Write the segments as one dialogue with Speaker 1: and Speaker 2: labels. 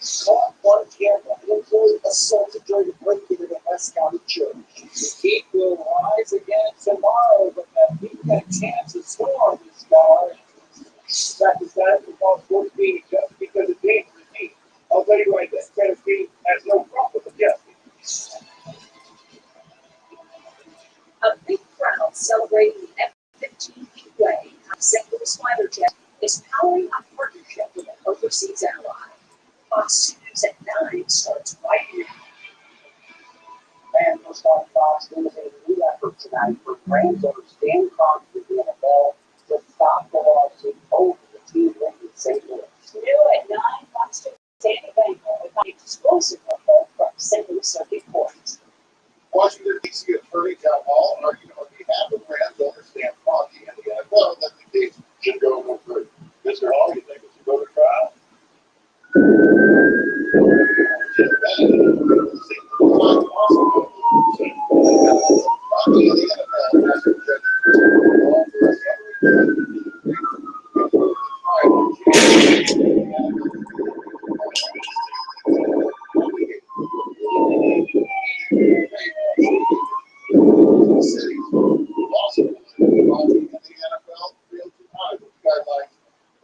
Speaker 1: caught on camera an employee assaulted during a break-in at a West County church. The heat will rise again tomorrow, but that weekend chance of storm is gone. That is that about 14 just because of dangerous heat. I'll tell you right, this Tennessee has no problem with justice.
Speaker 2: A big crowd celebrating the F-15 play on St. Louis fighter jet is powering a partnership with an overseas ally. Fox News at 9 starts right now.
Speaker 1: And first on Fox News, a new effort tonight for fans to stand across the NFL to stop the lawsuit over the team in St. Louis.
Speaker 2: New at 9, Fox News Danny Bangle with an explosive report from St. Louis Circuit Court.
Speaker 3: Washington, D.C. Attorney John Hall argued on behalf of Rams owner Stan Kroenke and the NFL that the case should go no further. Mr. Hall, you think it should go to trial?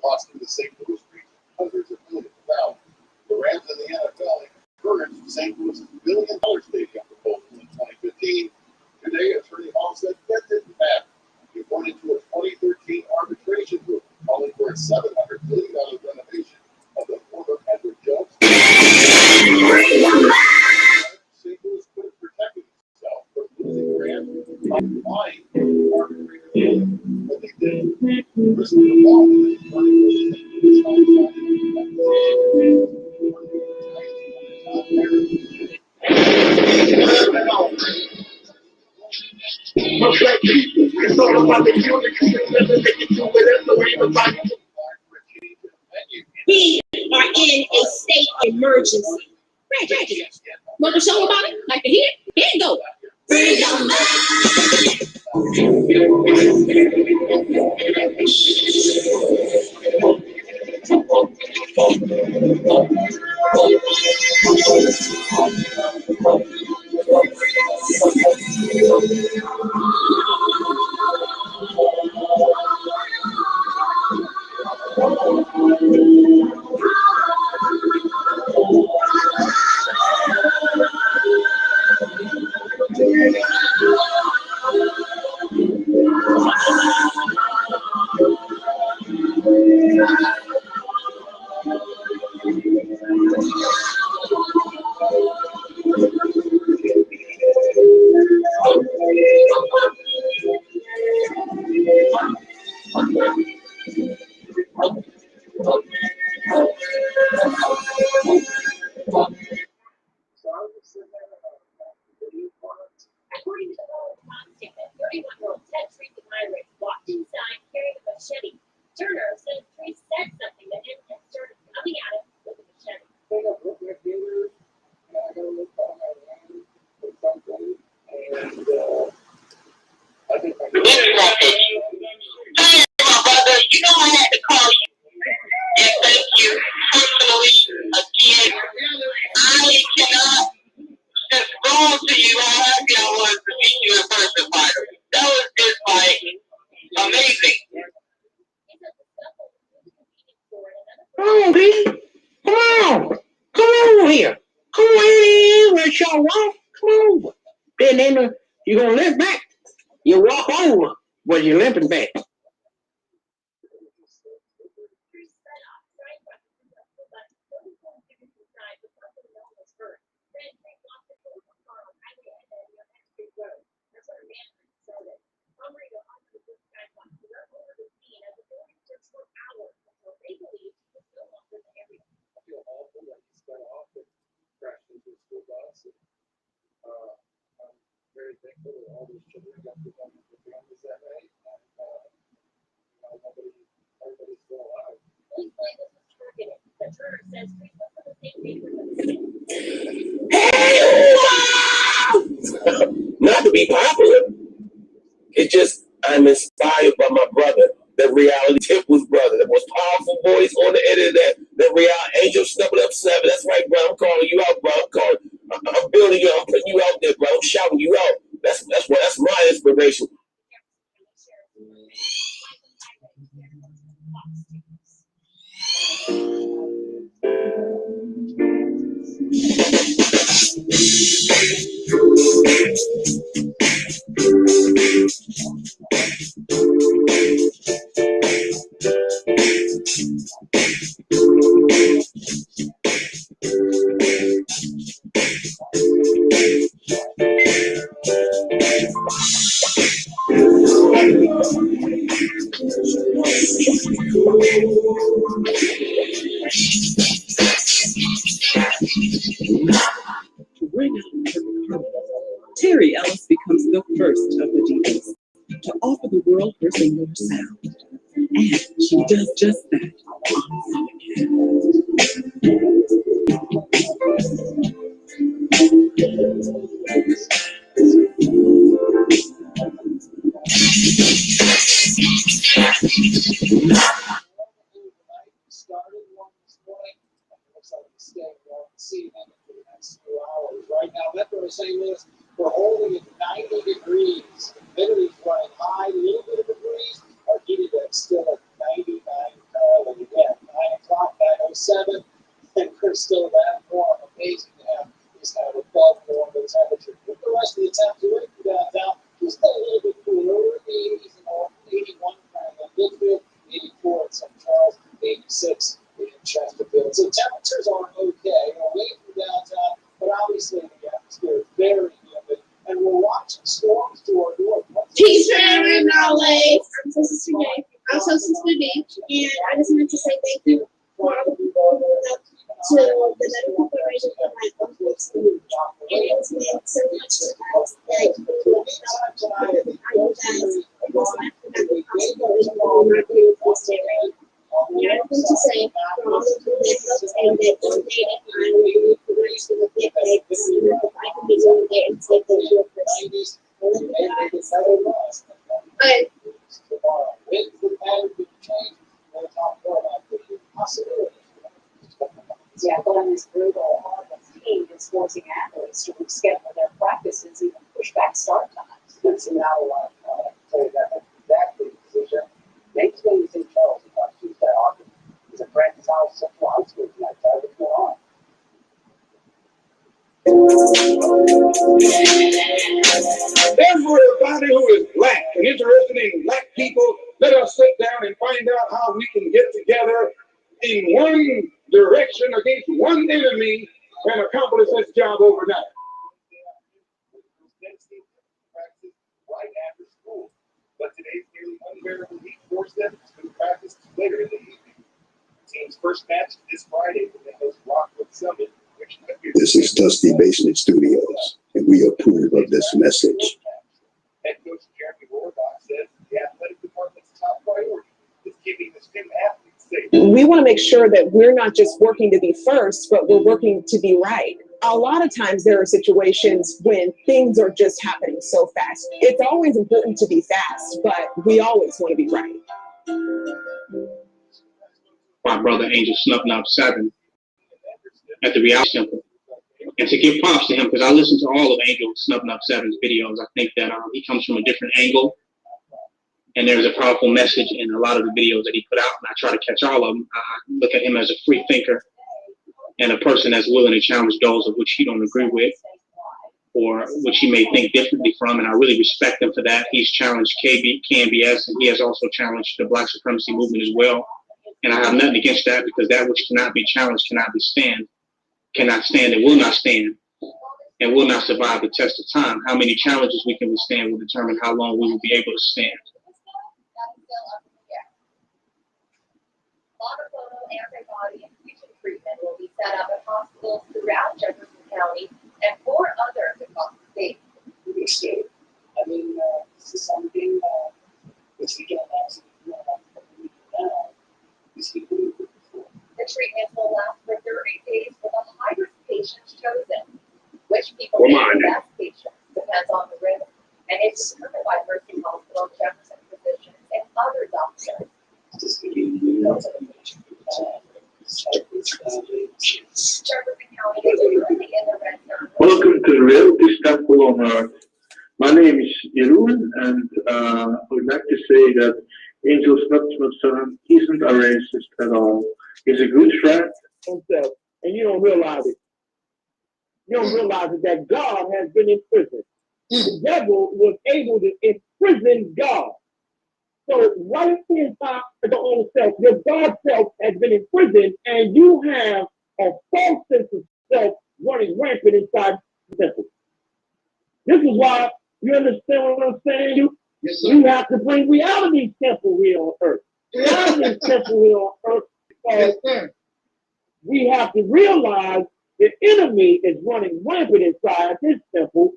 Speaker 3: Lost in the St. Louis region, hundreds of millions of dollars. The Rams and the NFL encouraged St. Louis' $1 billion stadium proposal in 2015. Today, Attorney Hall said that didn't matter. He pointed to a 2013 arbitration group calling for a $700 million renovation of the former Edward Jones. St. Louis could have protected itself from losing Rams by lying to the arbitrator, but they didn't. Risking the law that the attorney was
Speaker 4: It's all about the unity. We are in a state of emergency. Tragedy. Want to show about it? Like to hear? Here you go. Freedom. According to the local statement, 31-year-old Myron walked inside carrying a machete. Turner said Trace said something to him and started coming at him with a machete.
Speaker 1: I got broke my fingers, and I got a little cut on my hand or something, and I think my
Speaker 5: Hey, my brother, you know I had to call you and thank you personally again. I cannot explain to you how happy I was to meet you in person, Myron. That was just like amazing.
Speaker 6: Come on, B. Come on. Come on here. Come on in. Let's y'all walk. Come on. Then you're going to limp back. You walk over, but you're limping back.
Speaker 3: very thankful that all those children got to come with their families that way. And everybody's still alive.
Speaker 2: Please play this is targeted. The Turner says Facebook for the same neighborhood.
Speaker 6: Not to be popular. It's just I'm inspired by my brother
Speaker 7: that reality Temple's brother, the most powerful voice on the internet, that reality Angel stepping up 7. That's right, bro. I'm calling you out, bro. I'm building you. I'm putting you out there, bro. I'm shouting you out. That's my inspiration.
Speaker 8: Terry Ellis becomes the first of the DJs to offer the world her singular sound. And she does just that on
Speaker 1: Started one this morning. It looks like it's staying warm. See them for the next few hours. Right now, Metro St. Louis, we're holding at 90 degrees. Humidity's running high, a little bit of a breeze. Our heat index still at 99. And again, 9 o'clock, 9:07, and we're still that warm. Amazing to have this kind of above normal temperature. With the rest of the temperature downtown, just a little bit cooler. We're in the 80s and all, 81 kind of Litchfield, 84 in St. Charles, 86 in Chesterfield. So temperatures are okay, away from downtown, but obviously the atmosphere is very humid, and we're watching storms to our north.
Speaker 9: Peace to everyone, LA. I'm so Sister J. I'm so Sister D. And I just wanted to say thank you for all of you going up to the medical corporation for my uncle's food. And it's meant so much to us that you can help how you guys was laughing at the hospital and not being posted. And I want to say for all of you that helped and that donated, I really appreciate the get bags. If I can be doing there and take those real first. But
Speaker 2: yeah, going this brutal team is forcing athletes to reschedule their practices, even push back start times.
Speaker 1: It's now say that exactly the position. Next day is in Charles on Tuesday August. It's a Francis House Central High School tonight. What's going on?
Speaker 10: Everybody who is black and interested in black people, let us sit down and find out how we can get together in one direction against one enemy and accomplish this job overnight.
Speaker 3: Right after school, but today's nearly unbearable heat forced them to practice later in the evening. The team's first match this Friday when they host Rockwood Summit.
Speaker 11: This is Dusty Basement Studios, and we approve of this message.
Speaker 3: Head coach Jeremy Rohrbach says the athletic department's top priority is keeping the student athletes safe.
Speaker 12: We want to make sure that we're not just working to be first, but we're working to be right. A lot of times there are situations when things are just happening so fast. It's always important to be fast, but we always want to be right.
Speaker 6: My brother Angel snuffing up 7 at the Reality Temple. And to give props to him, because I listened to all of Angel snuffing up 7's videos. I think that he comes from a different angle. And there's a powerful message in a lot of the videos that he put out. And I try to catch all of them. I look at him as a free thinker and a person that's willing to challenge those of which he don't agree with or which he may think differently from. And I really respect him for that. He's challenged KBS, and he has also challenged the Black supremacy movement as well. And I have nothing against that, because that which cannot be challenged cannot stand and will not stand and will not survive the test of time. How many challenges we can withstand will determine how long we will be able to stand.
Speaker 2: Monoclonal antibody infusion treatment will be set up at hospitals throughout Jefferson County and 4 others across the state.
Speaker 1: I mean, this is something which we can actually do.
Speaker 2: The treatment will last for 30 days for the high-risk patients chosen. Which people
Speaker 11: Come
Speaker 2: make
Speaker 11: on
Speaker 2: the
Speaker 11: now.
Speaker 2: best patients depends on the risk, and it's determined by nursing hospital, Jefferson physicians, and other doctors.
Speaker 13: the reality temple on earth. My name is Jeroen, and I would like to say that Angel Snup's son isn't a racist at all. He's a good friend.
Speaker 6: Himself, and you don't realize it. You don't realize it, that God has been in prison. The devil was able to imprison God. So right inside the own self, your God self has been in prison, and you have a false sense of self running rampant inside the temple. This is why, you understand what I'm saying? You have to bring reality temple here on earth. Reality temple here on earth, because we have to realize the enemy is running rampant inside this temple.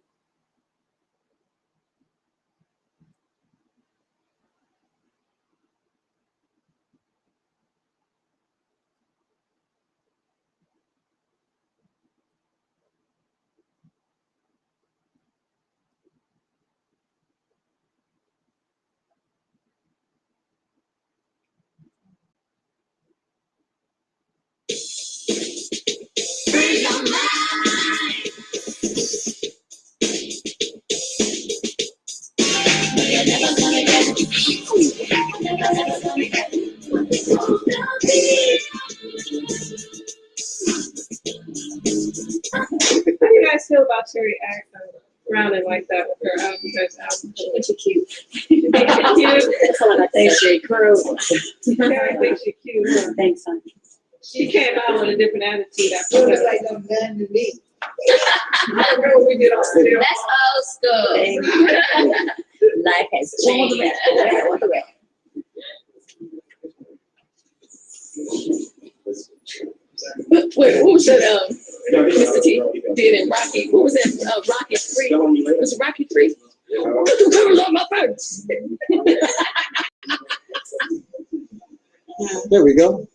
Speaker 14: How do you guys feel about Cherry rounding like that with her album? Because album, she's cute. Cute. That's all I think. She curls. Cherry thinks she's cute. Huh? Thanks, son. She came out with a different attitude after that. Like a man to me. I don't know what we did on still.
Speaker 2: That's old school. Life has changed. Wait, what was that? Mr. T did in Rocky. What was that? Rocky 3. Was it Rocky 3? Look who comes on my first.
Speaker 15: There we go.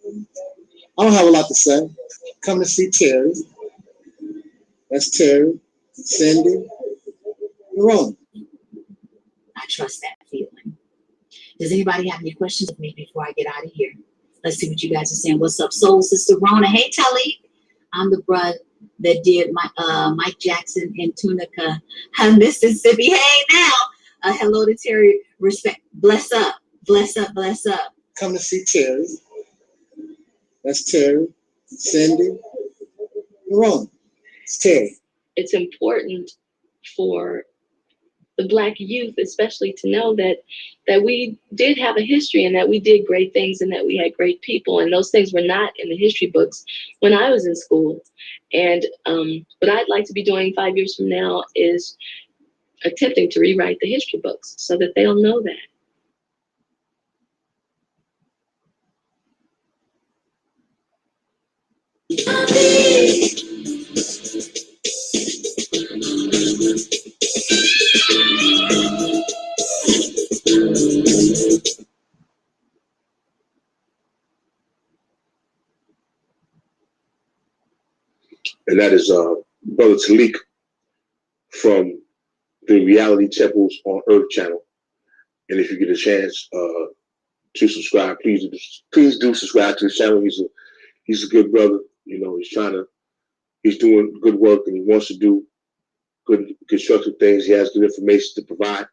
Speaker 15: I don't have a lot to say. Come to see Terry. That's Terry, Cindy, Ron.
Speaker 2: I trust that feeling. Does anybody have any questions of me before I get out of here? Let's see what you guys are saying. What's up, Soul Sister Rona? Hey, Taalik. I'm the bruh that did my Mike Jackson in Tunica, Mississippi. Hey, now. Hello to Terry. Respect. Bless up. Bless up. Bless up.
Speaker 15: Come to see Terry. That's Terry, Cindy, Ron. It's Terry.
Speaker 16: It's important for the Black youth, especially, to know that we did have a history and that we did great things and that we had great people, and those things were not in the history books when I was in school. And what I'd like to be doing 5 years from now is attempting to rewrite the history books so that they'll know that.
Speaker 7: And that is Brother Taalik from the Reality Temples on Earth channel. And if you get a chance to subscribe, please do subscribe to his channel. He's a good brother. You know, he's doing good work, and he wants to do good constructive things. He has good information to provide.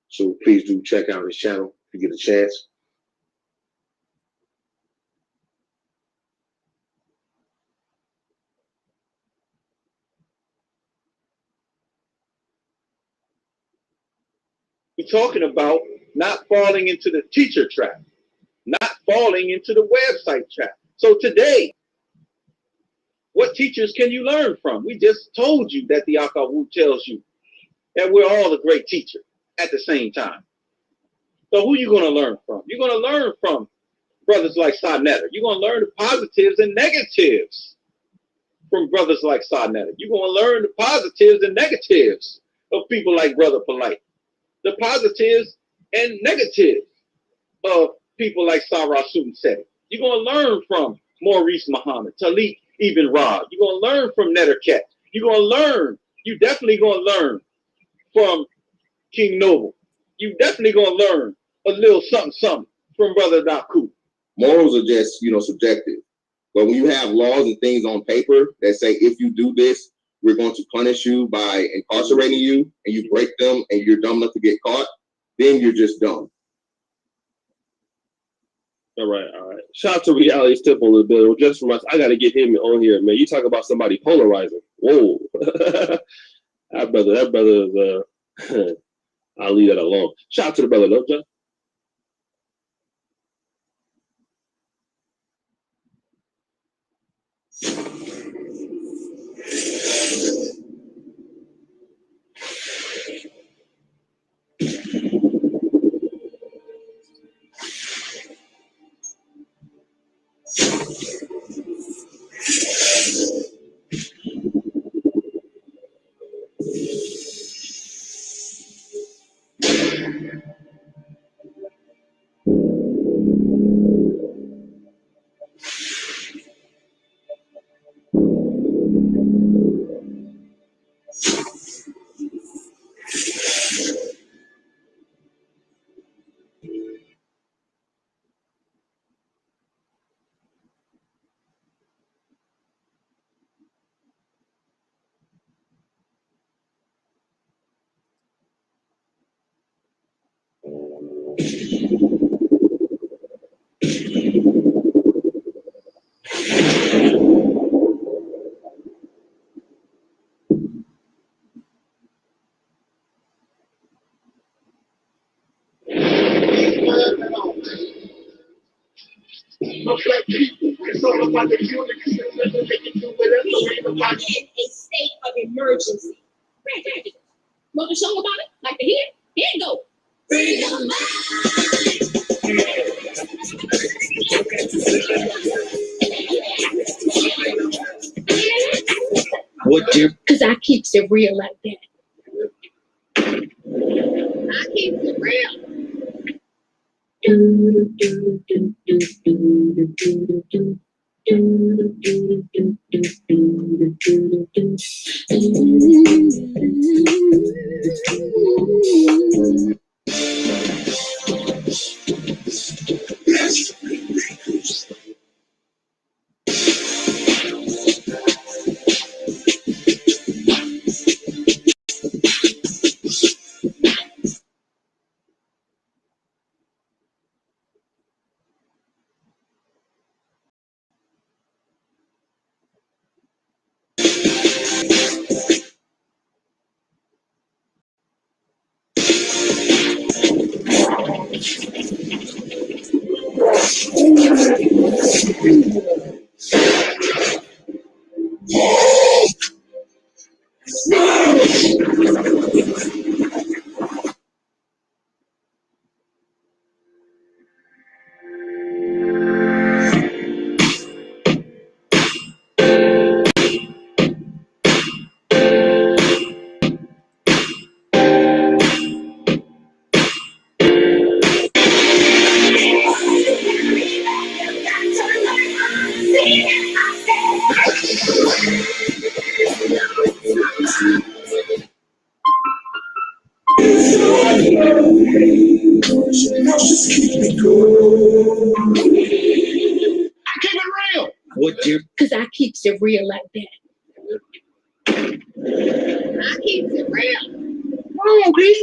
Speaker 7: So please do check out his channel if you get a chance.
Speaker 17: We're talking about not falling into the teacher trap, not falling into the website trap. So today, what teachers can you learn from? We just told you that the Akawu tells you that we're all a great teacher at the same time. So who are you going to learn from? You're going to learn from brothers like Sa-Neter. You're going to learn the positives and negatives from brothers like Sa-Neter. You're going to learn the positives and negatives of people like Brother Polite. The positives and negatives of people like Sarah Seti. You're going to learn from Maurice Muhammad, Taalik Ibn'rad. You're going to learn from Nederket. You're going to learn. You definitely going to learn from King Noble. You definitely going to learn a little something from Brother Daku.
Speaker 7: Morals are just, subjective. But when you have laws and things on paper that say if you do this, we're going to punish you by incarcerating you, and you break them, and you're dumb enough to get caught, then you're just dumb.
Speaker 18: All right. Shout out to Reality's tip a little bit. Well, just from us, I got to get him on here, man. You talk about somebody polarizing. Whoa. that brother is, I'll leave that alone. Shout out to the brother, though, John.
Speaker 5: Black people, it's all about the unity. In a state of emergency. Want to show about it? Like to hear? Here you go. Freedom.
Speaker 7: What you?
Speaker 5: Because I keeps it real like that. I keeps it real. Because I keeps it real like that. I keeps it real.
Speaker 6: Come on, Chris.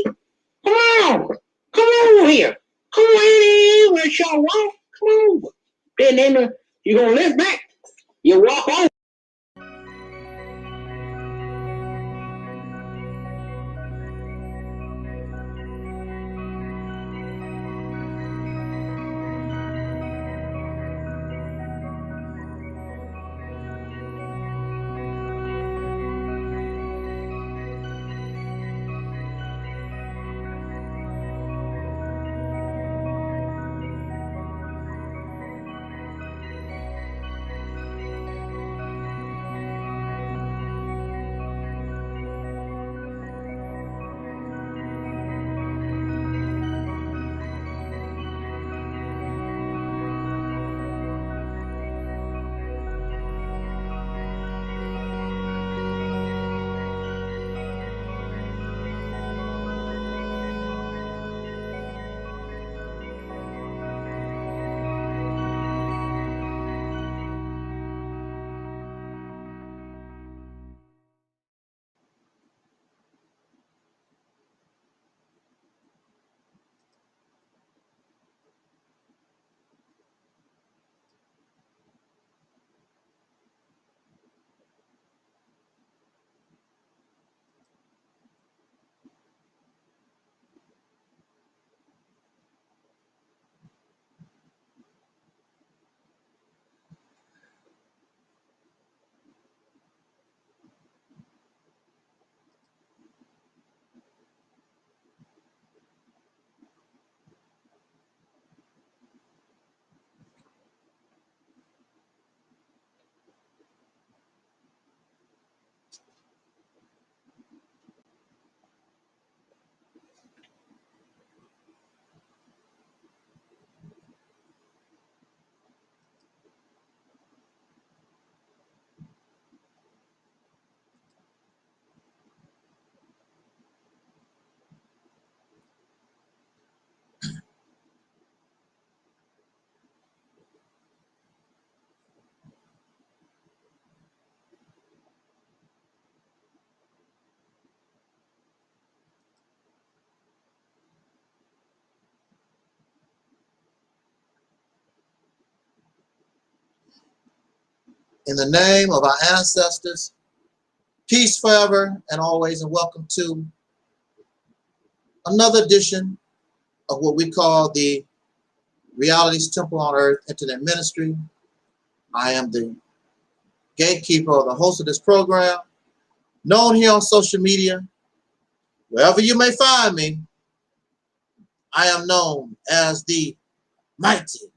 Speaker 6: Come on. Come over here. Come on in. Where y'all walk? Come on. Then you're going to lift back. You walk on.
Speaker 1: In the name of our ancestors, peace forever and always, and welcome to another edition of what we call the Reality's Temple on Earth Internet Ministry. I am the gatekeeper or the host of this program, known here on social media. Wherever you may find me, I am known as the mighty,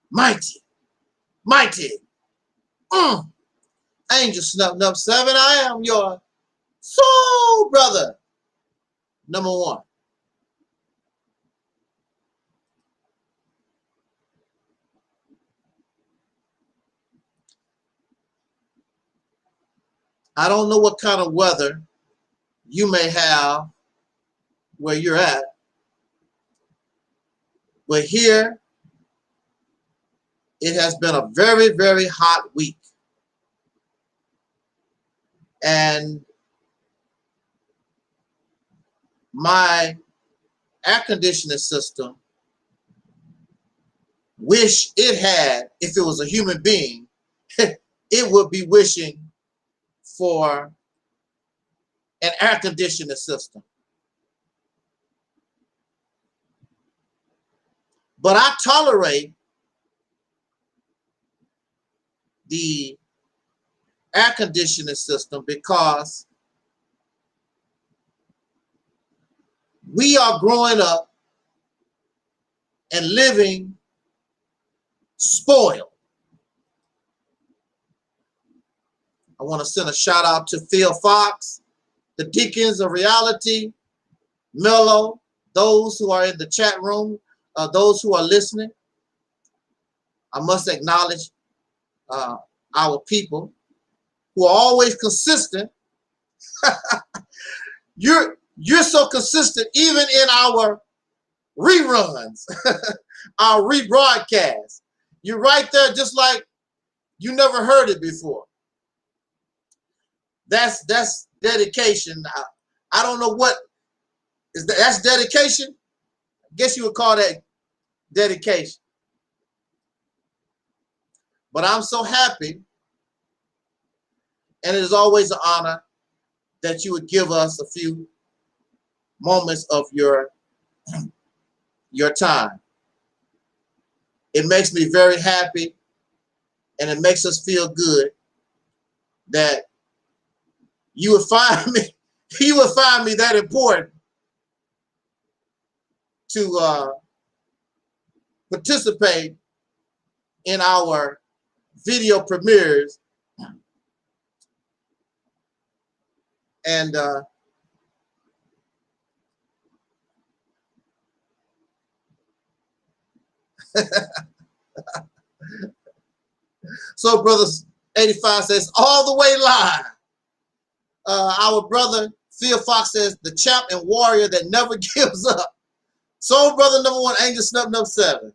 Speaker 1: mighty, mighty Angel Snuff 7. I am your soul brother, number one. I don't know what kind of weather you may have where you're at, but here it has been a very, very hot week. And my air conditioning system wish it had, if it was a human being, it would be wishing for an air conditioning system. But I tolerate the air conditioning system because we are growing up and living spoiled. I want to send a shout out to Phil Fox, the Deacons of Reality, Mello, those who are in the chat room, those who are listening. I must acknowledge our people who are always consistent. You're so consistent even in our reruns, our rebroadcasts. You're right there just like you never heard it before. That's dedication. I don't know what is that. That's dedication. I guess you would call that dedication. But I'm so happy, and it is always an honor that you would give us a few moments of your time. It makes me very happy, and it makes us feel good that you would find me, that important to participate in our video premieres. And so brothers 85 says all the way live. Our brother Phil Fox says the champ and warrior that never gives up. Soul brother number one, Angel Snuff 7.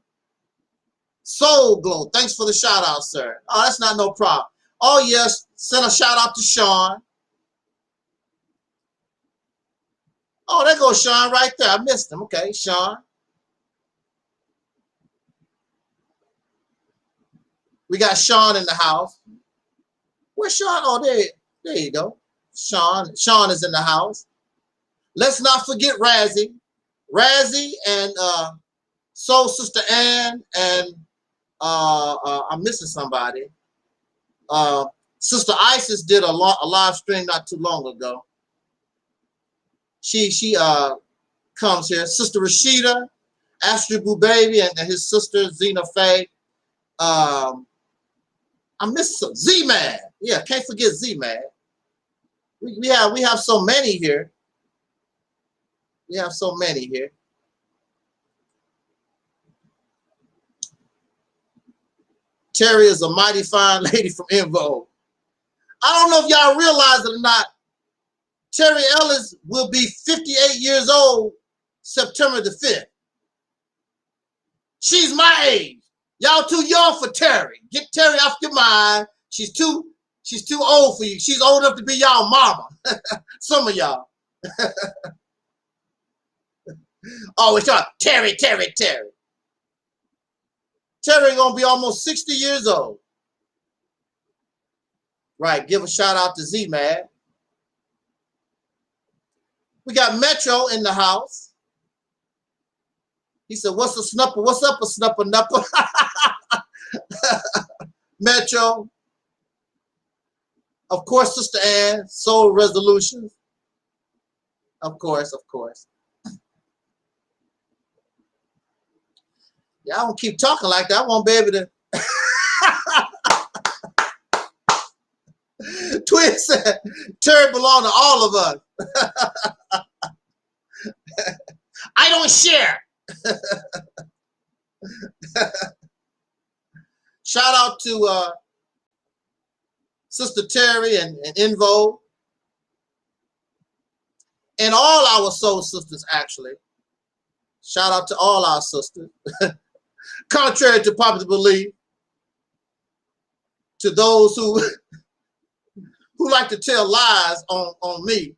Speaker 1: Soul Glow, thanks for the shout out, sir. Oh, that's not no problem. Oh yes, send a shout out to Sean. Oh, there goes Sean right there. I missed him. Okay, Sean. We got Sean in the house. Where's Sean? Oh, there you go. Sean is in the house. Let's not forget Razzie and Soul Sister Ann and I'm missing somebody. Sister Isis did a live stream not too long ago. She comes here. Sister Rashida, Astrid Boo Baby, and his sister Zena Faye. I miss some Z-Man. Yeah, can't forget Z-Man. We have so many here. We have so many here. Terry is a mighty fine lady from Invo. I don't know if y'all realize it or not. Terry Ellis will be 58 years old September the 5th. She's my age. Y'all too young for Terry. Get Terry off your mind. She's too old for you. She's old enough to be y'all mama. Some of y'all. Oh, it's y'all. Terry. Terry gonna be almost 60 years old. Right, give a shout out to Z-Man. We got Metro in the house. He said, what's a snupper? What's up, a snupper nupper? Metro. Of course, Sister Ann, Soul Resolutions. Of course, of course. Yeah, I don't keep talking like that. I won't be able to. Twin said, Terry belong to all of us. I don't share. Shout out to Sister Terry and Invo. And all our soul sisters, actually. Shout out to all our sisters. Contrary to popular belief, to those who like to tell lies on me,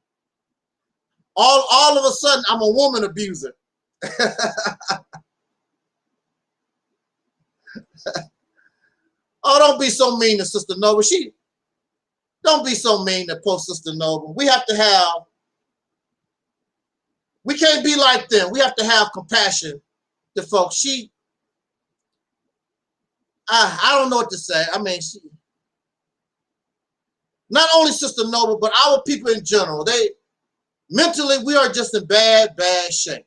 Speaker 1: all of a sudden I'm a woman abuser. Oh, don't be so mean to Sister Noble. Don't be so mean to poor Sister Noble. We have to have, we can't be like them. We have to have compassion to folks. I don't know what to say. I mean, not only Sister Noble, but our people in general, mentally, we are just in bad shape.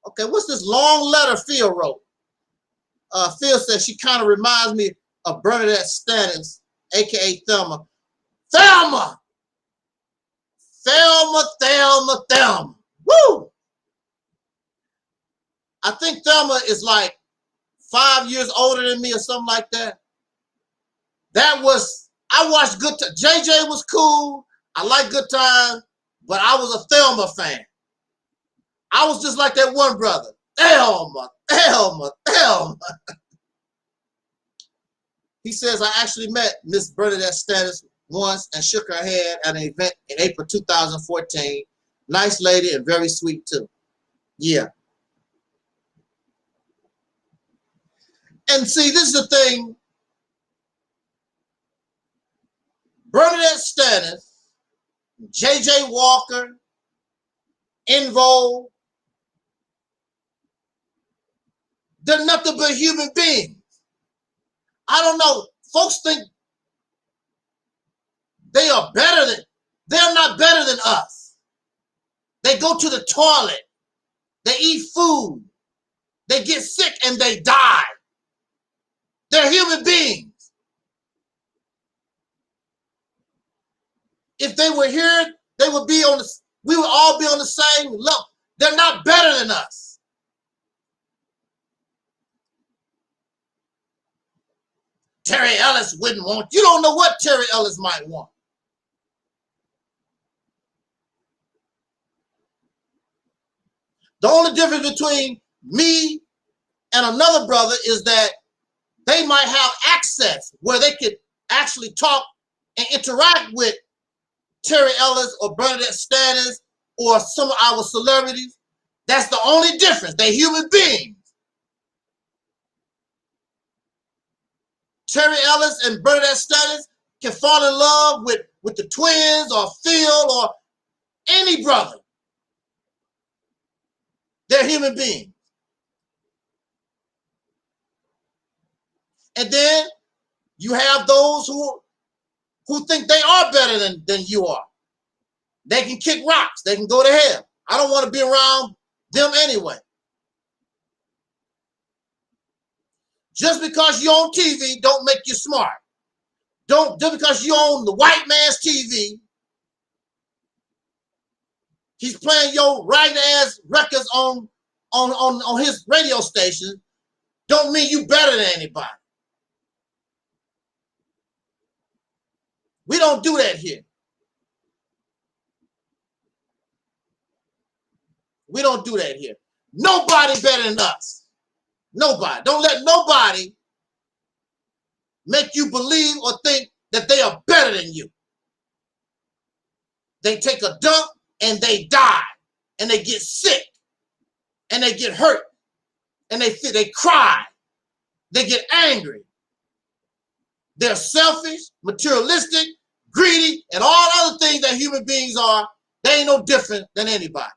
Speaker 1: Okay, what's this long letter Phil wrote? Phil says she kind of reminds me of Bernadette Stannis, aka Thelma. Thelma! Thelma. Woo! I think Thelma is like 5 years older than me or something like that. I watched Good Times. JJ was cool. I like Good Times, but I was a Thelma fan. I was just like that one brother. Thelma. He says, I actually met Miss Bernadette Stannis once and shook her hand at an event in April 2014. Nice lady and very sweet too. Yeah. And see, this is the thing. Bernadette Stannis, JJ Walker, Invo, they're nothing but human beings. I don't know. Folks think they're not better than us. They go to the toilet. They eat food. They get sick and they die. They're human beings. If they were here, we would all be on the same level. They're not better than us. Terry Ellis wouldn't want. You don't know what Terry Ellis might want. The only difference between me and another brother is that they might have access where they could actually talk and interact with Terry Ellis or Bernadette Stannis or some of our celebrities. That's the only difference. They're human beings. Terry Ellis and Bernadette Stannis can fall in love with the twins or Phil or any brother. They're human beings. And then you have those who think they are better than you are. They can kick rocks. They can go to hell. I don't want to be around them anyway. Just because you're on TV don't make you smart. Just because you're on the white man's TV, he's playing your right-ass records on his radio station, don't mean you better than anybody. We don't do that here. We don't do that here. Nobody better than us. Nobody. Don't let nobody make you believe or think that they are better than you. They take a dump and they die and they get sick and they get hurt and they cry. They get angry. They're selfish, materialistic, greedy, and all other things that human beings are. They ain't no different than anybody.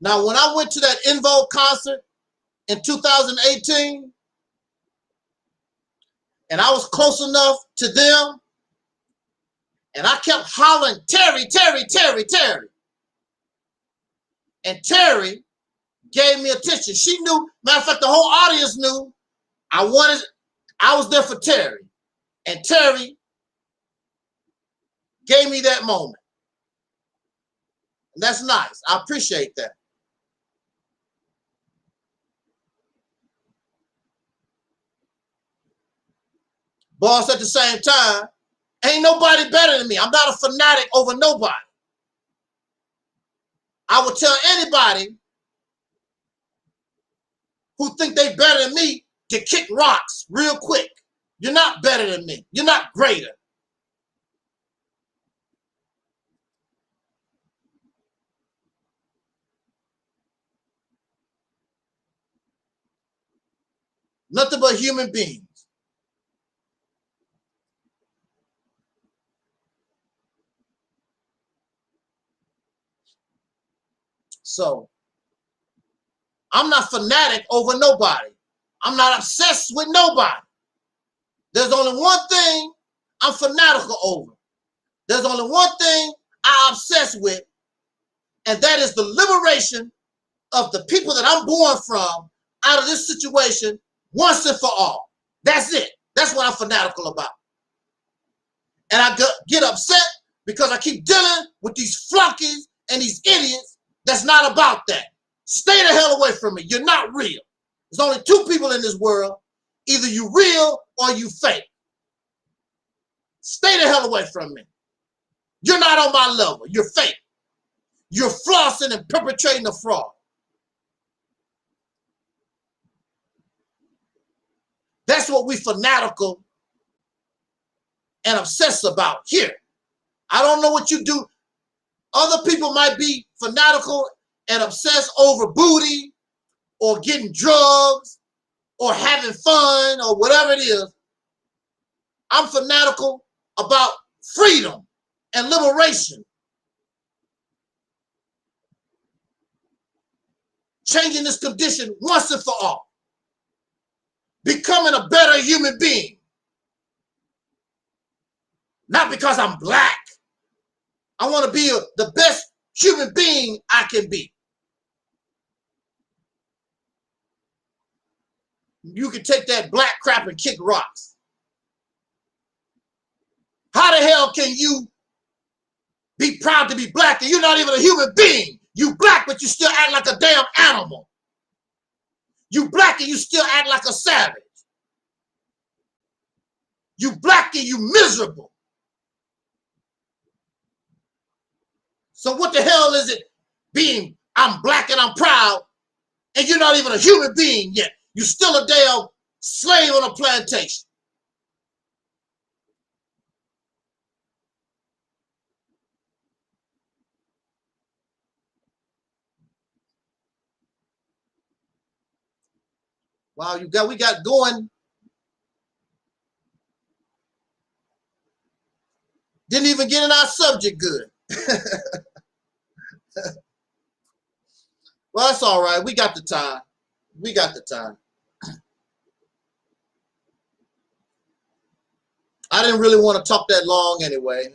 Speaker 1: Now, when I went to that In Vogue concert in 2018, and I was close enough to them, and I kept hollering, Terry, Terry, Terry, Terry. And Terry gave me attention. She knew, matter of fact, the whole audience knew I was there for Terry. And Terry gave me that moment. And that's nice. I appreciate that. Boss, at the same time, ain't nobody better than me. I'm not a fanatic over nobody. I will tell anybody who think they better than me to kick rocks real quick. You're not better than me. You're not greater. Nothing but human beings. So, I'm not fanatic over nobody. I'm not obsessed with nobody. There's only one thing I'm fanatical over. There's only one thing I obsess with, and that is the liberation of the people that I'm born from out of this situation once and for all. That's it. That's what I'm fanatical about. And I get upset because I keep dealing with these flunkies and these idiots that's not about that. Stay the hell away from me. You're not real. There's only two people in this world. Either you real or you fake. Stay the hell away from me. You're not on my level. You're fake. You're flossing and perpetrating a fraud. That's what we fanatical and obsessed about here. I don't know what you do. Other people might be fanatical and obsessed over booty or getting drugs or having fun or whatever it is. I'm fanatical about freedom and liberation. Changing this condition once and for all. Becoming a better human being. Not because I'm black. I want to be the best human being I can be. You can take that black crap and kick rocks. How the hell can you be proud to be black and you're not even a human being? You black, but you still act like a damn animal. You black and you still act like a savage. You black and you miserable. So what the hell is it being I'm black and I'm proud and you're not even a human being yet? You're still a damn slave on a plantation. Wow, we got going. Didn't even get in our subject good. Well, that's all right. We got the time. We got the time. I didn't really want to talk that long anyway.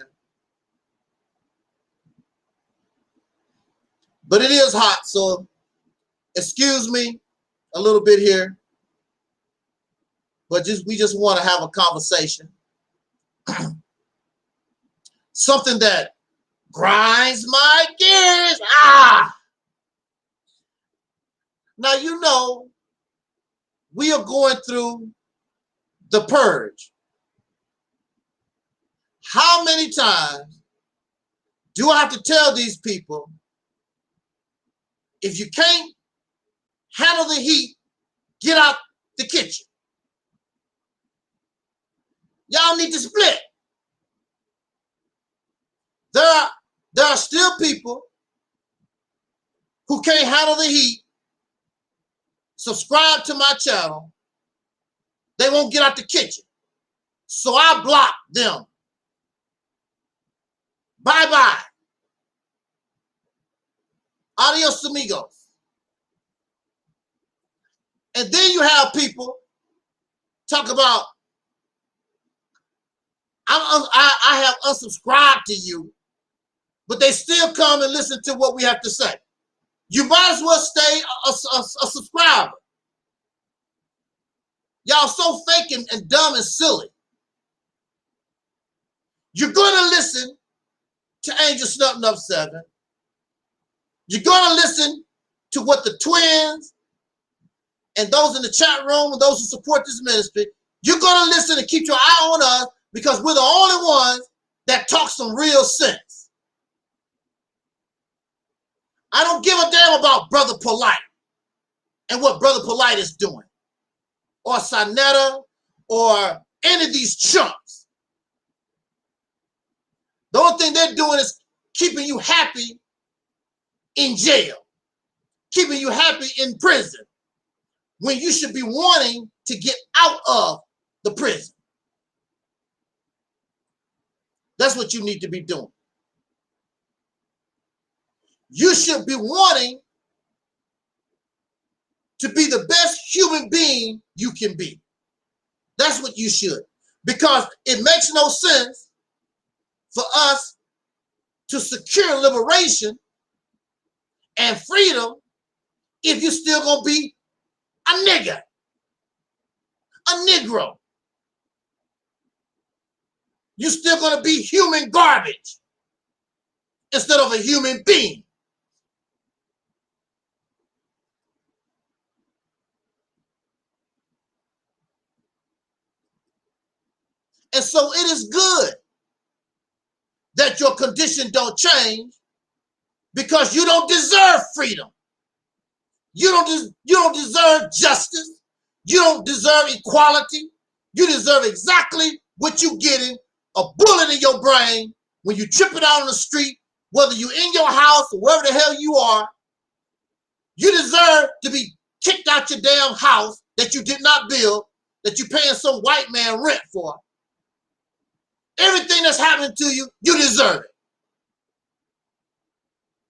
Speaker 1: But it is hot, so excuse me a little bit here. But we just want to have a conversation. Something that grinds my gears. Now, you know, we are going through the purge. How many times do I have to tell these people, if you can't handle the heat, get out the kitchen? Y'all need to split. There
Speaker 19: people who can't handle the heat subscribe to my channel, they won't get out the kitchen. So I block them. Bye-bye. Adios amigos. And then you have people talk about, I have unsubscribed to you, but they still come and listen to what we have to say. You might as well stay a subscriber. Y'all so fake and dumb and silly. You're going to listen to Angel Snuffing Up 7. You're going to listen to what the twins and those in the chat room and those who support this ministry, you're going to listen and keep your eye on us because we're the only ones that talk some real sense. I don't give a damn about Brother Polite and what Brother Polite is doing, or Sonetta, or any of these chumps. The only thing they're doing is keeping you happy in jail, keeping you happy in prison, when you should be wanting to get out of the prison. That's what you need to be doing. You should be wanting to be the best human being you can be. That's what you should. Because it makes no sense for us to secure liberation and freedom if you're still going to be a nigger, a Negro. You're still going to be human garbage instead of a human being. And so it is good that your condition don't change, because you don't deserve freedom. You don't deserve justice. You don't deserve equality. You deserve exactly what you're getting, a bullet in your brain when you trip it out on the street, whether you're in your house or wherever the hell you are. You deserve to be kicked out your damn house that you did not build, that you're paying some white man rent for. Everything that's happening to you, you deserve it.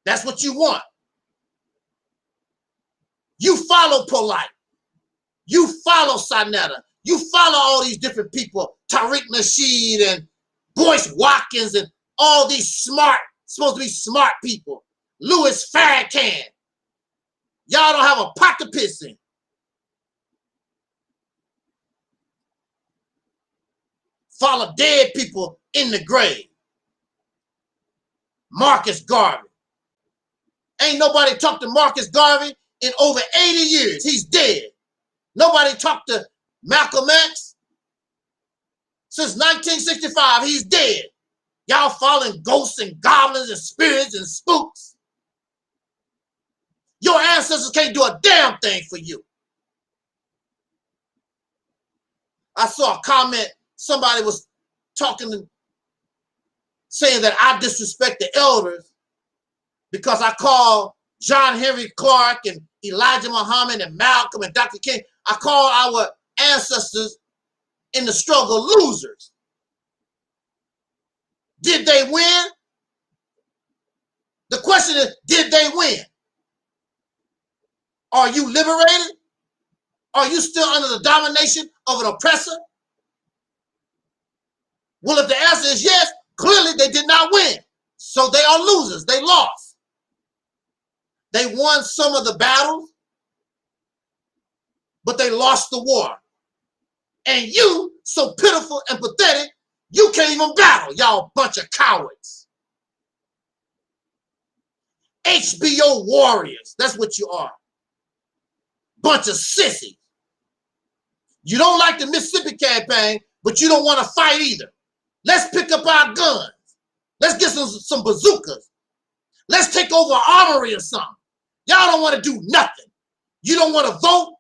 Speaker 19: That's what you want. You follow Polite. You follow Sonetta. You follow all these different people, Tariq Nasheed and Boyce Watkins and all these smart, supposed to be smart people. Louis Farrakhan. Y'all don't have a pot to piss in. Follow dead people in the grave. Marcus Garvey. Ain't nobody talked to Marcus Garvey in over 80 years. He's dead. Nobody talked to Malcolm X since 1965. He's dead. Y'all following ghosts and goblins and spirits and spooks. Your ancestors can't do a damn thing for you. I saw a comment. Somebody was talking, saying that I disrespect the elders because I call John Henry Clark and Elijah Muhammad and Malcolm and Dr. King, I call our ancestors in the struggle losers. Did they win? The question is, did they win? Are you liberated? Are you still under the domination of an oppressor? Well, if the answer is yes, clearly they did not win. So they are losers. They lost. They won some of the battles, but they lost the war. And you, so pitiful and pathetic, you can't even battle, y'all bunch of cowards. HBO warriors, that's what you are. Bunch of sissies. You don't like the Mississippi campaign, but you don't want to fight either. Let's pick up our guns. Let's get some bazookas. Let's take over an armory or something. Y'all don't want to do nothing. You don't want to vote.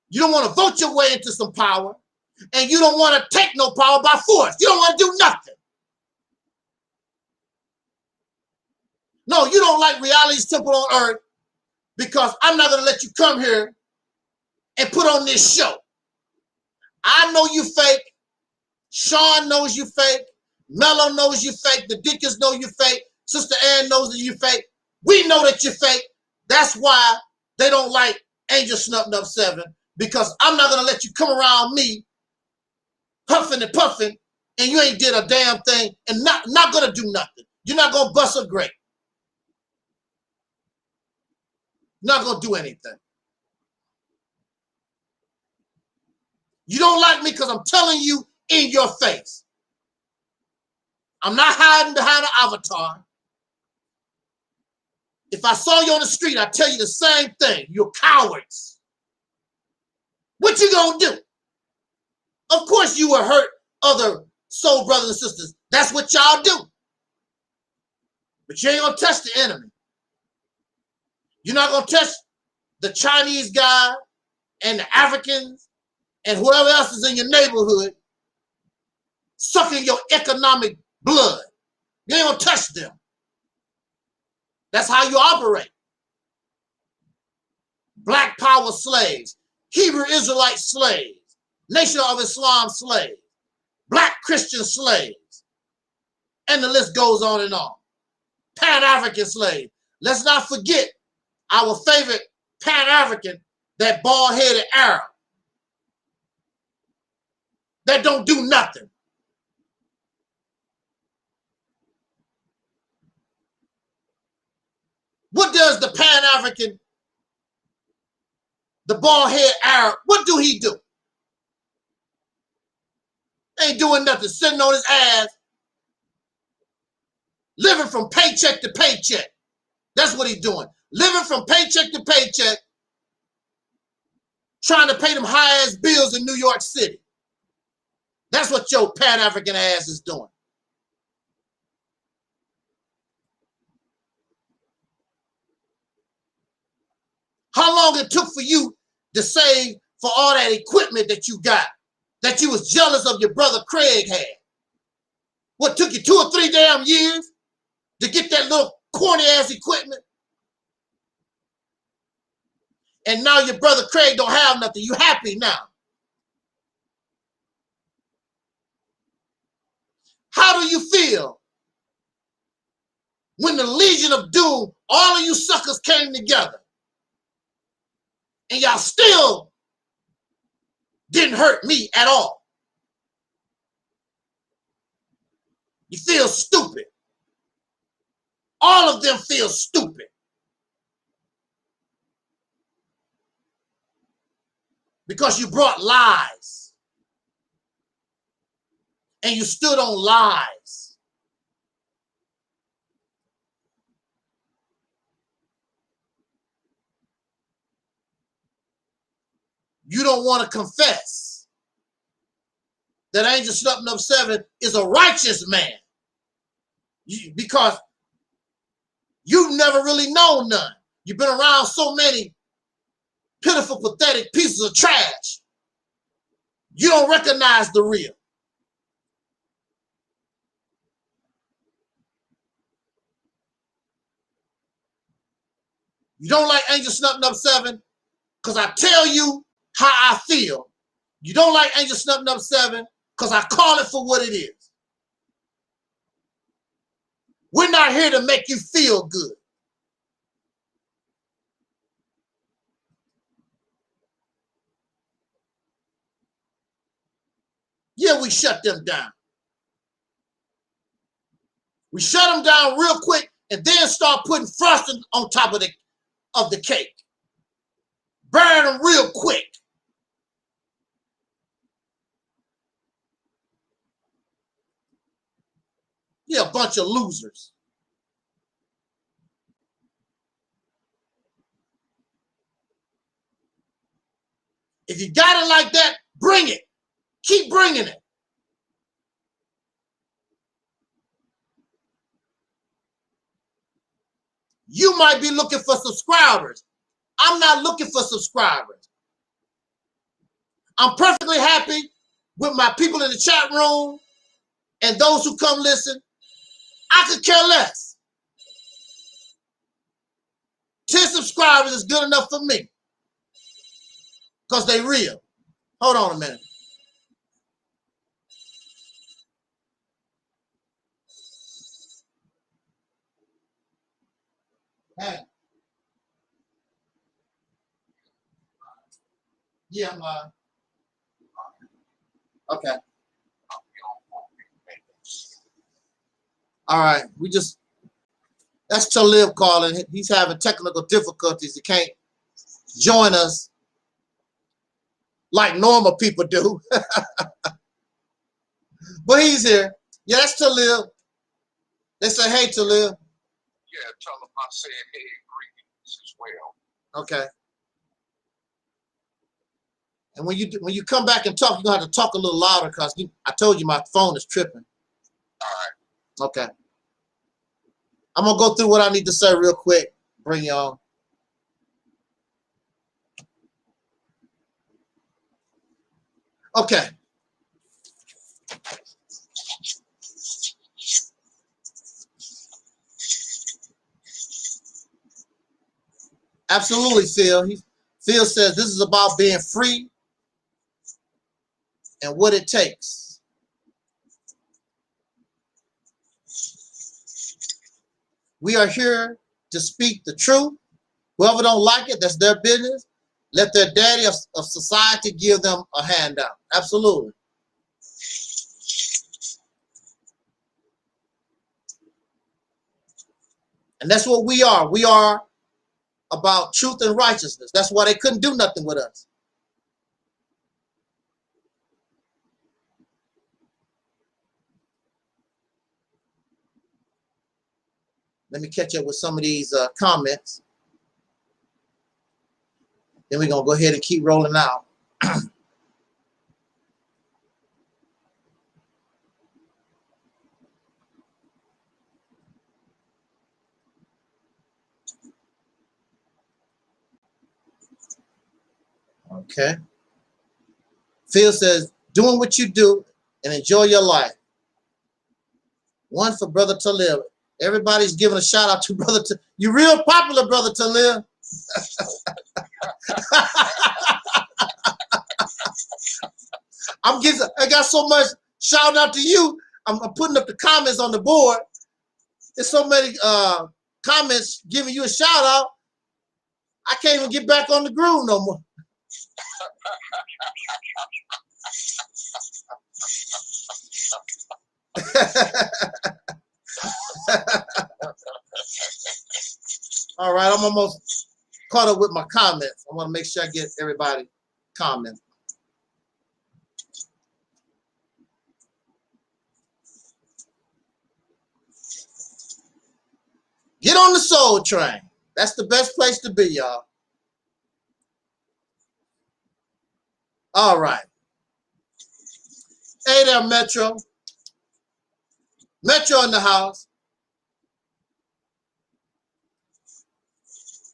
Speaker 19: You don't want to vote your way into some power. And you don't want to take no power by force. You don't want to do nothing. No, you don't like Reality's Temple on Earth because I'm not going to let you come here and put on this show. I know you fake. Sean knows you fake. Mello knows you fake. The Dickens know you fake. Sister Ann knows that you fake. We know that you're fake. That's why they don't like Angel Snuffing Up 7, because I'm not going to let you come around me huffing and puffing and you ain't did a damn thing and not going to do nothing. You're not going to bust a grape. You're not going to do anything. You don't like me because I'm telling you in your face. I'm not hiding behind an avatar. If I saw you on the street, I'd tell you the same thing. You're cowards. What you gonna do? Of course you will hurt other soul brothers and sisters. That's what y'all do. But you ain't gonna touch the enemy. You're not gonna touch the Chinese guy and the Africans and whoever else is in your neighborhood sucking your economic blood. You ain't gonna touch them. That's how you operate. Black power slaves, Hebrew Israelite slaves, Nation of Islam slaves, Black Christian slaves, and the list goes on and on. Pan-African slaves. Let's not forget our favorite Pan-African, that bald-headed Arab that don't do nothing. What does the Pan-African, the bald-headed Arab, what do he do? Ain't doing nothing, sitting on his ass, living from paycheck to paycheck. That's what he's doing. Living from paycheck to paycheck, trying to pay them high-ass bills in New York City. That's what your Pan-African ass is doing. How long it took for you to save for all that equipment that you got, that you was jealous of your brother Craig had? What, took you 2 or 3 damn years to get that little corny ass equipment? And now your brother Craig don't have nothing. You happy now. How do you feel when the Legion of Doom, all of you suckers came together and y'all still didn't hurt me at all? You feel stupid. All of them feel stupid. Because you brought lies. And you stood on lies. You don't want to confess that Angel Snuffing Up 7 is a righteous man. Because you've never really known none. You've been around so many pitiful, pathetic pieces of trash. You don't recognize the real. You don't like Angel Snuffing Up 7 because I tell you how I feel. You don't like Angel Snuffing Up 7 because I call it for what it is. We're not here to make you feel good. Yeah, we shut them down. We shut them down real quick and then start putting frosting on top of the cake. Burn them real quick. You're a bunch of losers. If you got it like that, bring it. Keep bringing it. You might be looking for subscribers. I'm not looking for subscribers. I'm perfectly happy with my people in the chat room and those who come listen. I could care less. subscribers is good enough for me. Because they real. Hold on a minute. Hey. Yeah, I'm live. Okay. All right. That's Taalik calling. He's having technical difficulties. He can't join us like normal people do. But he's here. Yeah, that's Taalik. They say, hey, Taalik.
Speaker 3: Yeah, tell them I said, hey, greetings as well.
Speaker 19: Okay. And when you come back and talk, you're going to have to talk a little louder because I told you my phone is tripping.
Speaker 3: All right.
Speaker 19: Okay. I'm going to go through what I need to say real quick. Bring you on. Okay. Absolutely, Phil. Phil says this is about being free and what it takes. We are here to speak the truth. Whoever don't like it, that's their business. Let their daddy of society give them a handout. Absolutely. And that's what we are. We are about truth and righteousness. That's why they couldn't do nothing with us. Let me catch up with some of these comments. Then we're going to go ahead and keep rolling out. Okay. Phil says, doing what you do and enjoy your life. One for Brother Taalik. Everybody's giving a shout out to Brother Taalik. You're real popular, Brother Taalik. I got so much shout out to you. I'm putting up the comments on the board. There's so many comments giving you a shout out. I can't even get back on the groove no more. All right, I'm almost caught up with my comments. I want to make sure I get everybody comments. Get on the soul train. That's the best place to be, y'all. All right. Hey there, Metro. Metro in the house.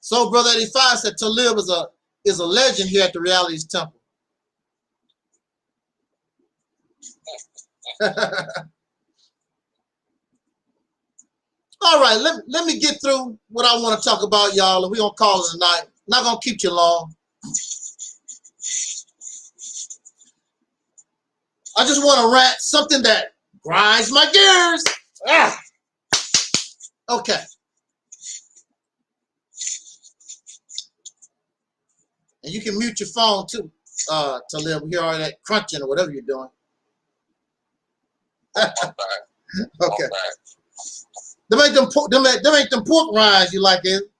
Speaker 19: So Brother 85 said Taalik is a legend here at the Reality's Temple. All right, let me get through what I want to talk about, y'all, and we're going to call it a night. Not going to keep you long. I just want to rant something that grinds my gears. Ah. Okay. And you can mute your phone too, to hear all that crunching or whatever you're doing. Okay. Them ain't them pork rinds you like, is it?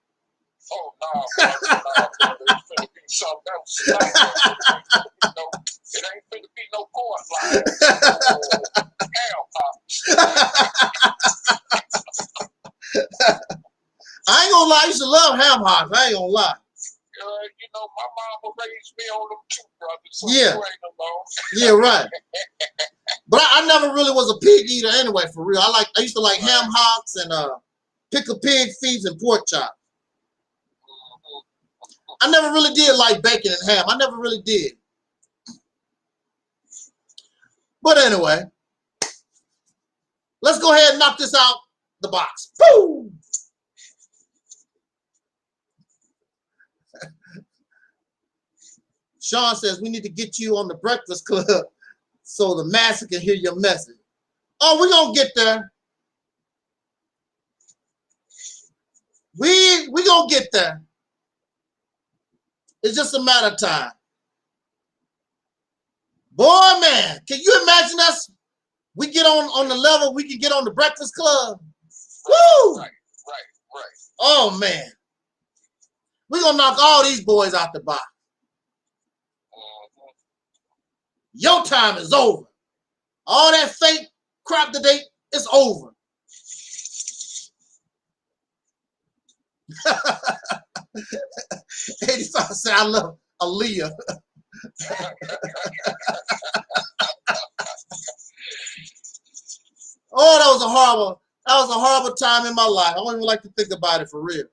Speaker 3: Oh, no, it's finna be something else. It ain't finna be no pork rinds. Hell pops.
Speaker 19: I ain't gonna lie, I used to love ham hocks. I ain't gonna lie.
Speaker 3: You know, my mama raised me on them too, brother. So
Speaker 19: Yeah.
Speaker 3: you ain't alone.
Speaker 19: Yeah, right. But I never really was a pig eater anyway, for real. I used to like ham hocks and pickled pig feet and pork chops. I never really did like bacon and ham. I never really did. But anyway, let's go ahead and knock this out the box. Boom! Sean says we need to get you on the Breakfast Club so the masses can hear your message. Oh, we're gonna get there. We gonna get there. It's just a matter of time. Boy, man, can you imagine us? We get on the level, we can get on the Breakfast Club. Woo!
Speaker 3: Right.
Speaker 19: Oh, man. We're going to knock all these boys out the box. Your time is over. All that fake crap today, it's over. 85 said, I love Aaliyah. Oh, that was a horrible time in my life. I don't even like to think about it for real.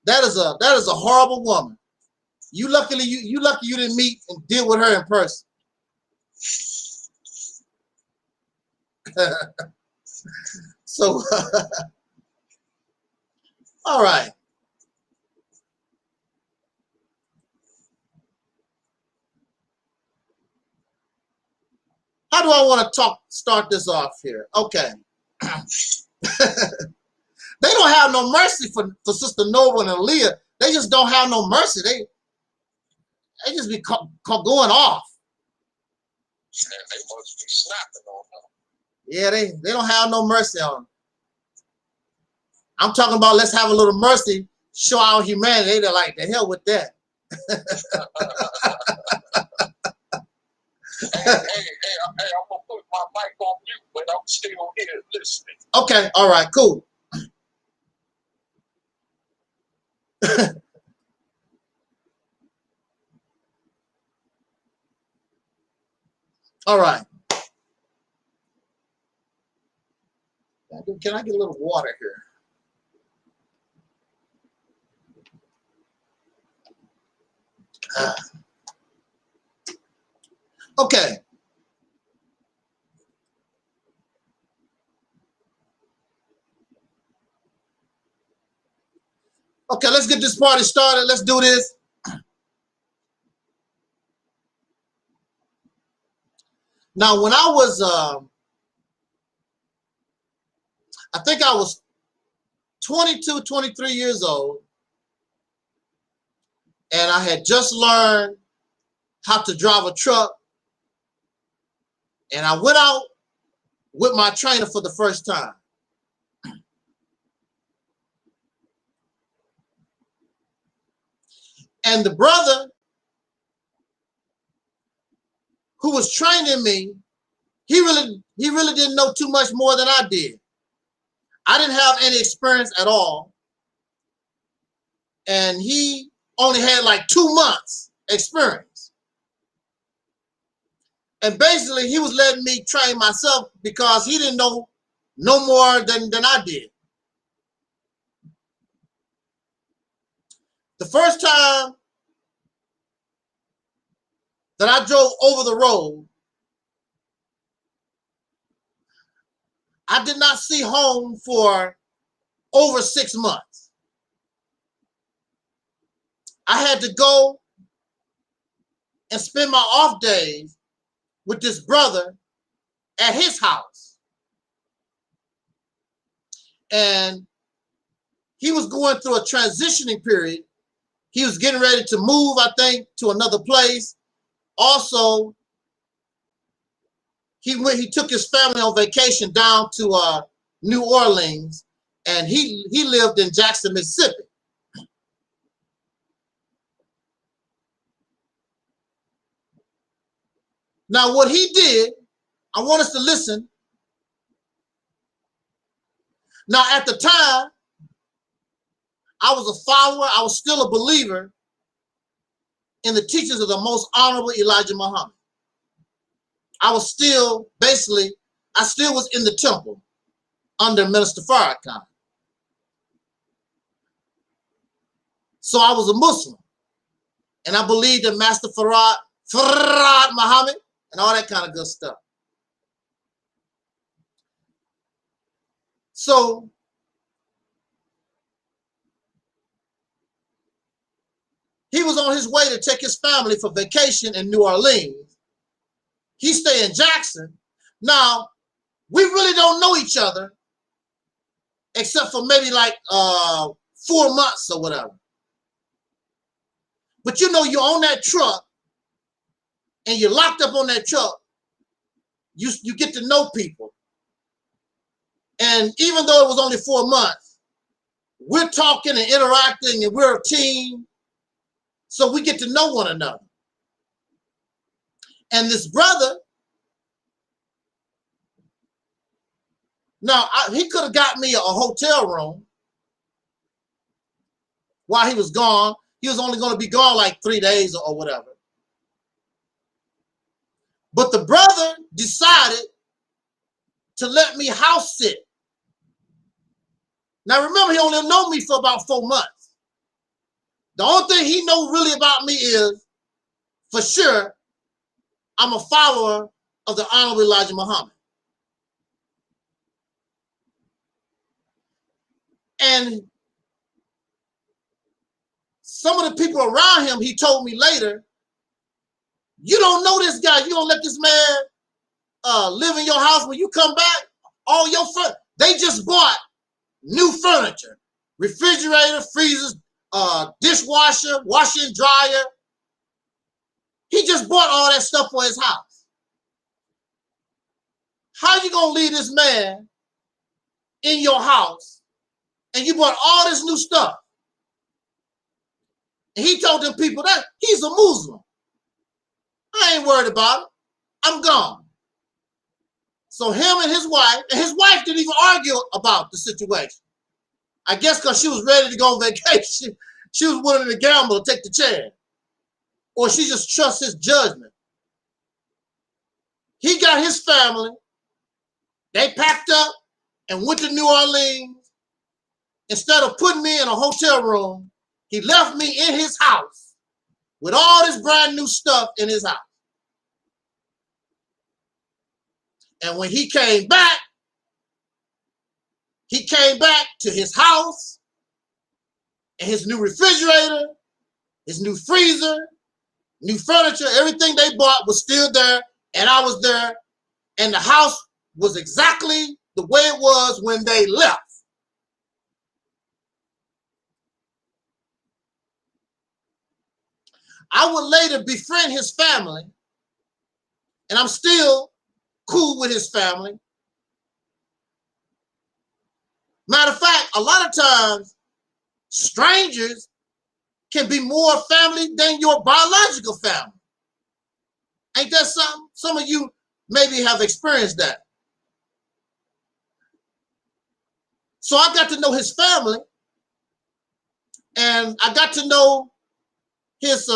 Speaker 19: That is a horrible woman. You lucky you didn't meet and deal with her in person. So all right. How do I want to start this off here? Okay. They don't have no mercy for Sister Noble and Aaliyah. They just don't have no mercy. They just be going off.
Speaker 3: And they must be snapping on them.
Speaker 19: Yeah, they don't have no mercy on them. I'm talking about let's have a little mercy, show our humanity. They're like, the hell with that.
Speaker 3: Hey, I'm gonna put my mic on mute, but I'm still here listening.
Speaker 19: Okay, all right, cool. All right. Can I get a little water here? Okay. Okay, let's get this party started. Let's do this. Now, when I was, I think I was 22, 23 years old, and I had just learned how to drive a truck, and I went out with my trainer for the first time. And the brother who was training me, he really didn't know too much more than I did. I didn't have any experience at all. And he only had like 2 months experience. And basically he was letting me train myself because he didn't know no more than I did. The first time that I drove over the road, I did not see home for over 6 months. I had to go and spend my off days with this brother at his house. And he was going through a transitioning period. He was getting ready to move, I think, to another place. Also, he took his family on vacation down to New Orleans, and he lived in Jackson, Mississippi. Now, what he did, I want us to listen. Now, at the time, I was a follower, I was still a believer in the teachings of the most honorable Elijah Muhammad. I was still, basically, I still was in the temple under Minister Farrakhan. So I was a Muslim. And I believed in Master Farad Muhammad and all that kind of good stuff. So he was on his way to take his family for vacation in New Orleans. He stayed in Jackson. Now, we really don't know each other except for maybe like 4 months or whatever. But you know, you're on that truck and you're locked up on that truck. You get to know people. And even though it was only 4 months, we're talking and interacting and we're a team. So we get to know one another. And this brother, now he could have got me a hotel room while he was gone. He was only going to be gone like 3 days or whatever. But the brother decided to let me house sit. Now remember, he only known me for about 4 months. The only thing he knows really about me is, for sure, I'm a follower of the Honorable Elijah Muhammad. And some of the people around him, he told me later, you don't know this guy. You don't let this man live in your house. When you come back, all your furniture, they just bought new furniture, refrigerator, freezers, dishwasher, washer and dryer. He just bought all that stuff for his house. How you gonna leave this man in your house and you bought all this new stuff? And he told them people that he's a Muslim. I ain't worried about it. I'm gone. So him and his wife didn't even argue about the situation. I guess because she was ready to go on vacation. She was willing to gamble and take the chance. Or she just trusts his judgment. He got his family. They packed up and went to New Orleans. Instead of putting me in a hotel room, he left me in his house with all this brand new stuff in his house. And when he came back to his house and his new refrigerator, his new freezer, new furniture, everything they bought was still there, and I was there, and the house was exactly the way it was when they left. I would later befriend his family, and I'm still cool with his family. Matter of fact, a lot of times, strangers can be more family than your biological family. Ain't that something? Some of you maybe have experienced that. So I got to know his family, and I got to know his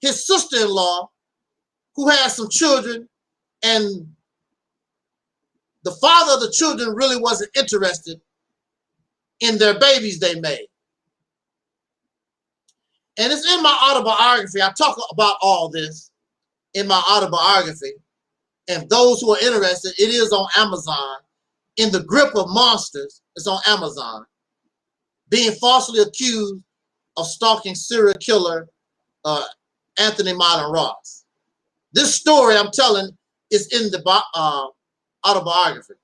Speaker 19: sister-in-law, who had some children, and the father of the children really wasn't interested in their babies they made. And it's in my autobiography. I talk about all this in my autobiography. And those who are interested, it is on Amazon. In the Grip of Monsters, it's on Amazon. Being falsely accused of stalking serial killer Anthony Myron Ross. This story I'm telling is in the autobiography.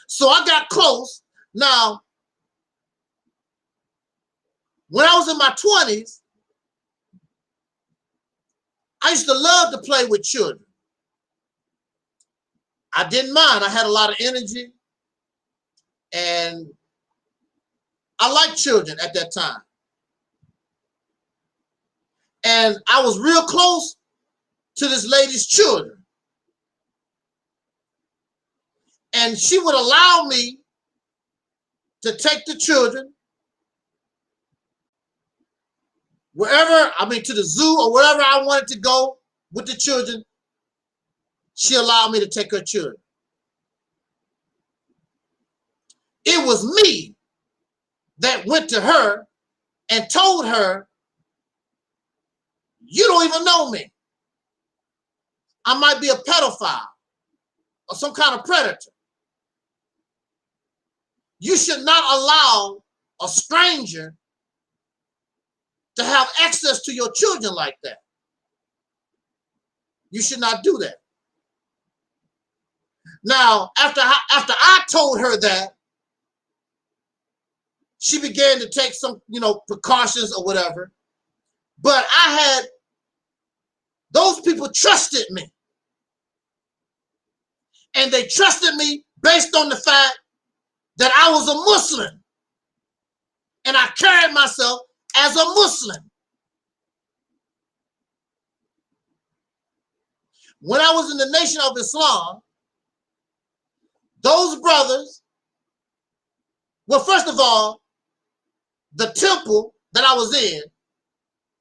Speaker 19: So I got close. Now, when I was in my 20s, I used to love to play with children. I didn't mind. I had a lot of energy, and I liked children at that time. And I was real close to this lady's children. And she would allow me to take the children wherever, to the zoo or wherever I wanted to go with the children. She allowed me to take her children. It was me that went to her and told her, you don't even know me. I might be a pedophile or some kind of predator. You should not allow a stranger to have access to your children like that. You should not do that. Now, after I told her that, she began to take some, precautions or whatever. But those people trusted me. And they trusted me based on the fact that I was a Muslim. And I carried myself as a Muslim. When I was in the Nation of Islam, those brothers, well, first of all, the temple that I was in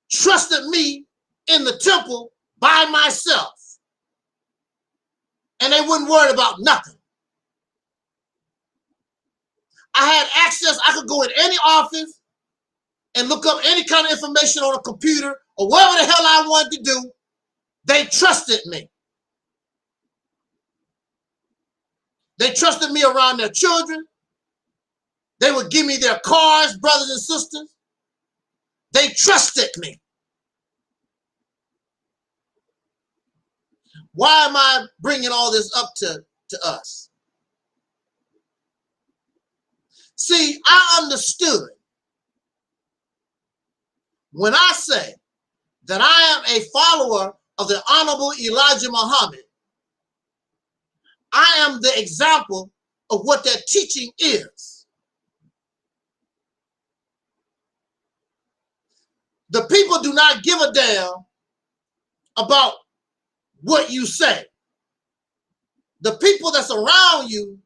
Speaker 19: trusted me in the temple by myself. And they wouldn't worry about nothing. I had access. I could go in any office and look up any kind of information on a computer or whatever the hell I wanted to do. They trusted me. They trusted me around their children. They would give me their cars, brothers and sisters. They trusted me. Why am I bringing all this up to us? See, I understood when I say that I am a follower of the Honorable Elijah Muhammad, I am the example of what that teaching is. The people do not give a damn about what you say. The people that's around you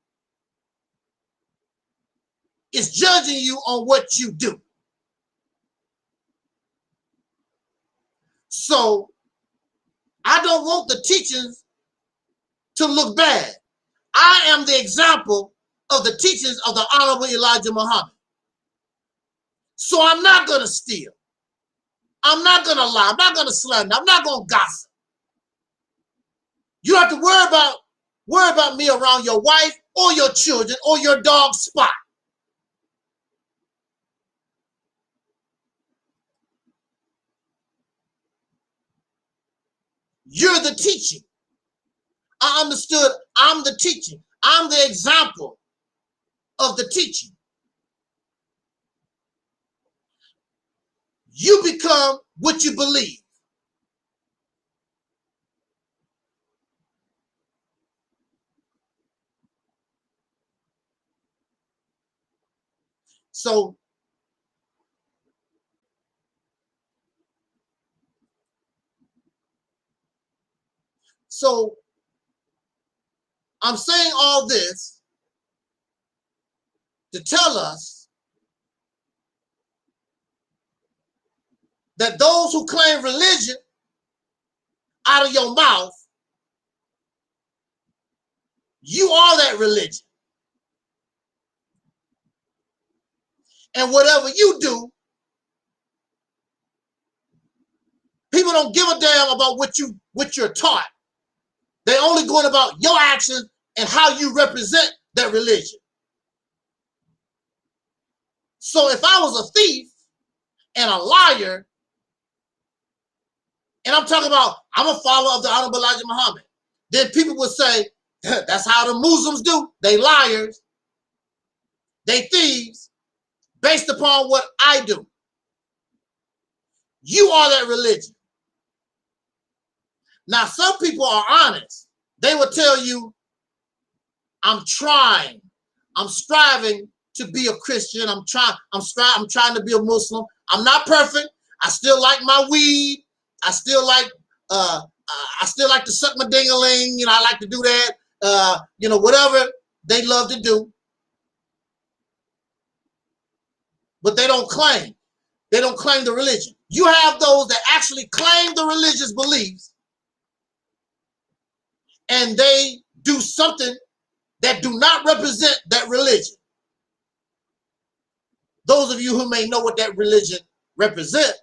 Speaker 19: is judging you on what you do. So I don't want the teachings to look bad. I am the example of the teachings of the Honorable Elijah Muhammad. So I'm not going to steal. I'm not going to lie. I'm not going to slander. I'm not going to gossip. You don't have to worry about me around your wife or your children or your dog Spot. You're the teaching. I understood I'm the teaching. I'm the example of the teaching. You become what you believe. So I'm saying all this to tell us that those who claim religion out of your mouth, you are that religion. And whatever you do, people don't give a damn about what you're taught. They're only going about your actions and how you represent that religion. So if I was a thief and a liar, and I'm talking about I'm a follower of the Honorable Elijah Muhammad, then people would say, that's how the Muslims do. They liars. They thieves based upon what I do. You are that religion. Now, some people are honest. They will tell you, I'm trying. I'm striving to be a Christian. I'm trying to be a Muslim. I'm not perfect. I still like my weed. I still like to suck my ding-a-ling. I like to do that. Whatever they love to do. But they don't claim. They don't claim the religion. You have those that actually claim the religious beliefs, and they do something that do not represent that religion. Those of you who may know what that religion represents,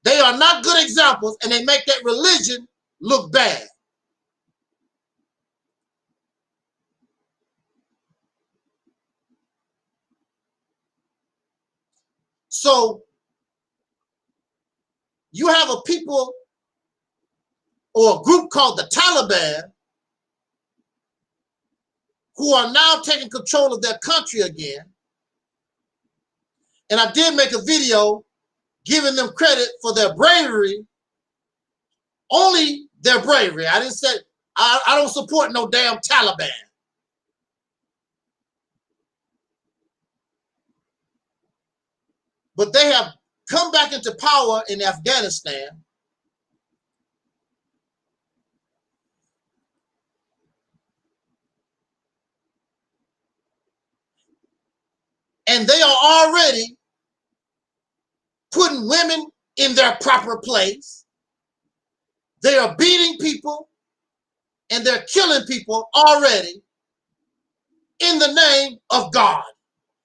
Speaker 19: they are not good examples, and they make that religion look bad. So you have a people or a group called the Taliban who are now taking control of their country again. And I did make a video giving them credit for their bravery, only their bravery. I didn't say, I don't support no damn Taliban. But they have come back into power in Afghanistan. And they are already putting women in their proper place. They are beating people and they're killing people already in the name of God,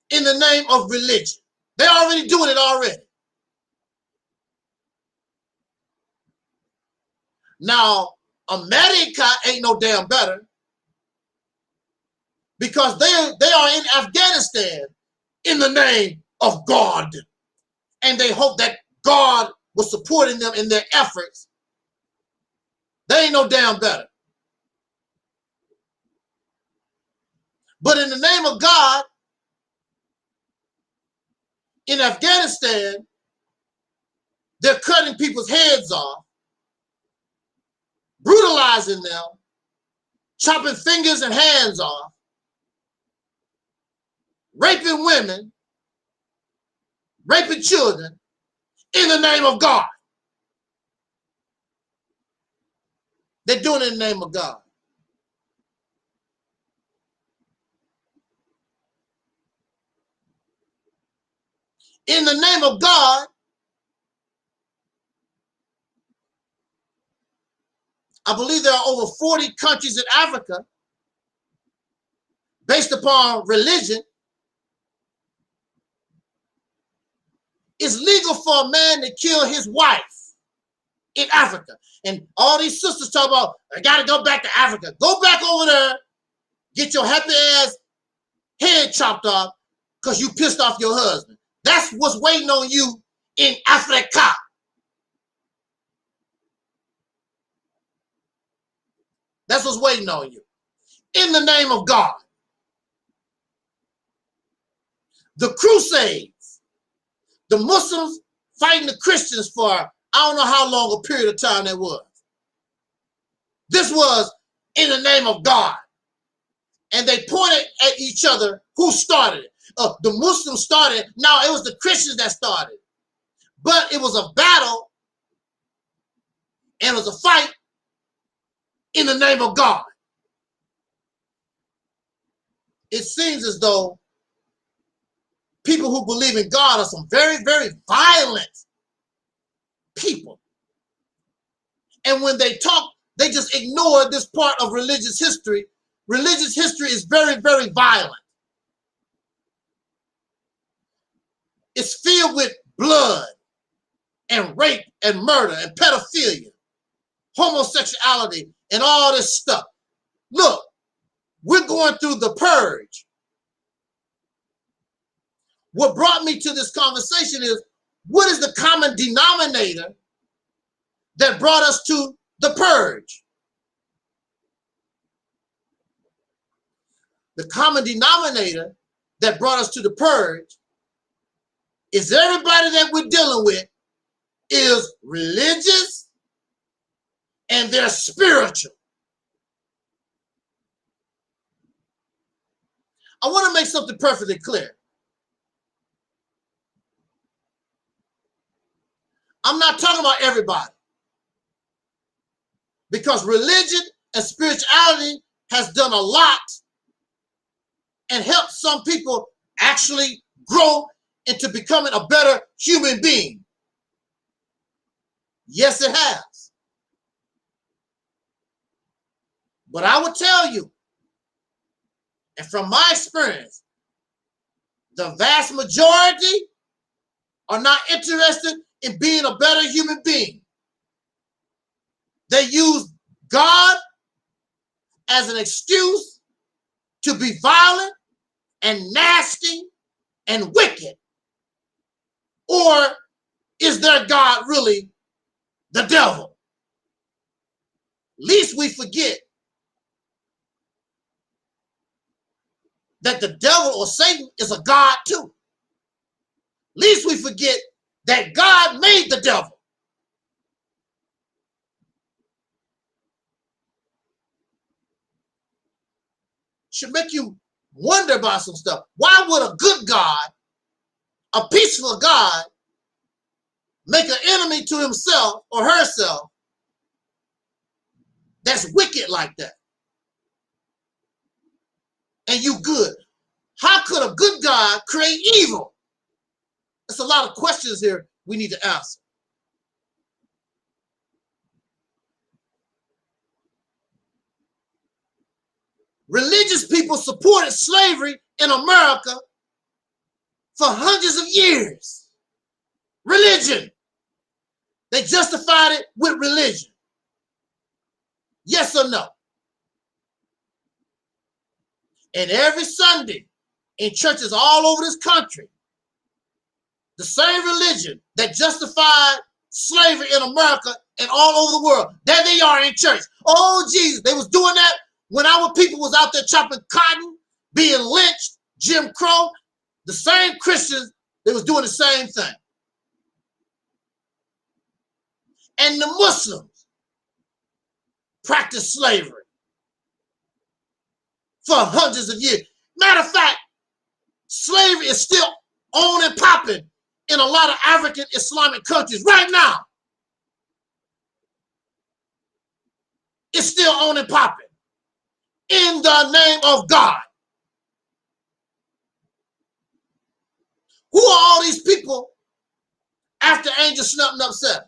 Speaker 19: in the name of religion. They're already doing it already. Now, America ain't no damn better because they are in Afghanistan in the name of God. And they hope that God was supporting them in their efforts. They ain't no damn better. But in the name of God, in Afghanistan, they're cutting people's heads off, brutalizing them, chopping fingers and hands off, raping women, raping children in the name of God. They're doing it in the name of God. In the name of God, I believe there are over 40 countries in Africa based upon religion. It's legal for a man to kill his wife in Africa. And all these sisters talk about, I got to go back to Africa. Go back over there, get your happy ass head chopped off because you pissed off your husband. That's what's waiting on you in Africa. That's what's waiting on you. In the name of God. The Crusades, the Muslims fighting the Christians for I don't know how long a period of time that was. This was in the name of God. And they pointed at each other who started it. The Muslims started. No, it was the Christians that started. But it was a battle and it was a fight in the name of God. It seems as though people who believe in God are some very, very violent people. And when they talk, they just ignore this part of religious history. Religious history is very, very violent. It's filled with blood and rape and murder and pedophilia, homosexuality, and all this stuff. Look, we're going through the purge. What brought me to this conversation is, what is the common denominator that brought us to the purge? The common denominator that brought us to the purge is everybody that we're dealing with is religious and they're spiritual. I want to make something perfectly clear. I'm not talking about everybody, because religion and spirituality has done a lot and helped some people actually grow into becoming a better human being. Yes, it has. But I would tell you, and from my experience, the vast majority are not interested in being a better human being. They use God as an excuse to be violent and nasty and wicked, Or is their God really the devil? Least we forget that the devil or Satan is a God too. Least we forget that God made the devil. Should make you wonder about some stuff. Why would a good God, a peaceful God, make an enemy to himself or herself that's wicked like that? And you good. How could a good God create evil? There's a lot of questions here we need to answer. Religious people supported slavery in America for hundreds of years. Religion. They justified it with religion. Yes or no? And every Sunday in churches all over this country, the same religion that justified slavery in America and all over the world, there they are in church. Oh, Jesus, they was doing that when our people was out there chopping cotton, being lynched, Jim Crow. The same Christians, they was doing the same thing. And the Muslims practiced slavery for hundreds of years. Matter of fact, slavery is still on and popping in a lot of African Islamic countries right now. It's still on and popping in the name of God. Who are all these people after Angel Snuffing Up 7?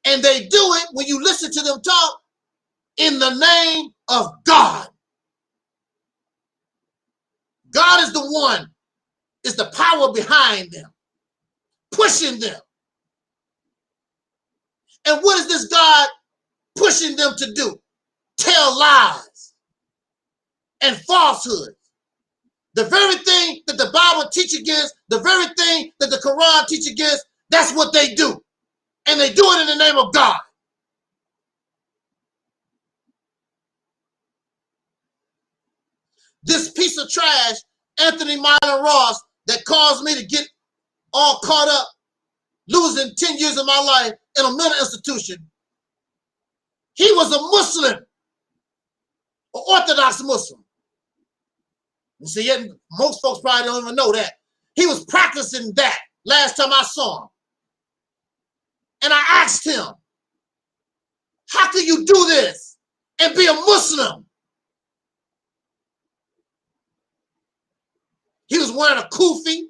Speaker 19: And they do it when you listen to them talk in the name of God. God is the one, is the power behind them, pushing them. And what is this God pushing them to do? Tell lies and falsehoods. The very thing that the Bible teaches against, the very thing that the Quran teaches against, that's what they do. And they do it in the name of God. This piece of trash, Anthony Myron Ross, that caused me to get all caught up, losing 10 years of my life in a mental institution. He was a Muslim, an Orthodox Muslim. You see, most folks probably don't even know that. He was practicing that last time I saw him. And I asked him, how can you do this and be a Muslim? He was wearing a kufi,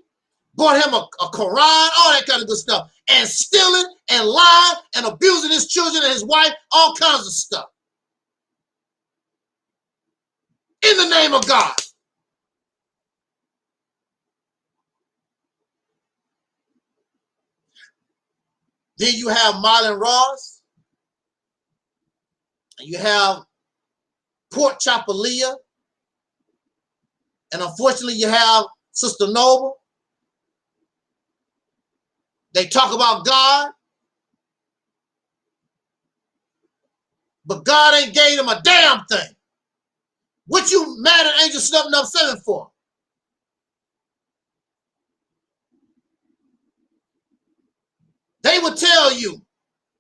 Speaker 19: bought him a Quran, all that kind of good stuff, and stealing and lying and abusing his children and his wife, all kinds of stuff. In the name of God. Then you have Myron Ross, and you have Pork Chopper Leah, and unfortunately you have Sister Noble. They talk about God, but God ain't gave them a damn thing. What you mad at Angel Snuffing Up 7 for? They would tell you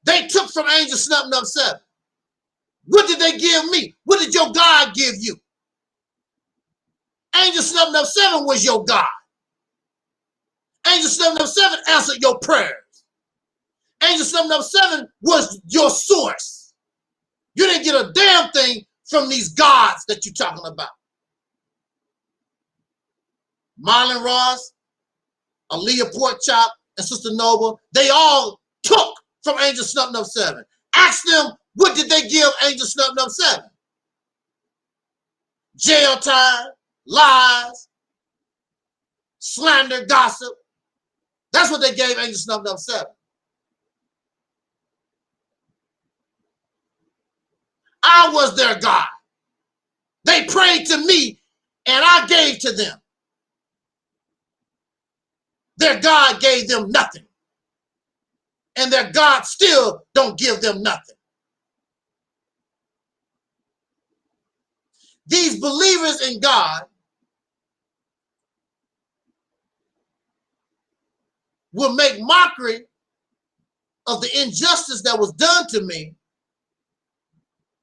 Speaker 19: they took from Angel Snuffing Up 7. What did they give me? What did your God give you? Angel Snuffing Up 7 was your God. Angel Snuffing Up 7 answered your prayers. Angel Snuffing Up 7 was your source. You didn't get a damn thing from these gods that you're talking about. Myron Ross, Aaliyah Porkchop, and Sister Noble, they all took from Angel Snuffing Up 7. Ask them, what did they give Angel Snuffing Up 7? Jail time, lies, slander, gossip. That's what they gave Angel Snuffing Up 7. I was their God. They prayed to me and I gave to them. their God gave them nothing. And their God still don't give them nothing. These believers in God will make mockery of the injustice that was done to me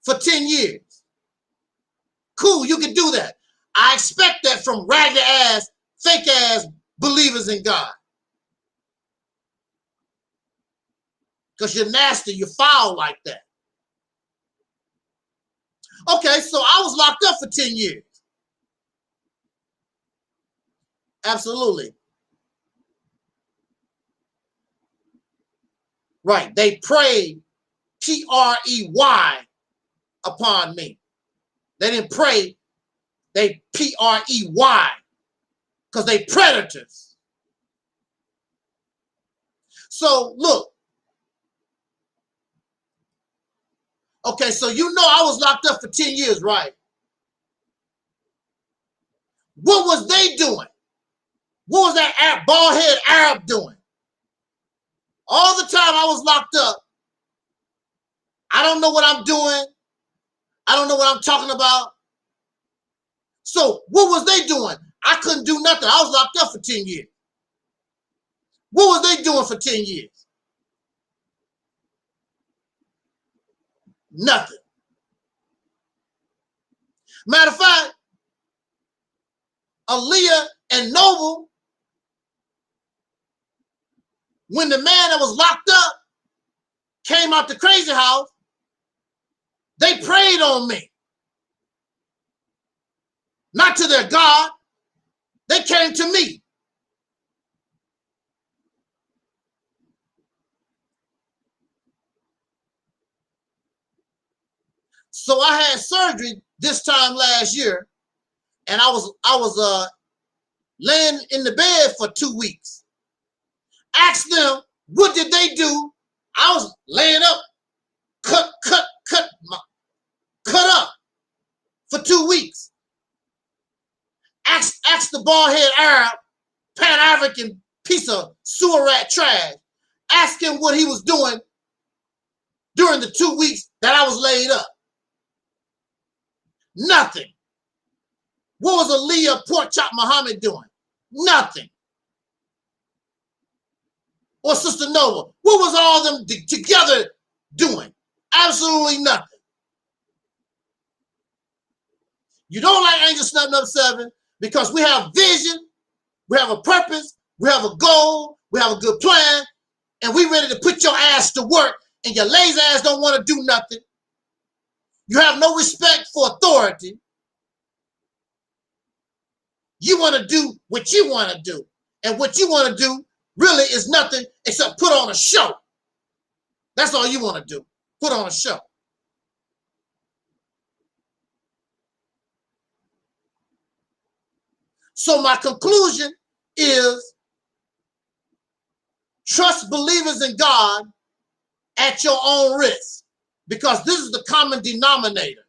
Speaker 19: for 10 years. Cool, you can do that. I expect that from ragged ass, fake ass believers in God. Because you're nasty, you're foul like that. Okay, so I was locked up for 10 years. Absolutely. Right, they prayed, P-R-E-Y, upon me. They didn't pray, they P-R-E-Y, because they predators. So look, okay, so you know I was locked up for 10 years, right? What was they doing? What was that bald-headed Arab doing? All the time I was locked up, I don't know what I'm doing. I don't know what I'm talking about. So what was they doing? I couldn't do nothing. I was locked up for 10 years. What was they doing for 10 years? Nothing. Matter of fact, Aaliyah and Noble, when the man that was locked up came out the crazy house, they prayed on me. Not to their God. They came to me. So I had surgery this time last year, and I was laying in the bed for 2 weeks. Asked them, what did they do? I was laying up, cut up for 2 weeks. Asked the bald-headed Arab, Pan-African piece of sewer rat trash. Ask him what he was doing during the 2 weeks that I was laid up. Nothing. What was Aaliyah Pork Chop Muhammad doing? Nothing. Or Sister Nova, what was all them together doing? Absolutely nothing. You don't like Angel Snub Number 7 because we have vision, we have a purpose, we have a goal, we have a good plan, and we ready to put your ass to work, and your lazy ass don't want to do nothing. You have no respect for authority. You want to do what you want to do. And what you want to do really is nothing except put on a show. That's all you want to do. Put on a show. So my conclusion is trust believers in God at your own risk, because this is the common denominator.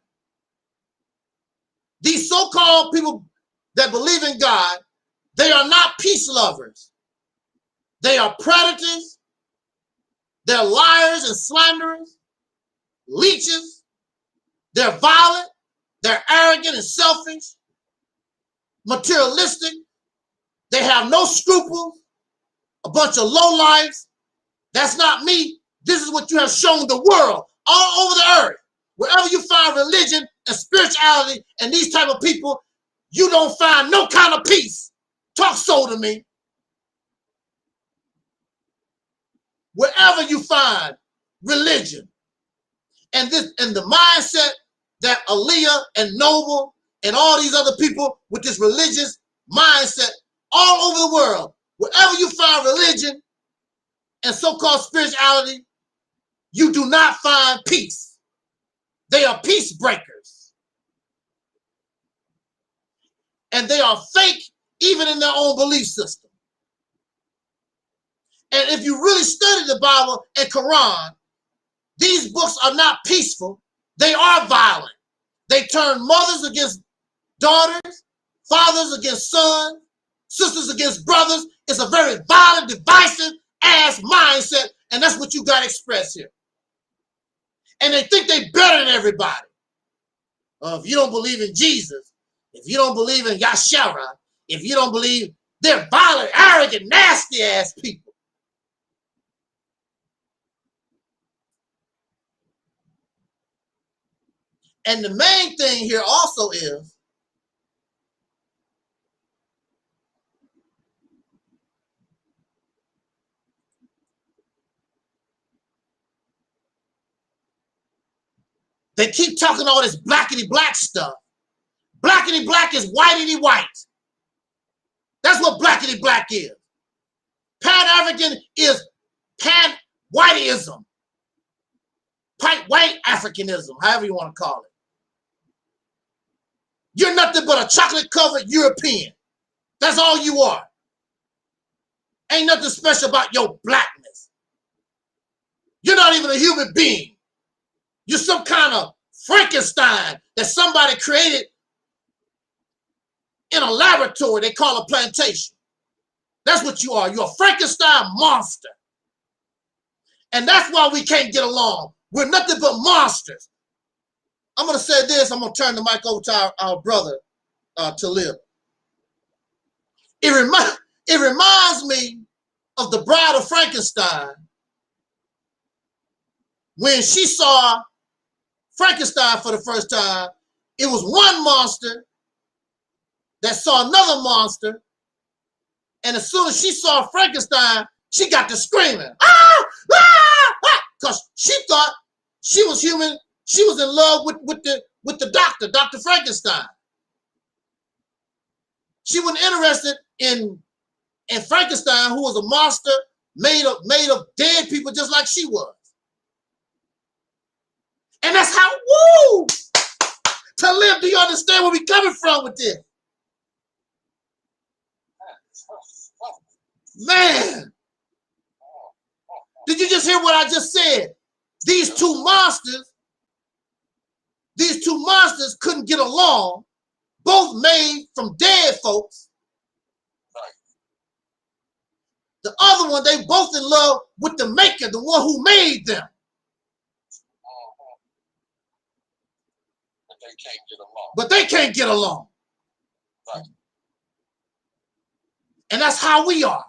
Speaker 19: These so-called people that believe in God, they are not peace lovers. They are predators. They're liars and slanderers, leeches. They're violent. They're arrogant and selfish, materialistic. They have no scruples. A bunch of lowlifes. That's not me. This is what you have shown the world all over the earth. Wherever you find religion and spirituality and these type of people, you don't find no kind of peace. Talk so to me. Wherever you find religion and the mindset that Aaliyah and Noble and all these other people with this religious mindset all over the world, wherever you find religion and so-called spirituality, you do not find peace. They are peace breakers. And they are fake even in their own belief system. And if you really study the Bible and Quran, these books are not peaceful. They are violent. They turn mothers against daughters, fathers against sons, sisters against brothers. It's a very violent, divisive ass mindset, and that's what you got expressed here. And they think they better than everybody. If you don't believe in Jesus, if you don't believe in Yashara, if you don't believe, they're violent, arrogant, nasty ass people. And the main thing here also is they keep talking all this blackity black stuff. Blackity black is whitey white. That's what blackity black is. Pan-African is pan-whiteism. White Africanism, however you want to call it. You're nothing but a chocolate-covered European. That's all you are. Ain't nothing special about your blackness. You're not even a human being. You're some kind of Frankenstein that somebody created in a laboratory they call a plantation. That's what you are. You're a Frankenstein monster. And that's why we can't get along. We're nothing but monsters. I'm going to say this. I'm going to turn the mic over to our brother, Taalik. It reminds me of the Bride of Frankenstein when she saw Frankenstein for the first time. It was one monster that saw another monster, and as soon as she saw Frankenstein, she got to screaming, ah, ah, ah, because she thought she was human. She was in love with the doctor, Dr. Frankenstein. She wasn't interested in Frankenstein, who was a monster made of dead people just like she was. And that's how, woo! To live, do you understand where we coming from with this? Man, did you just hear what I just said? These two monsters couldn't get along, both made from dead folks. The other one, they both in love with the maker, the one who made them. But they can't get along. Right. And that's how we are.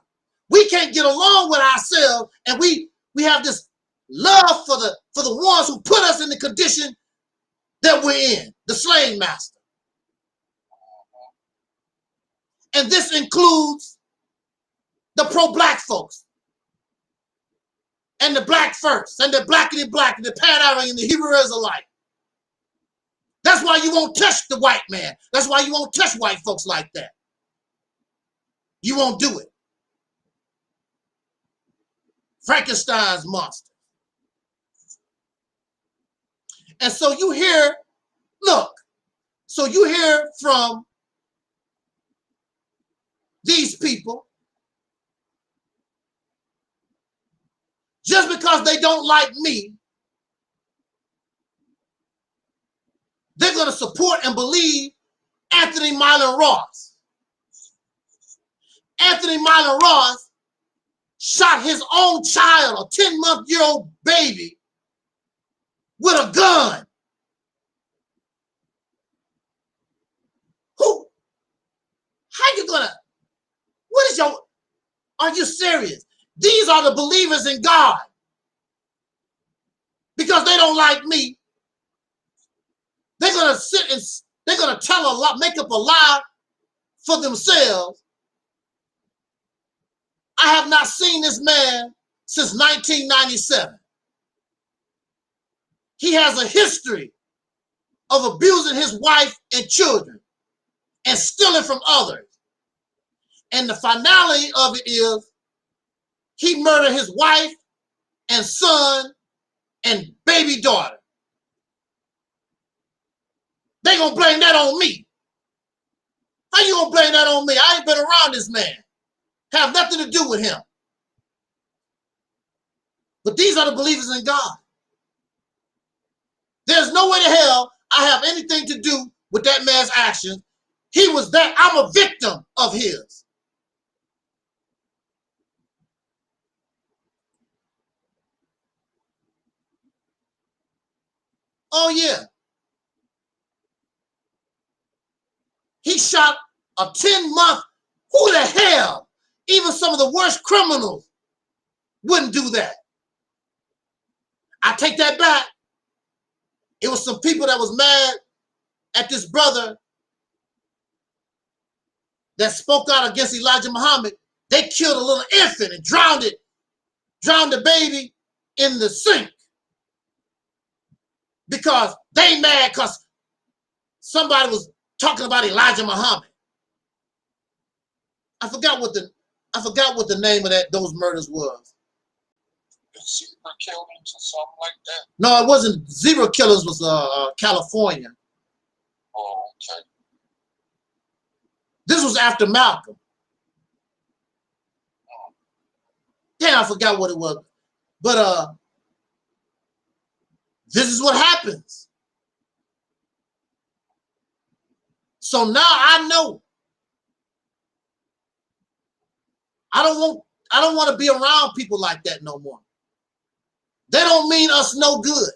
Speaker 19: We can't get along with ourselves, and we have this love for the ones who put us in the condition that we're in, the slave master. And this includes the pro-black folks, and the black first, and the blackity black, and the Pan-African, and the Hebrew Israelite. That's why you won't touch the white man. That's why you won't touch white folks like that. You won't do it. Frankenstein's monster. And so you hear, look, so you hear from these people, just because they don't like me, they're going to support and believe Anthony Myron Ross. Anthony Myron Ross shot his own child, a 10-month-old baby, with a gun. Who? How you gonna? What is your? Are you serious? These are the believers in God. Because they don't like me, they're gonna sit and they're gonna tell a lie, make up a lie for themselves. I have not seen this man since 1997. He has a history of abusing his wife and children and stealing from others. And the finality of it is he murdered his wife and son and baby daughter. They gonna blame that on me. How you gonna blame that on me? I ain't been around this man. Have nothing to do with him. But these are the believers in God. There's no way to hell I have anything to do with that man's actions. He was that. I'm a victim of his. Oh, yeah. He shot a 10-month. Who the hell? Even some of the worst criminals wouldn't do that. I take that back. It was some people that was mad at this brother that spoke out against Elijah Muhammad. They killed a little infant and drowned the baby in the sink because they mad because somebody was talking about Elijah Muhammad. I forgot what the name of those murders was.
Speaker 3: Zebra killings or something like that.
Speaker 19: No, it wasn't. Zebra killers was California.
Speaker 3: Oh, okay.
Speaker 19: This was after Malcolm. Damn, I forgot what it was. But this is what happens. So now I know. I don't want to be around people like that no more. They don't mean us no good.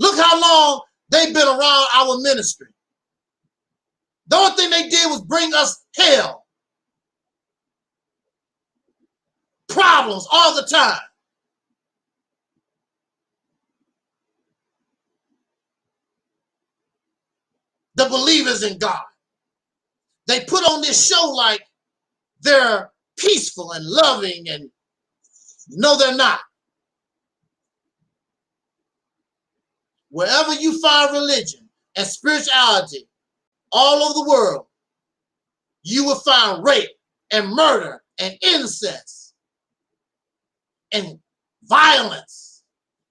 Speaker 19: Look how long they've been around our ministry. The only thing they did was bring us hell. Problems all the time. The believers in God. They put on this show like they're peaceful and loving, and no, they're not. Wherever you find religion and spirituality all over the world, you will find rape and murder and incest and violence,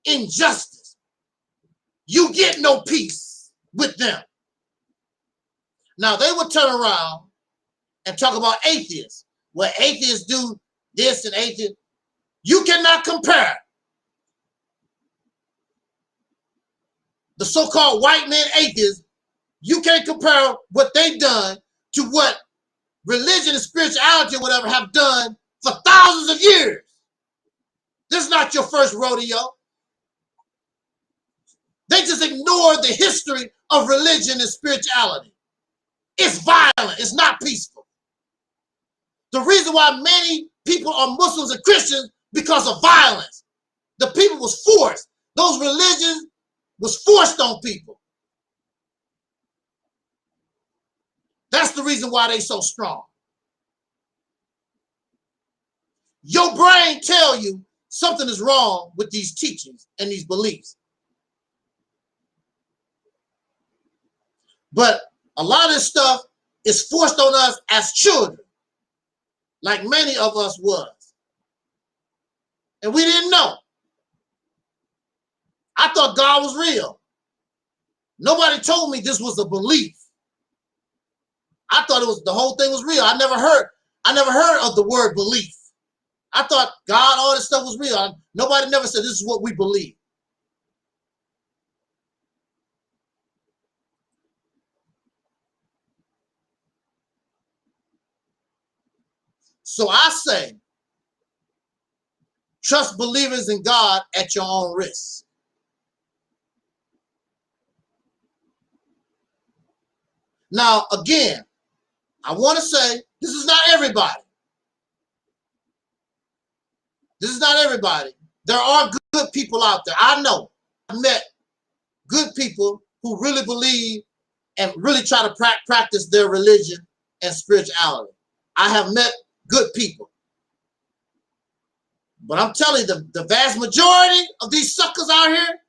Speaker 19: injustice. You get no peace with them. Now, they would turn around and talk about atheists. Well, atheists do this and atheists. You cannot compare the so-called white men atheists. You can't compare what they've done to what religion and spirituality or whatever have done for thousands of years. This is not your first rodeo. They just ignore the history of religion and spirituality. It's violent. It's not peaceful. The reason why many people are Muslims and Christians because of violence. The people was forced. Those religions was forced on people. That's the reason why they so strong. Your brain tell you something is wrong with these teachings and these beliefs. But a lot of this stuff is forced on us as children, like many of us was. And we didn't know. I thought God was real. Nobody told me this was a belief. I thought it was the whole thing was real. I never heard of the word belief. I thought God, all this stuff was real. Nobody never said this is what we believe. So I say, trust believers in God at your own risk. Now, again, I want to say this is not everybody. This is not everybody. There are good people out there. I know. I've met good people who really believe and really try to practice their religion and spirituality. I have met good people. But I'm telling you, the vast majority of these suckers out here,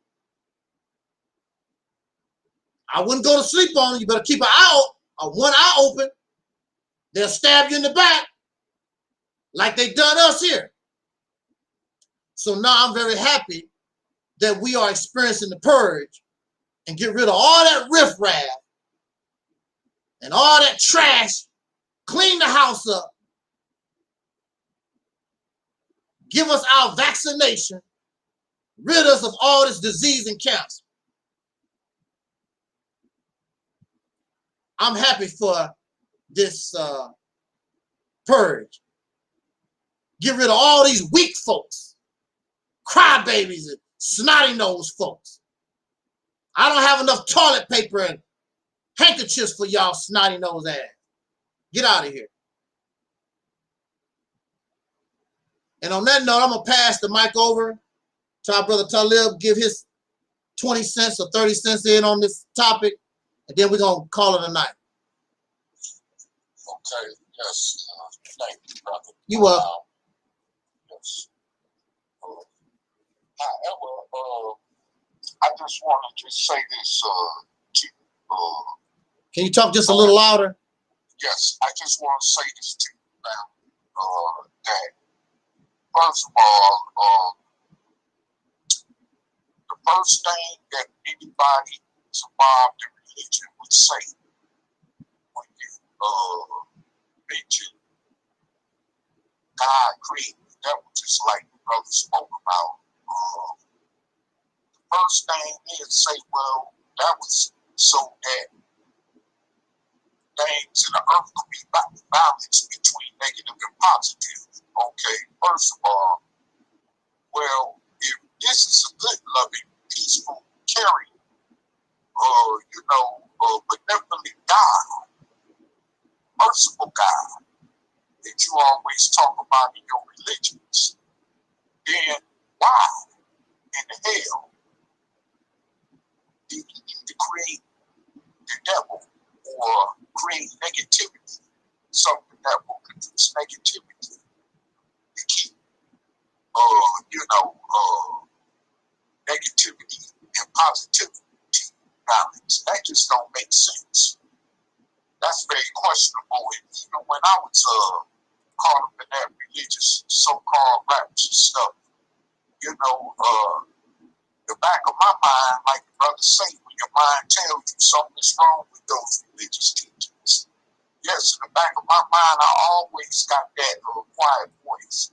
Speaker 19: I wouldn't go to sleep on them. You better keep one eye open. They'll stab you in the back like they done us here. So now I'm very happy that we are experiencing the purge and get rid of all that riffraff and all that trash, clean the house up, give us our vaccination, rid us of all this disease and cancer. I'm happy for this purge. Get rid of all these weak folks, crybabies, snotty-nosed folks. I don't have enough toilet paper and handkerchiefs for y'all snotty-nosed ass. Get out of here. And on that note, I'm going to pass the mic over to our brother Taalik, give his 20 cents or 30 cents in on this topic, and then we're going to call it a night.
Speaker 3: Okay, yes. Thank you, brother.
Speaker 19: You are.
Speaker 3: Yes. However, I just want to just say this to
Speaker 19: Can you talk just a little louder?
Speaker 3: yes, I just want to say this to you now, that first of all, the first thing that anybody who's involved in religion would say when you mention God created the devil, just like the brother spoke about. The first thing is say, well, that was so that things in the earth could be balanced between negative and positive. Okay, first of all, well, if this is a good, loving, peaceful, caring, benevolent God, merciful God that you always talk about in your religions, then why in the hell did you need to create the devil or create negativity, something that will produce negativity to keep, negativity and positivity balance? That just don't make sense. That's very questionable. And even when I was caught up in that religious so-called rapture stuff, the back of my mind, like the brother say, when your mind tells you something is wrong with those religious teachings. Yes, in the back of my mind, I always got that quiet voice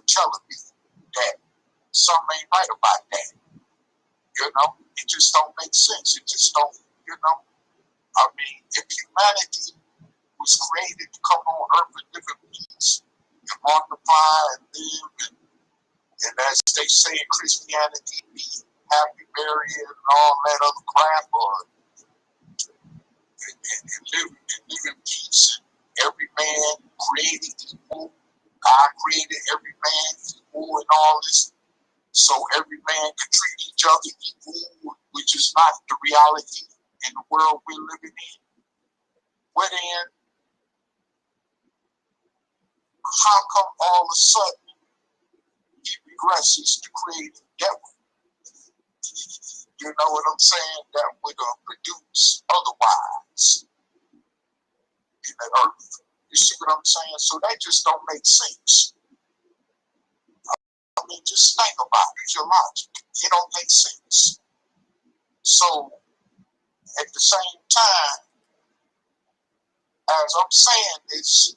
Speaker 3: telling me that something ain't right about that. It just don't make sense. It just don't, I mean, if humanity was created to come on earth and live in peace and multiply and live and as they say in Christianity, be happy, married, and all that other crap, and live in peace. And every man created equal. God created every man equal and all this. So every man can treat each other equal, which is not the reality in the world we're living in. Well then, how come all of a sudden he regresses to create a devil? You know what I'm saying? That would produce otherwise in the earth. You see what I'm saying? So that just don't make sense. I mean, just think about it. Use your logic. It don't make sense. So at the same time, as I'm saying this,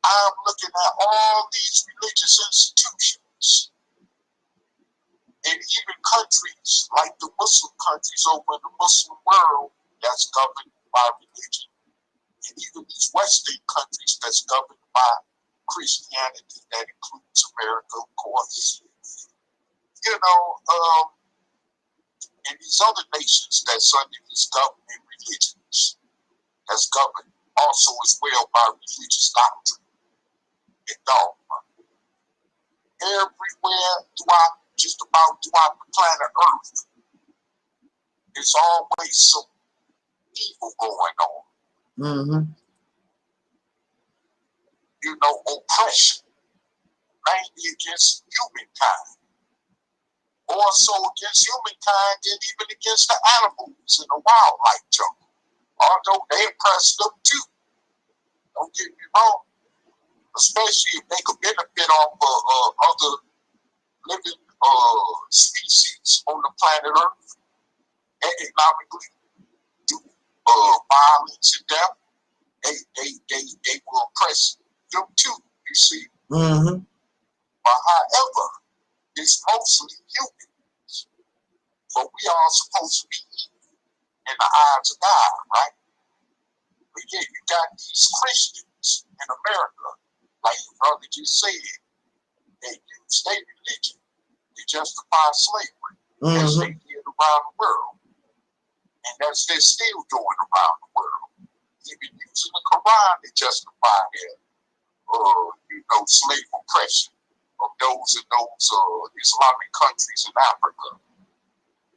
Speaker 3: I'm looking at all these religious institutions and even countries like the Muslim countries over in the Muslim world that's governed by religion, and even these Western countries that's governed by Christianity, that includes America, of course. And these other nations that's under these governing religions, that's governed also as well by religious doctrine and dogma. Everywhere just about throughout the planet Earth, there's always some evil going on.
Speaker 19: Mm-hmm.
Speaker 3: Oppression, mainly against humankind. More so against humankind than even against the animals in the wildlife jungle. Although they oppress them too. Don't get me wrong. Especially if they could benefit off other living species on the planet Earth economically through violence and death. They will oppress them too, you see.
Speaker 19: Mm-hmm.
Speaker 3: But however, it's mostly humans. But we are supposed to be evil in the eyes of God, right? But yeah, you got these Christians in America, like your brother just said, They use their religion to justify slavery, as they did around the world. And as they're still doing around the world. Even using the Quran to justify their, slave oppression of those in those Islamic countries in Africa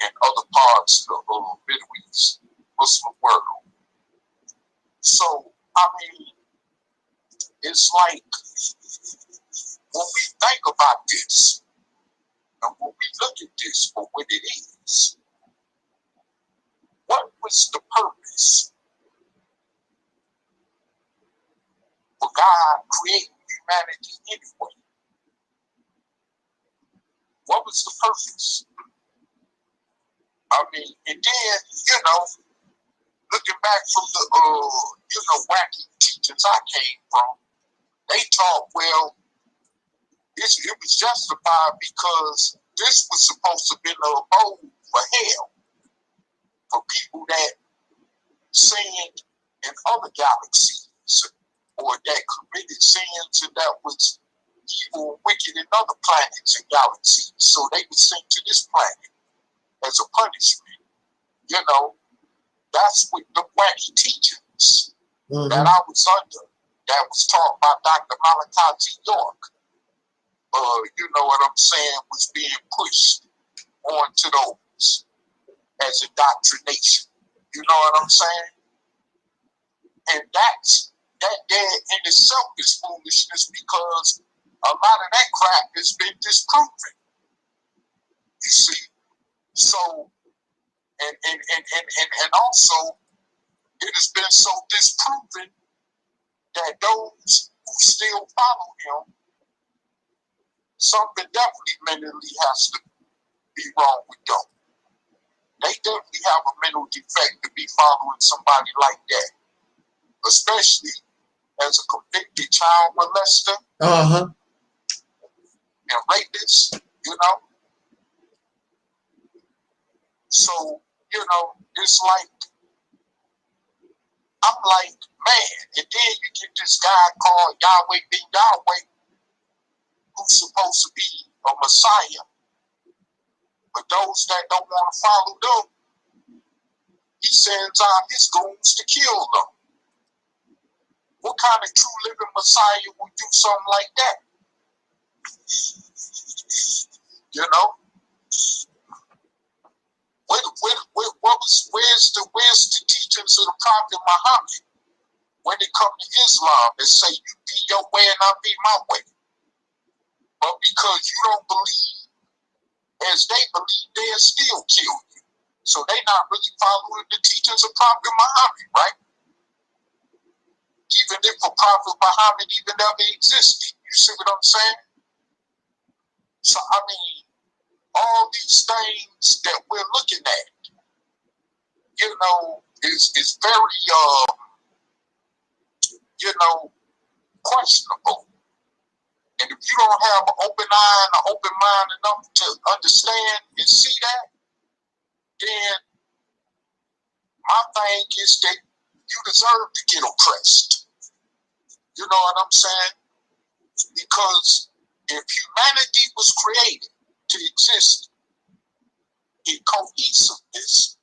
Speaker 3: and other parts of the Middle East, Muslim world. So, I mean, it's like when we think about this and when we look at this for what it is, what was the purpose for God creating humanity anyway? What was the purpose? I mean, and then, looking back from the, wacky teachings I came from, they taught, well, it was justified because this was supposed to be an abode for hell for people that sinned in other galaxies or that committed sins and that was evil and wicked in other planets and galaxies. So they were sent to this planet as a punishment. That's what the wacky teachings that I was under, that was taught by Dr. Malachi York, you know what I'm saying, was being pushed onto those as indoctrination. You know what I'm saying? And that there in itself is foolishness because a lot of that crap has been disproven. You see? So, and also, it has been so disproven that those who still follow him, something definitely mentally has to be wrong with them. They definitely have a mental defect to be following somebody like that, especially as a convicted child molester and rapist, So, it's like, I'm like, man, and then you get this guy called Yahweh bin Yahweh, who's supposed to be a Messiah. But those that don't want to follow them, he sends out his goons to kill them. What kind of true living Messiah would do something like that? Where's the teachings of the Prophet Muhammad when it comes to Islam and say you be your way and I be my way? But because you don't believe as they believe, they'll still kill you. So they're not really following the teachings of Prophet Muhammad, right? Even if a Prophet Muhammad even never existed. You see what I'm saying? So, I mean, all these things that we're looking at, is very, questionable. And if you don't have an open eye and an open mind enough to understand and see that, then my thing is that you deserve to get oppressed. You know what I'm saying? Because if humanity was created to exist in cohesiveness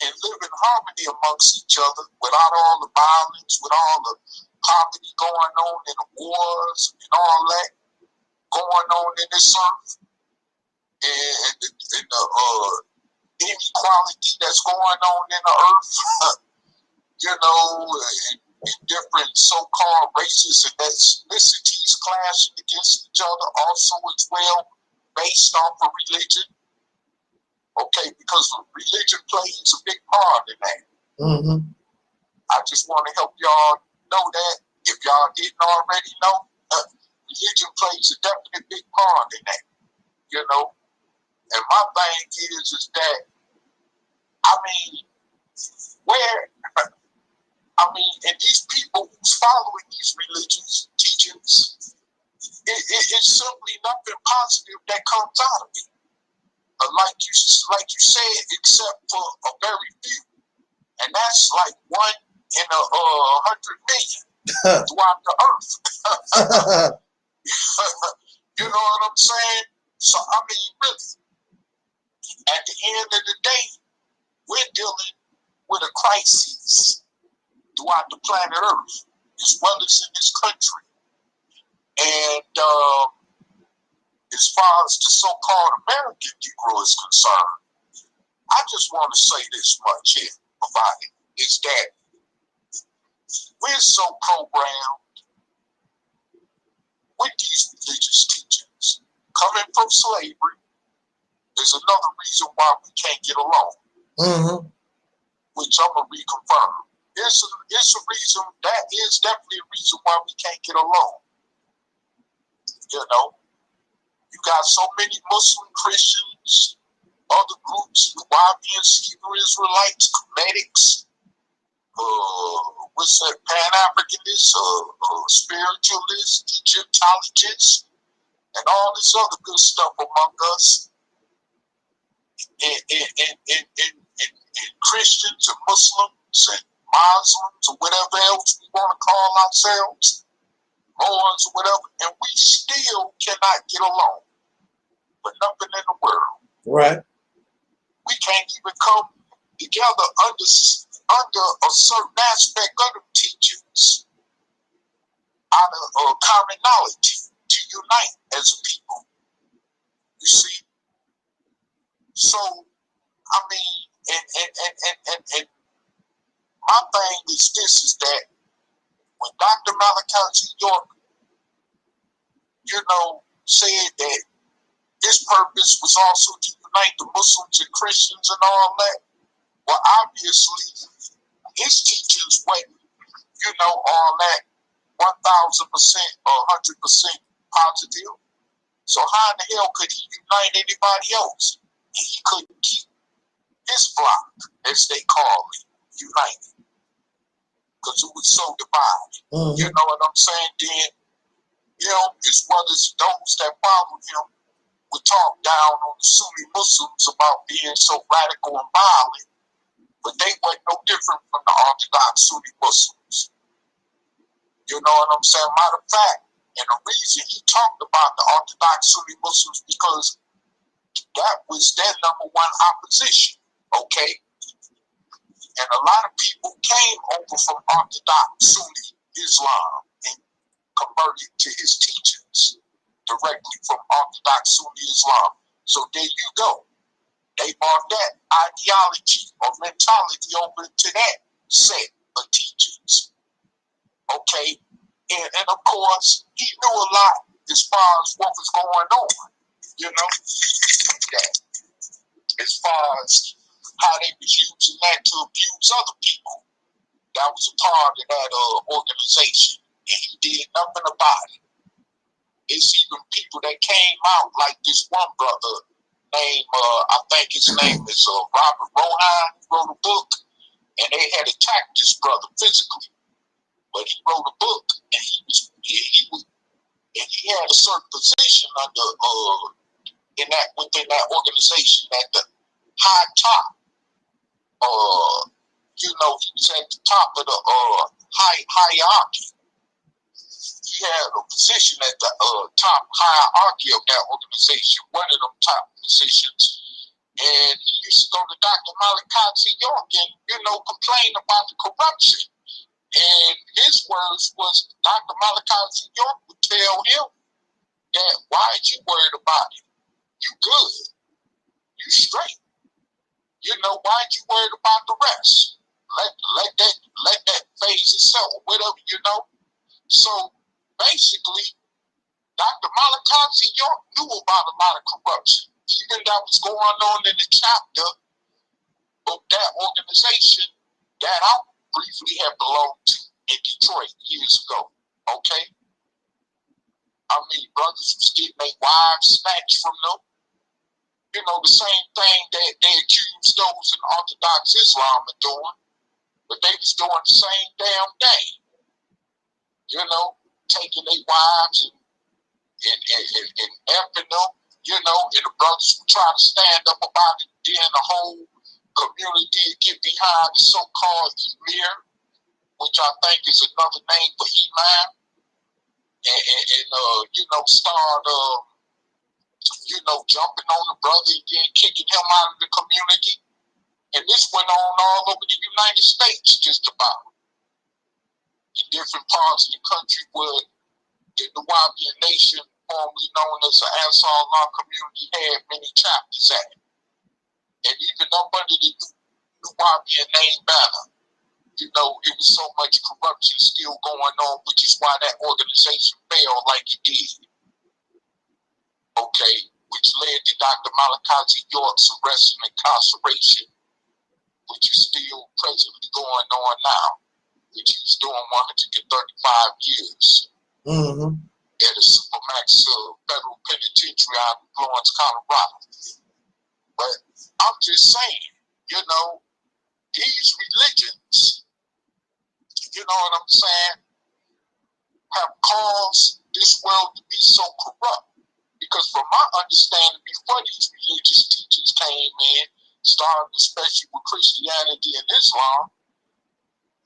Speaker 3: and live in harmony amongst each other without all the violence, with all the poverty going on and the wars and all that going on in this earth, and the inequality that's going on in the earth, and different so-called races and ethnicities clashing against each other also as well, based off of religion. Okay, because religion plays a big part in that. I just want to help y'all know that. If y'all didn't already know, religion plays a definite big part in that. And my thing is that, and these people who's following these religious teachings, it's simply nothing positive that comes out of it. Like you said, except for a very few, and that's like 1 in 100 million throughout the earth. You know what I'm saying? So, I mean, really, at the end of the day, we're dealing with a crisis throughout the planet Earth, as well as in this country. And as far as the so-called American Negro is concerned, I just want to say this much here about it, is that we're so programmed with these religious teachings coming from slavery. Is another reason why we can't get along, which I'm going to reconfirm. It's a reason, that is definitely a reason why we can't get along. You know, you got so many Muslim Christians, other groups, the YBNC, Hebrew Israelites, Comedics, what's that, Pan-Africanists, spiritualists, Egyptologists, and all this other good stuff among us. And Christians and Muslims and Muslims or whatever else we want to call ourselves, Moors or whatever, and we still cannot get along with nothing in the world.
Speaker 19: Right.
Speaker 3: We can't even come together under a certain aspect of the teachings out of commonality to unite as a people. You see? So, I mean, and my thing is this, is that when Dr. Malachi York, you know, said that his purpose was also to unite the Muslims and Christians and all that, well, obviously, his teachings wasn't, you know, all that 1,000% or 100% positive. So how in the hell could he unite anybody else? And he couldn't keep his flock, as they call it, united, because it was so divided. You know what I'm saying? Then him, as well as those that followed him, would talk down on the Sunni Muslims about being so radical and violent, but they weren't no different from the Orthodox Sunni Muslims. You know what I'm saying? Matter of fact, and the reason he talked about the Orthodox Sunni Muslims, because that was their number one opposition, okay? And a lot of people came over from Orthodox Sunni Islam and converted to his teachings directly from Orthodox Sunni Islam. So there you go. They brought that ideology or mentality over to that set of teachings. Okay? And of course, he knew a lot as far as what was going on, you know? That, as far as how they was using that to abuse other people. That was a part of that organization, and he did nothing about it. It's even people that came out, like this one brother named, I think his name is Robert Rohan, who wrote a book, and they had attacked this brother physically. But he wrote a book, and he had a certain position under within that organization at the high top. You know, he was at the top of the hierarchy. He had a position at the top hierarchy of that organization, one of them top positions. And he used to go to Dr. Malachi York and, you know, complain about the corruption. And his words was, Dr. Malachi York would tell him that, why are you worried about it? You good. You straight. You know, why are you worried about the rest? Let that phase itself, whatever, you know. So basically, Dr. Malachi York knew about a lot of corruption. Even that was going on in the chapter of that organization that I briefly had belonged to in Detroit years ago. Okay? I mean, brothers was getting their wives snatched from them. You know, the same thing that they accused those in Orthodox Islam of doing, but they was doing the same damn thing. You know, taking their wives and effing them, you know, and the brothers would try to stand up about it, then the whole community get behind the so-called Xavier, which I think is another name for Iman. you know, start, you know, jumping on the brother and then kicking him out of the community. And this went on all over the United States, just about. In different parts of the country where the Nubian nation, formerly known as the Ansar Allah community, had many chapters at it. And even up under the Nubian name banner, you know, it was so much corruption still going on, which is why that organization failed like it did. Okay, which led to Dr. Malachi York's arrest and incarceration, which is still presently going on now, which he's doing 135 years at a Supermax federal penitentiary out in Florence, Colorado. But I'm just saying, you know, these religions, you know what I'm saying, have caused this world to be so corrupt. Because from my understanding, before these religious teachers came in, starting especially with Christianity and Islam,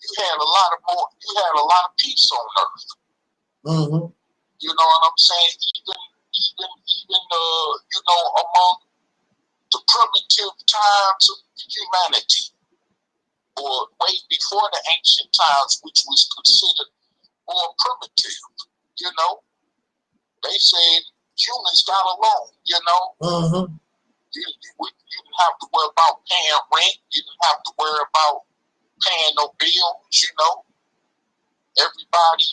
Speaker 3: you had a lot of peace on earth. You know what I'm saying? Even you know, among the primitive times of humanity, or way before the ancient times, which was considered more primitive, you know, they said humans got along, you know. You didn't have to worry about paying rent. You didn't have to worry about paying no bills, you know. Everybody,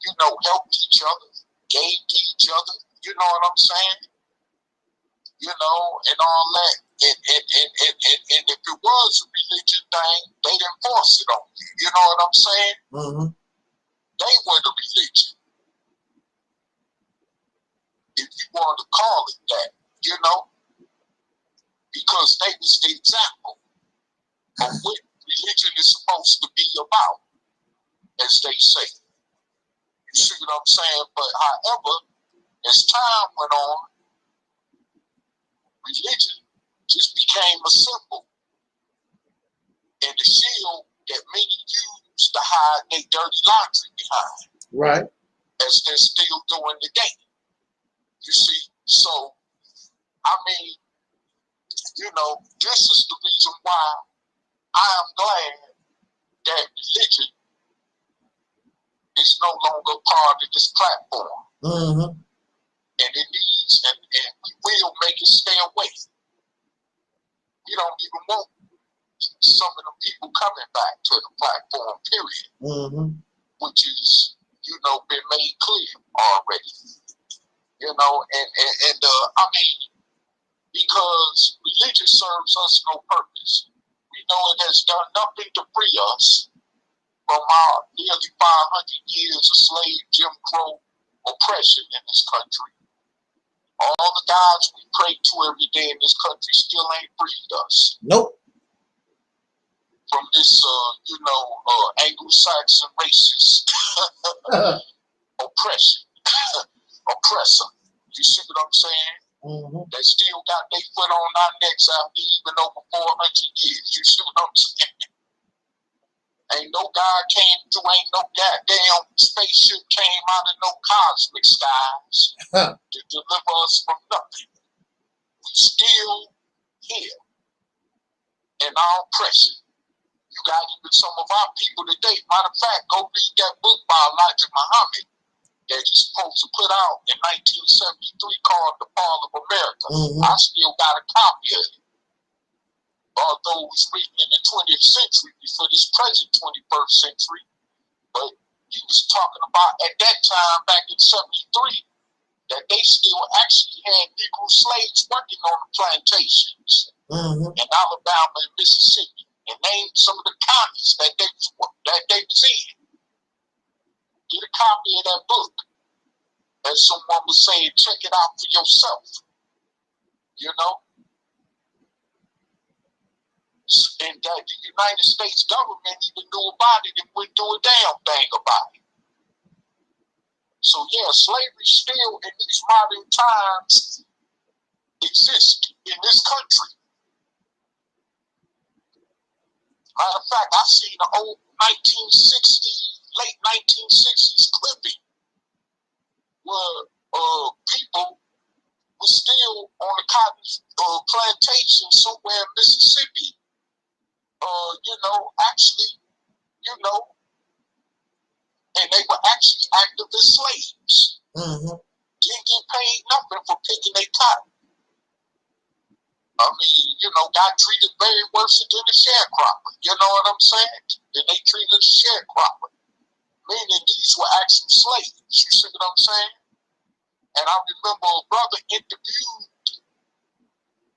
Speaker 3: you know, helped each other, gave to each other, you know what I'm saying? You know, and all that. And if it was a religion thing, they didn't force it on you, you know what I'm saying? They were the religion, if you want to call it that, you know, because they was the example of what religion is supposed to be about, as they say. You see what I'm saying? But however, as time went on, religion just became a symbol and a shield that many used to hide their dirty laundry behind.
Speaker 19: Right.
Speaker 3: As they're still doing today. You see, so, I mean, you know, this is the reason why I am glad that religion is no longer part of this platform. And it needs, and we will make it stay away. We don't even want some of the people coming back to the platform, period. Which is, you know, been made clear already. You know, and I mean, because religion serves us no purpose. We know it has done nothing to free us from our nearly 500 years of slave Jim Crow oppression in this country. All the gods we pray to every day in this country still ain't freed us.
Speaker 19: Nope.
Speaker 3: From this, you know, Anglo-Saxon racist oppression. Oppressor. You see what I'm saying? They still got their foot on our necks after even over 400 years. You see what I'm saying? Ain't no God came through, ain't no goddamn spaceship came out of no cosmic skies to deliver us from nothing. We still here in our oppression. You got even some of our people today. Matter of fact, go read that book by Elijah Muhammad that he's supposed to put out in 1973 called The Fall of America. I still got a copy of it. Although it was written in the 20th century before this present 21st century. But he was talking about at that time, back in 73, that they still actually had Negro slaves working on the plantations in Alabama and Mississippi, and named some of the counties that they was in. Get a copy of that book. As someone was saying, check it out for yourself. You know? And that the United States government even knew about it and wouldn't do a damn thing about it. So yeah, slavery still in these modern times exists in this country. Matter of fact, I seen the old late 1960s clipping where people were still on the cotton plantation somewhere in Mississippi. Actually, and they were actually active as slaves. Didn't get paid nothing for picking their cotton. Got treated very worse than a sharecropper. You know what I'm saying? Then they treated a sharecropper. Meaning these were actual slaves. You see what I'm saying? And I remember a brother interviewed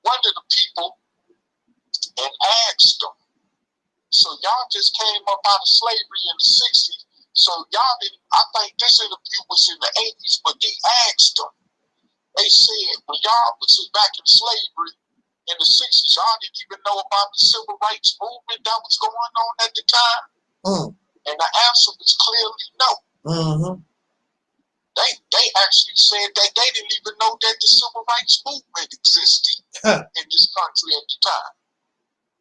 Speaker 3: one of the people and asked them, so y'all just came up out of slavery in the 60s. So y'all didn't, I think this interview was in the 80s, but they asked them. They said, when y'all was back in slavery in the 60s, y'all didn't even know about the civil rights movement that was going on at the time? And the answer was clearly no. They actually said that they didn't even know that the civil rights movement existed in this country at the time.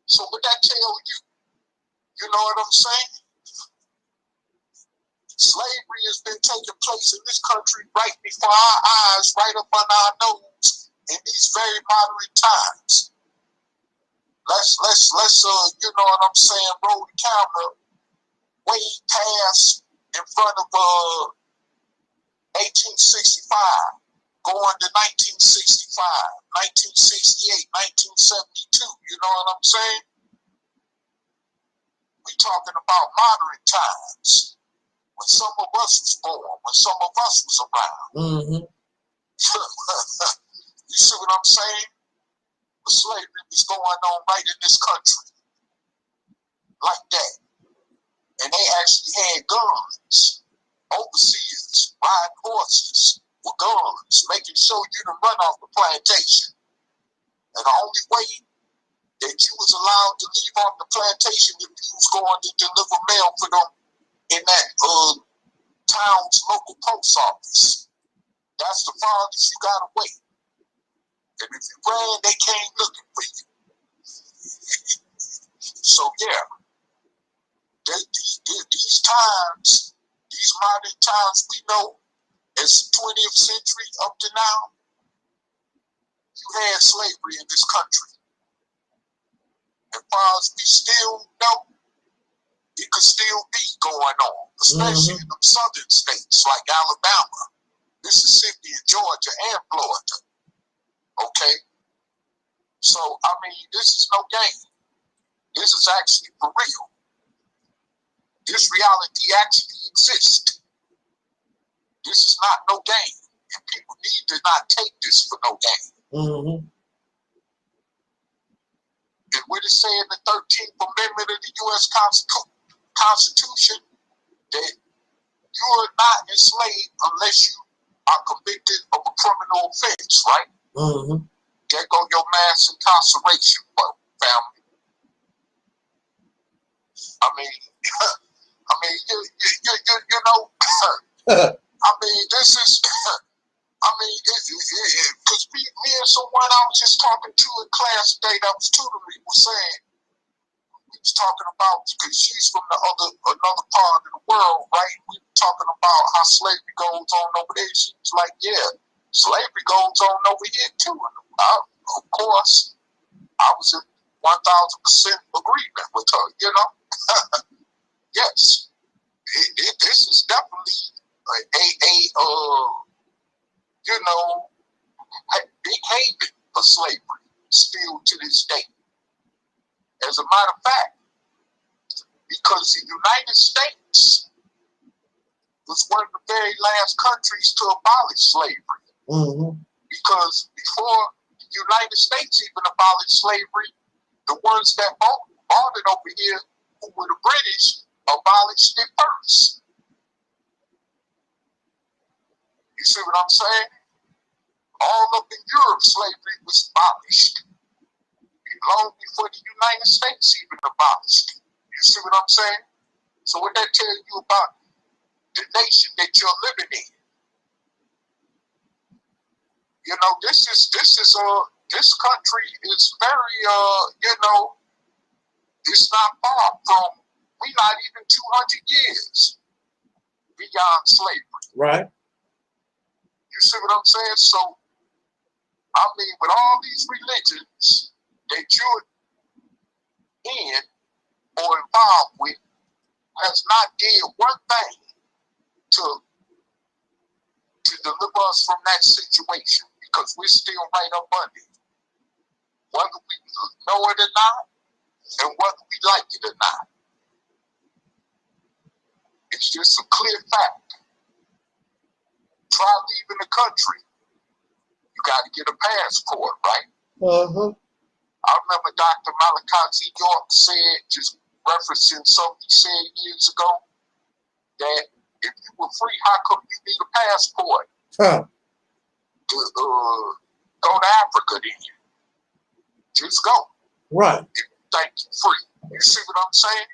Speaker 3: So what that tell you? You know what I'm saying? Slavery has been taking place in this country right before our eyes, right up on our nose in these very modern times. Let's you know what I'm saying, roll the camera way past in front of 1865, going to 1965, 1968, 1972. You know what I'm saying? We talking about modern times, when some of us was born, when some of us was around. You see what I'm saying? The slavery was going on right in this country, like that. And they actually had guns. Overseers riding horses with guns, making sure you didn't run off the plantation. And the only way that you was allowed to leave off the plantation if you was going to deliver mail for them in that town's local post office. That's the farthest you got away. And if you ran, they came looking for you. So yeah, these times, these modern times we know as 20th century up to now, you had slavery in this country. As far as we still know, it could still be going on, especially in the southern states like Alabama, Mississippi, and Georgia, and Florida. Okay? So, I mean, this is no game. This is actually for real. This reality actually exists. This is not no game. And people need to not take this for no game. And what it say in the 13th Amendment of the U.S. Constitution, that you are not enslaved unless you are convicted of a criminal offense, right? There go your mass incarceration, family. I mean, you know, I mean, this is, I mean, because me and someone I was just talking to in class today that was tutoring was saying, we was talking about, because she's from another part of the world, right? We were talking about how slavery goes on over there. She was like, yeah, slavery goes on over here too. Of course, I was in 1,000% agreement with her, you know? Yes, this is definitely you know, big haven for slavery still to this day. As a matter of fact, because the United States was one of the very last countries to abolish slavery. Because before the United States even abolished slavery, the ones that bought it over here, who were the British, abolished it first. You see what I'm saying? All up in Europe, slavery was abolished long before the United States even abolished it. You see what I'm saying? So what that tell you about the nation that you're living in? You know, this country is very you know, it's not far from, we're not even 200 years beyond slavery.
Speaker 19: Right.
Speaker 3: You see what I'm saying? So, I mean, with all these religions that you're in or involved with, has not did one thing to deliver us from that situation, because we're still right up under it, whether we know it or not, and whether we like it or not. It's just a clear fact. Try leaving the country. You got to get a passport, right?
Speaker 19: Uh-huh.
Speaker 3: I remember Dr. Malachi York said, just referencing something he said years ago, that if you were free, how come you need a passport?
Speaker 19: Huh.
Speaker 3: To go to Africa then. Just go.
Speaker 19: Right.
Speaker 3: If you think you're free. You see what I'm saying?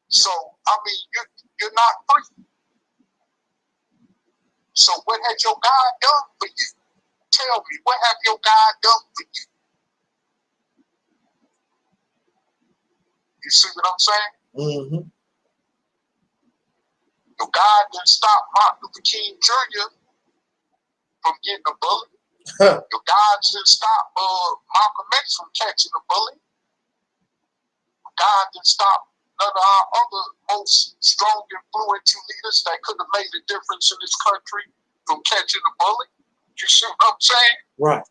Speaker 3: So, I mean, you're not free. So what had your God done for you? Tell me, what have your God done for you? You see what I'm saying?
Speaker 19: Mm-hmm.
Speaker 3: Your God didn't stop Martin Luther King Jr. from getting a bullet. Your God didn't stop Malcolm X from catching a bullet. God didn't stop none of our other most strong, influential leaders that could have made a difference in this country from catching a bullet. You see what I'm saying?
Speaker 19: Right.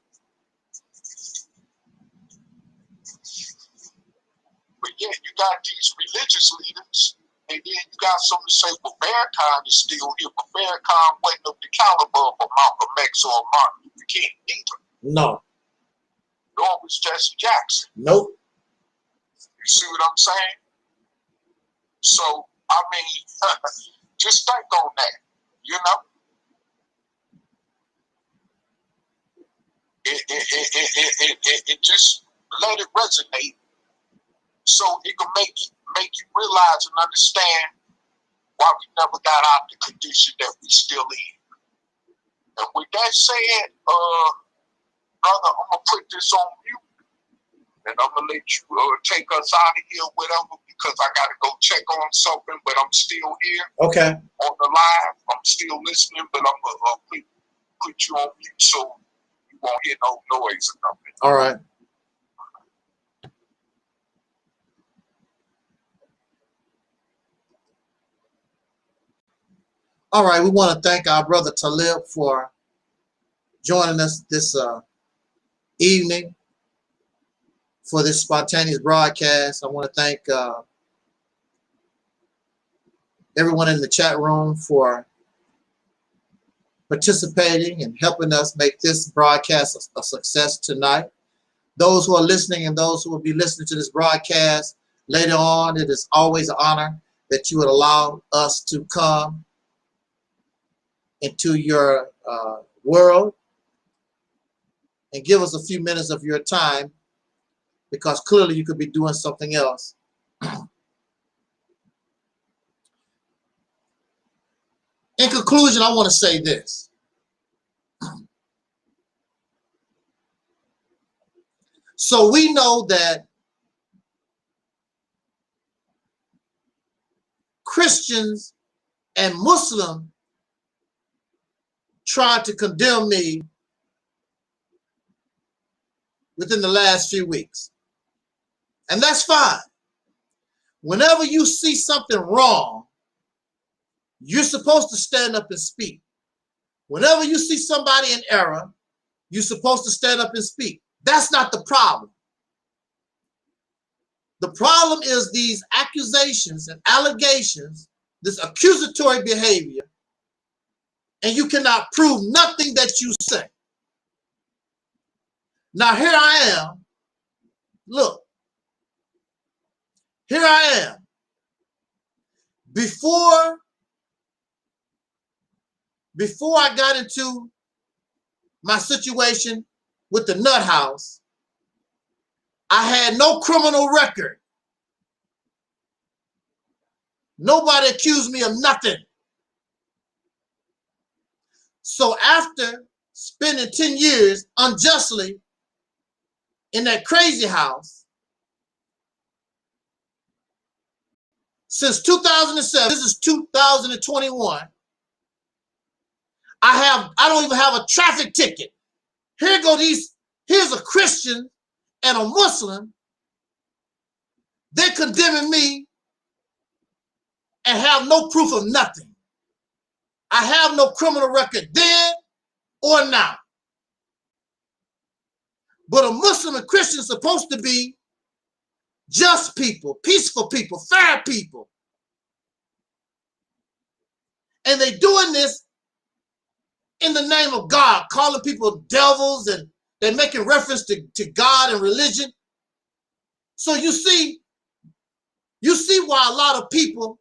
Speaker 3: But yeah, you got these religious leaders, and then you got some to say, well, Farrakhan is still here, but Farrakhan wasn't of the caliber of Malcolm X or Martin Luther King either.
Speaker 19: No.
Speaker 3: Nor was Jesse Jackson.
Speaker 19: Nope.
Speaker 3: You see what I'm saying? So, I mean, just think on that, you know? It just let it resonate so it can make you realize and understand why we never got out the condition that we still in. And with that said, brother, I'm gonna put this on mute, and I'm gonna let you take us out of here, whatever, because I gotta go check on something. But I'm still here.
Speaker 19: Okay.
Speaker 3: On the live, I'm still listening, but I'm gonna put you on mute so you won't hear no noise or nothing.
Speaker 19: All right. All right, we want to thank our brother Talib for joining us this evening for this spontaneous broadcast. I want to thank everyone in the chat room for participating and helping us make this broadcast a success tonight. Those who are listening and those who will be listening to this broadcast later on, it is always an honor that you would allow us to come into your world and give us a few minutes of your time, because clearly you could be doing something else. In conclusion, I want to say this. So we know that Christians and Muslims tried to condemn me within the last few weeks. And that's fine. Whenever you see something wrong, you're supposed to stand up and speak. Whenever you see somebody in error, you're supposed to stand up and speak. That's not the problem. The problem is these accusations and allegations, this accusatory behavior, and you cannot prove nothing that you say. Now here I am. Look. Here I am. Before I got into my situation with the nut house, I had no criminal record. Nobody accused me of nothing. So after spending 10 years unjustly in that crazy house, since 2007, this is 2021, I don't even have a traffic ticket. Here's a Christian and a Muslim. They're condemning me and have no proof of nothing. I have no criminal record then or now. But a Muslim and Christian is supposed to be just people, peaceful people, fair people. And they're doing this in the name of God, calling people devils, and they're making reference to God and religion. So you see why a lot of people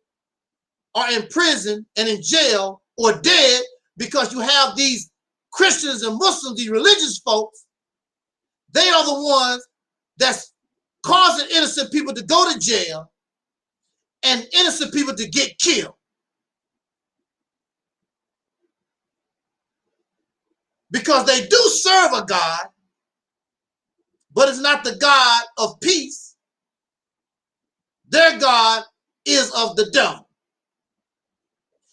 Speaker 19: are in prison and in jail or dead, because you have these Christians and Muslims, these religious folks. They are the ones that's causing innocent people to go to jail and innocent people to get killed. Because they do serve a God, but it's not the God of peace. Their God is of the devil.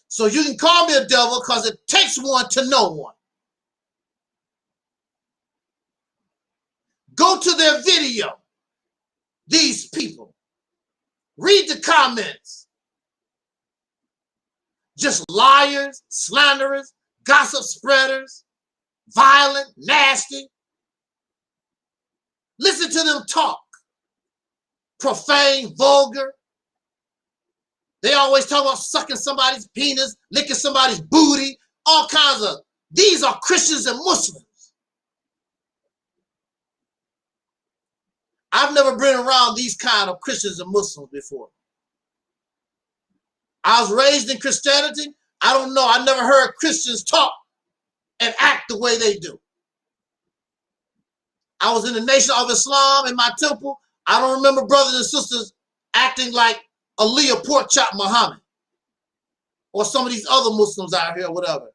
Speaker 19: So you can call me a devil because it takes one to know one. Go to their video, these people. Read the comments. Just liars, slanderers, gossip spreaders, violent, nasty. Listen to them talk. Profane, vulgar. They always talk about sucking somebody's penis, licking somebody's booty, all kinds of. These are Christians and Muslims. I've never been around these kind of Christians and Muslims before. I was raised in Christianity. I don't know. I never heard Christians talk and act the way they do. I was in the Nation of Islam in my temple. I don't remember brothers and sisters acting like Ali or Pork Chop Muhammad or some of these other Muslims out here, whatever.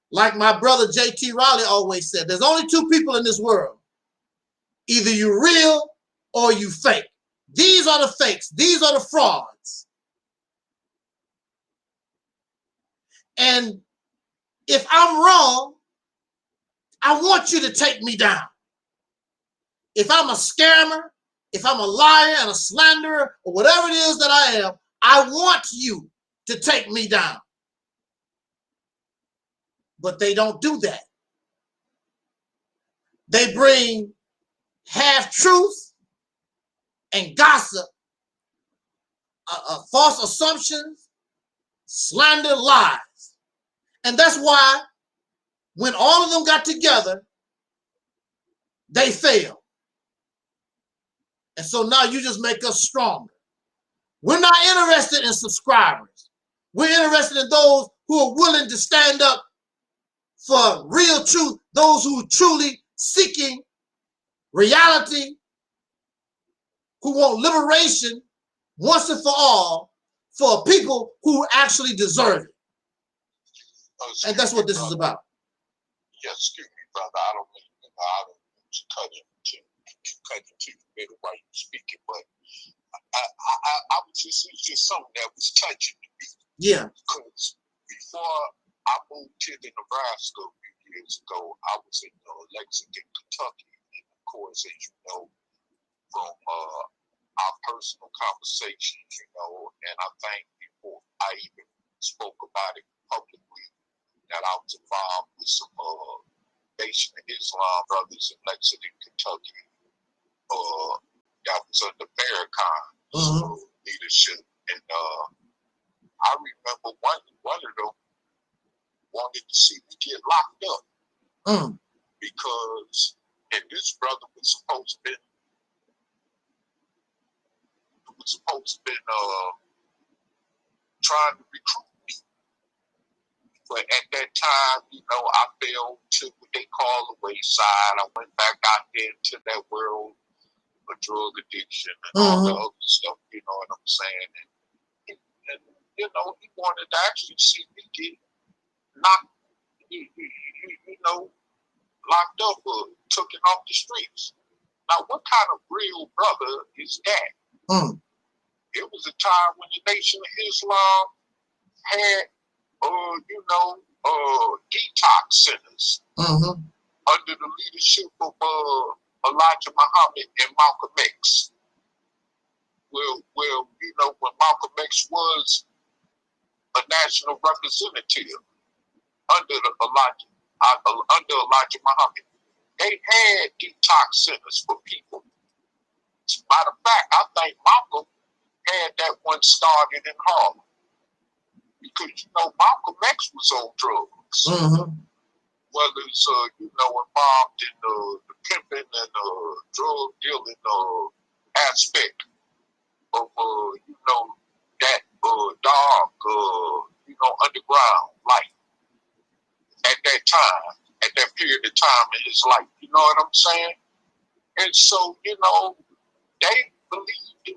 Speaker 19: Like my brother J.T. Raleigh always said, there's only two people in this world. Either you real or you fake. These are the fakes. These are the frauds. And if I'm wrong, I want you to take me down. If I'm a scammer, if I'm a liar and a slanderer, or whatever it is that I am, I want you to take me down. But they don't do that. They bring half-truths and gossip, false assumptions, slander, lies. And that's why when all of them got together, they failed. And so now you just make us stronger. We're not interested in subscribers. We're interested in those who are willing to stand up for real truth, those who are truly seeking reality, who want liberation once and for all for people who actually deserve it. And that's what this is about.
Speaker 3: Yes, excuse me, brother. I don't want to cut into the middle while you're speaking, but I was just, it was just something that was touching me.
Speaker 19: Yeah.
Speaker 3: Because before I moved to Nebraska a few years ago, I was in Lexington, Kentucky, and of course, as you know, from our personal conversations, and I think before I even spoke about it publicly, that I was involved with some Nation of Islam brothers in Lexington, Kentucky. That was under Farrakhan's leadership, and I remember one of them wanted to see me get locked up because, and this brother was supposed to be trying to recruit me, but at that time, I fell to what they call the wayside. I went back out there into that world of drug addiction and all the other stuff. You know what I'm saying? And he wanted to actually see me get knocked, locked up or taken off the streets. Now, what kind of real brother is that? It was a time when the Nation of Islam had, detox centers under the leadership of Elijah Muhammad and Malcolm X. Well, when Malcolm X was a national representative under Elijah Muhammad, they had detox centers for people. Matter of fact, I think Malcolm had that one started in Harlem. Because, Malcolm X was on drugs. Whether it's, involved in the pimping and drug dealing aspect of, that dark, underground life at that time, at that period of time in his life. You know what I'm saying? And so, they believed in,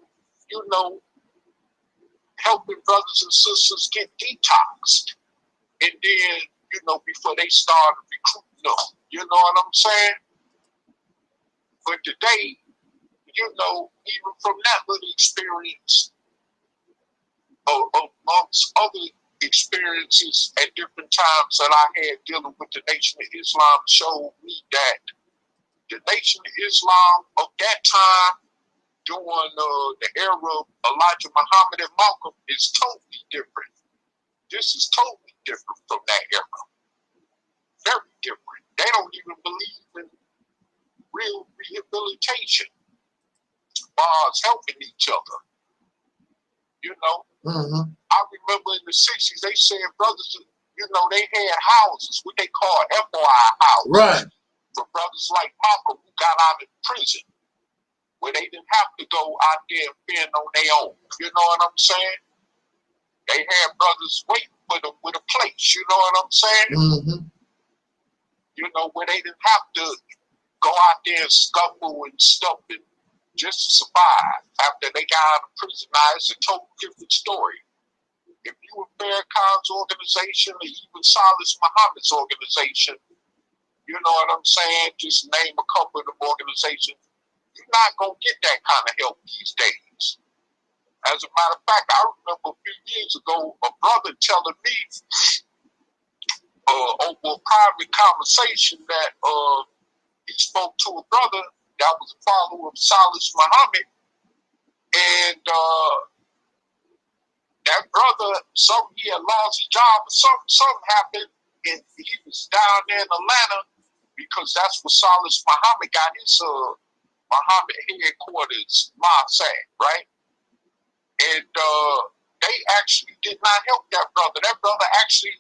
Speaker 3: helping brothers and sisters get detoxed. And then, before they started recruiting them. You know what I'm saying? But today, even from that little experience, amongst other experiences at different times that I had dealing with the Nation of Islam, showed me that the Nation of Islam of that time, during the era of Elijah Muhammad and Malcolm, is totally different. This is totally different from that era. Very different. They don't even believe in real rehabilitation. Bars helping each other. I remember in the 60s, they said brothers, they had houses, what they call FOI houses.
Speaker 19: Right.
Speaker 3: For brothers like Malcolm who got out of prison, where they didn't have to go out there and fend on their own. You know what I'm saying? They had brothers waiting for them with a place. You know what I'm saying? Where they didn't have to go out there and scuffle and stuff and just to survive after they got out of prison. Now, it's a total different story. If you were Farrakhan's organization or even Salis Muhammad's organization, you know what I'm saying? Just name a couple of them organizations. You're not going to get that kind of help these days. As a matter of fact, I remember a few years ago, a brother telling me over a private conversation that he spoke to a brother that was a follower of Salis Muhammad, and that brother, he had lost his job, but something happened, and he was down there in Atlanta because that's where Salis Muhammad got his Muhammad headquarters mosque at, right? And they actually did not help that brother. That brother actually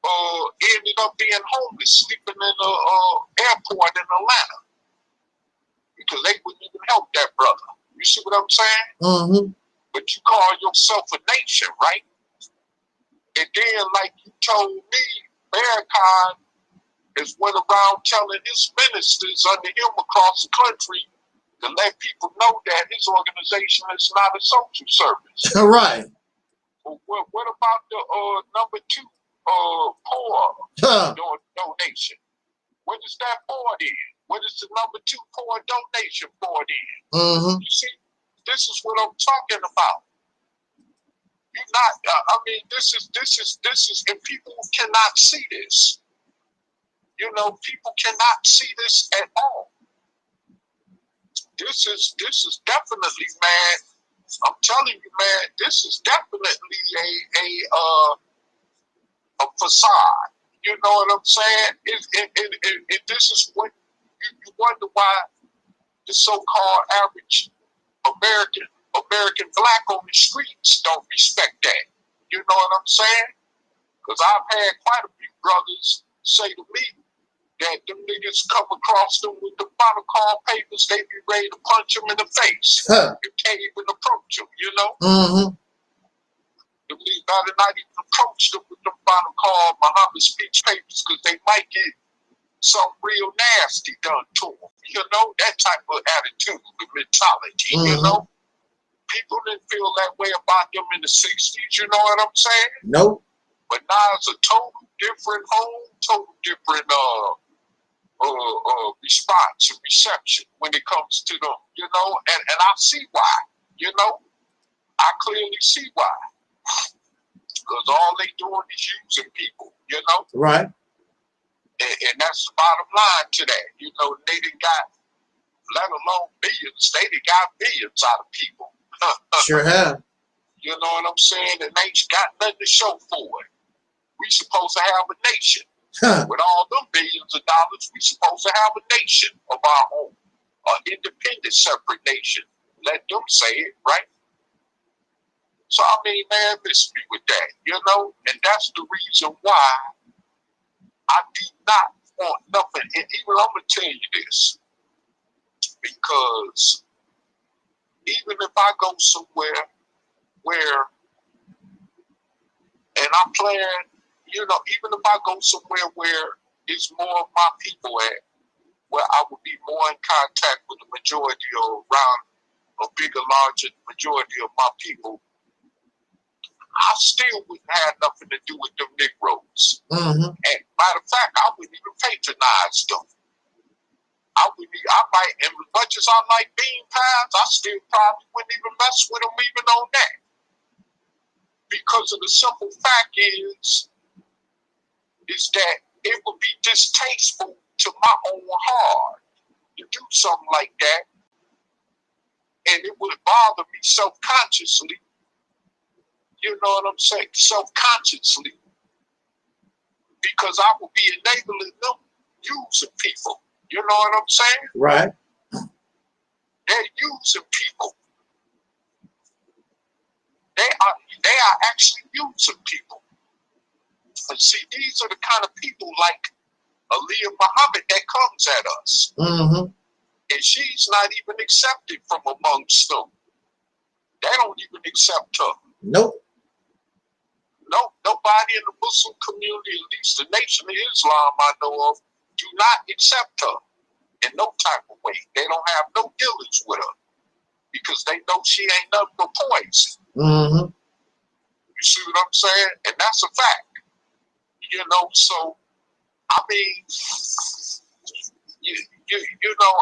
Speaker 3: ended up being homeless, sleeping in the airport in Atlanta because they wouldn't even help that brother. You see what I'm saying? But you call yourself a nation, right? And then, like you told me, Farrakhan has went around telling his ministers under him across the country to let people know that his organization is not a social service.
Speaker 19: Right.
Speaker 3: Well, what about the number 2 poor donation? What is that for then? What is the number 2 poor donation for then? You see, this is what I'm talking about. You're not. This is, and people cannot see this. People cannot see this at all. This is definitely, man. I'm telling you, man. This is definitely a facade. You know what I'm saying? And this is what you wonder why the so-called average American black on the streets don't respect that. You know what I'm saying? Because I've had quite a few brothers say to me that them niggas come across them with the protocol papers, they be ready to punch them in the face. You can't even approach them, you know? You better not even approach them with the protocol Muhammad speech papers because they might get something real nasty done to them. You know, that type of attitude, the mentality, you know? People didn't feel that way about them in the 60s, you know what I'm saying?
Speaker 19: Nope.
Speaker 3: But now it's a total different home, total different response and reception when it comes to them, you know? And I see why, you know? I clearly see why. Because all they doing is using people, you know?
Speaker 19: Right.
Speaker 3: And that's the bottom line to that. You know, they done got, let alone billions, they done got billions out of people.
Speaker 19: Sure have.
Speaker 3: You know what I'm saying? And they ain't got nothing to show for it. We supposed to have a nation. With all them billions of dollars, we supposed to have a nation of our own. An independent, separate nation. Let them say it, right? So, I mean, man, miss me with that, you know? And that's the reason why I do not want nothing. And even I'm going to tell you this. Because even if I go somewhere where, and I plan, you know, even if I go somewhere where it's more of my people at, where I would be more in contact with the majority or around a bigger, larger majority of my people, I still wouldn't have nothing to do with them Negroes. And matter of fact, I wouldn't even patronize them. I might, as much as I like bean pies, I still probably wouldn't even mess with them even on that. Because of the simple fact is that it would be distasteful to my own heart to do something like that. And it would bother me self-consciously. You know what I'm saying? Self-consciously. Because I will be enabling them using people. You know what I'm saying?
Speaker 19: Right.
Speaker 3: They're using people. They are actually using people. And see, these are the kind of people like Aaliyah Muhammad that comes at us. And she's not even accepted from amongst them. They don't even accept her.
Speaker 19: Nope.
Speaker 3: Nope. Nobody in the Muslim community, at least the Nation of Islam I know of, do not accept her in no type of way. They don't have no dealings with her because they know she ain't nothing but poison. You see what I'm saying? And that's a fact. You know, so, I mean, you know,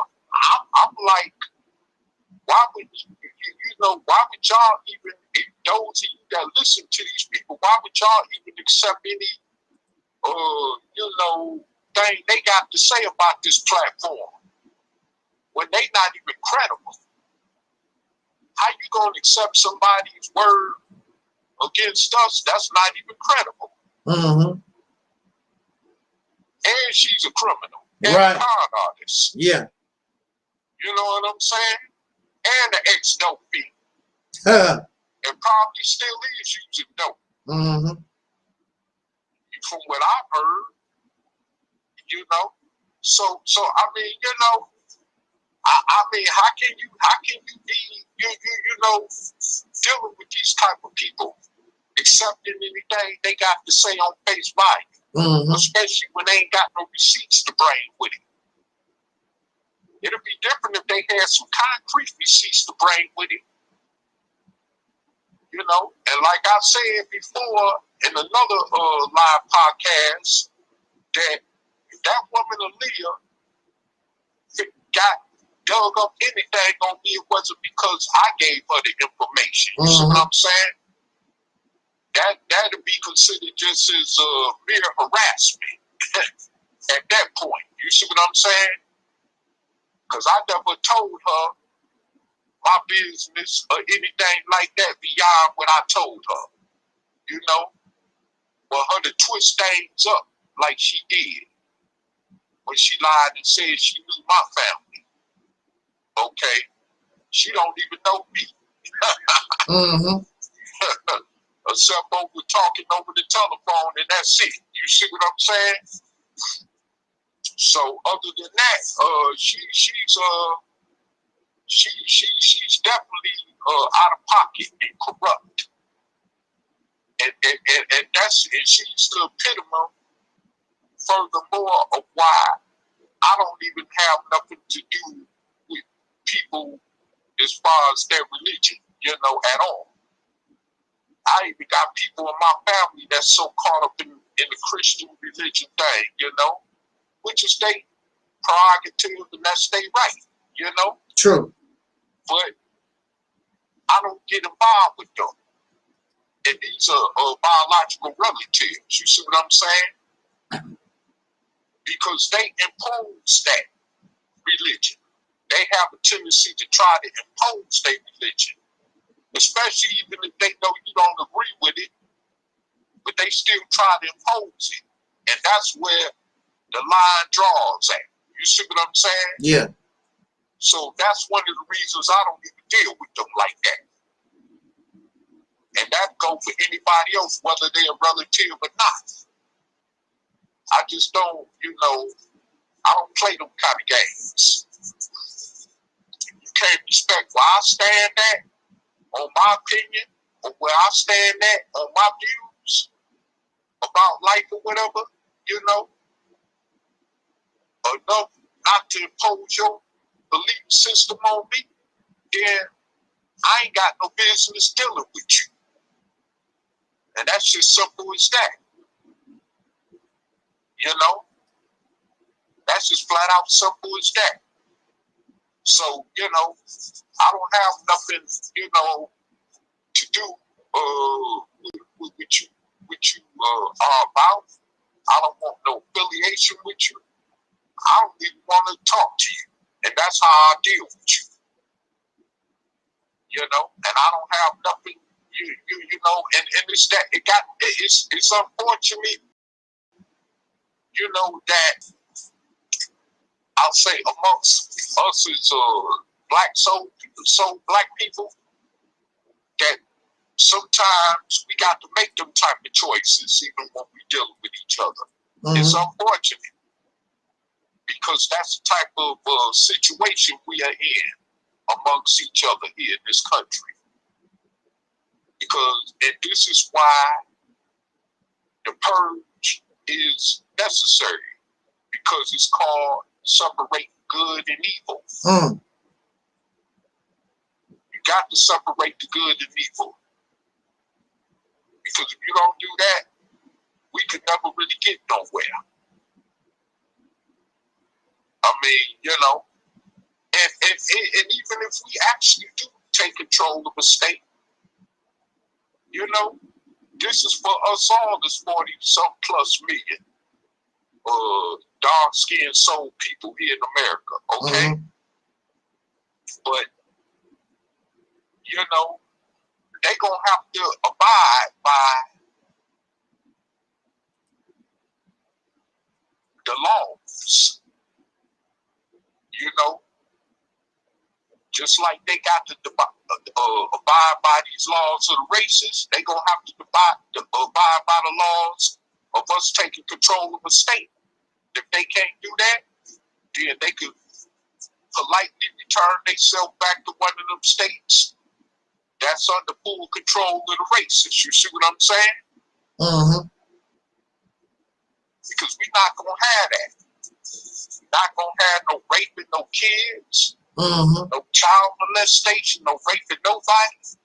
Speaker 3: I'm like, why would why would y'all even, those of you that listen to these people, why would y'all even accept any, you know, thing they got to say about this platform when they not even credible? How you gonna accept somebody's word against us that's not even credible? And she's a criminal and a con artist.
Speaker 19: Yeah.
Speaker 3: You know what I'm saying? And an ex-dope fiend. And probably still is using dope. From what I've heard, you know. So I mean, you know, I mean, how can you be you know, dealing with these type of people, accepting anything they got to say on face value, especially when they ain't got no receipts to bring with it. It'll be different if they had some concrete receipts to bring with it. You know, and like I said before in another live podcast, that woman Aaliyah got dug up anything on me, it wasn't because I gave her the information. You see what I'm saying? That'd be considered just as mere harassment at that point. You see what I'm saying? Because I never told her my business or anything like that beyond what I told her. You know? For her to twist things up like she did when she lied and said she knew my family. Okay? She don't even know me. Except over talking over the telephone, and that's it. You see what I'm saying? So other than that, she's definitely out of pocket and corrupt, and she's the epitome, furthermore, of why I don't even have nothing to do with people as far as their religion, you know, at all. I even got people in my family that's so caught up in the Christian religion thing, you know, which is their prerogative and that's their right, you know.
Speaker 19: True.
Speaker 3: But I don't get involved with them. And these are biological relatives. You see what I'm saying? Because they impose that religion. They have a tendency to try to impose their religion, especially even if they know you don't agree with it, but they still try to impose it. And that's where the line draws at. You see what I'm saying?
Speaker 19: Yeah.
Speaker 3: So that's one of the reasons I don't even deal with them like that. And that goes for anybody else, whether they're a relative or not. I just don't, I don't play them kind of games. You can't respect where I stand at on my opinion, or where I stand at on my views about life or whatever, enough not to impose your belief system on me, then I ain't got no business dealing with you. And that's just simple as that. That's just flat out simple as that. So, I don't have nothing, to do with you are about. I don't want no affiliation with you. I don't even want to talk to you. And that's how I deal with you. And I don't have nothing, and it's that it's unfortunate, that I'll say amongst us as black people, that sometimes we got to make them type of choices even when we deal with each other. It's unfortunate because that's the type of situation we are in amongst each other here in this country. And this is why the purge is necessary, because it's called separating good and evil. You got to separate the good and evil, because if you don't do that, we could never really get nowhere. I mean, and even if we actually do take control of a state, this is for us all, this 40-some plus million dark-skinned soul people here in America, okay? But, they're going to have to abide by the laws, just like they got to abide by these laws of the races, they're going to have to abide by the laws of us taking control of a state. If they can't do that, then they could politely return themselves back to one of them states that's under full control of the races. You see what I'm saying? Because we're not going to have that. We're not going to have no raping no kids, no child molestation, no raping nobody.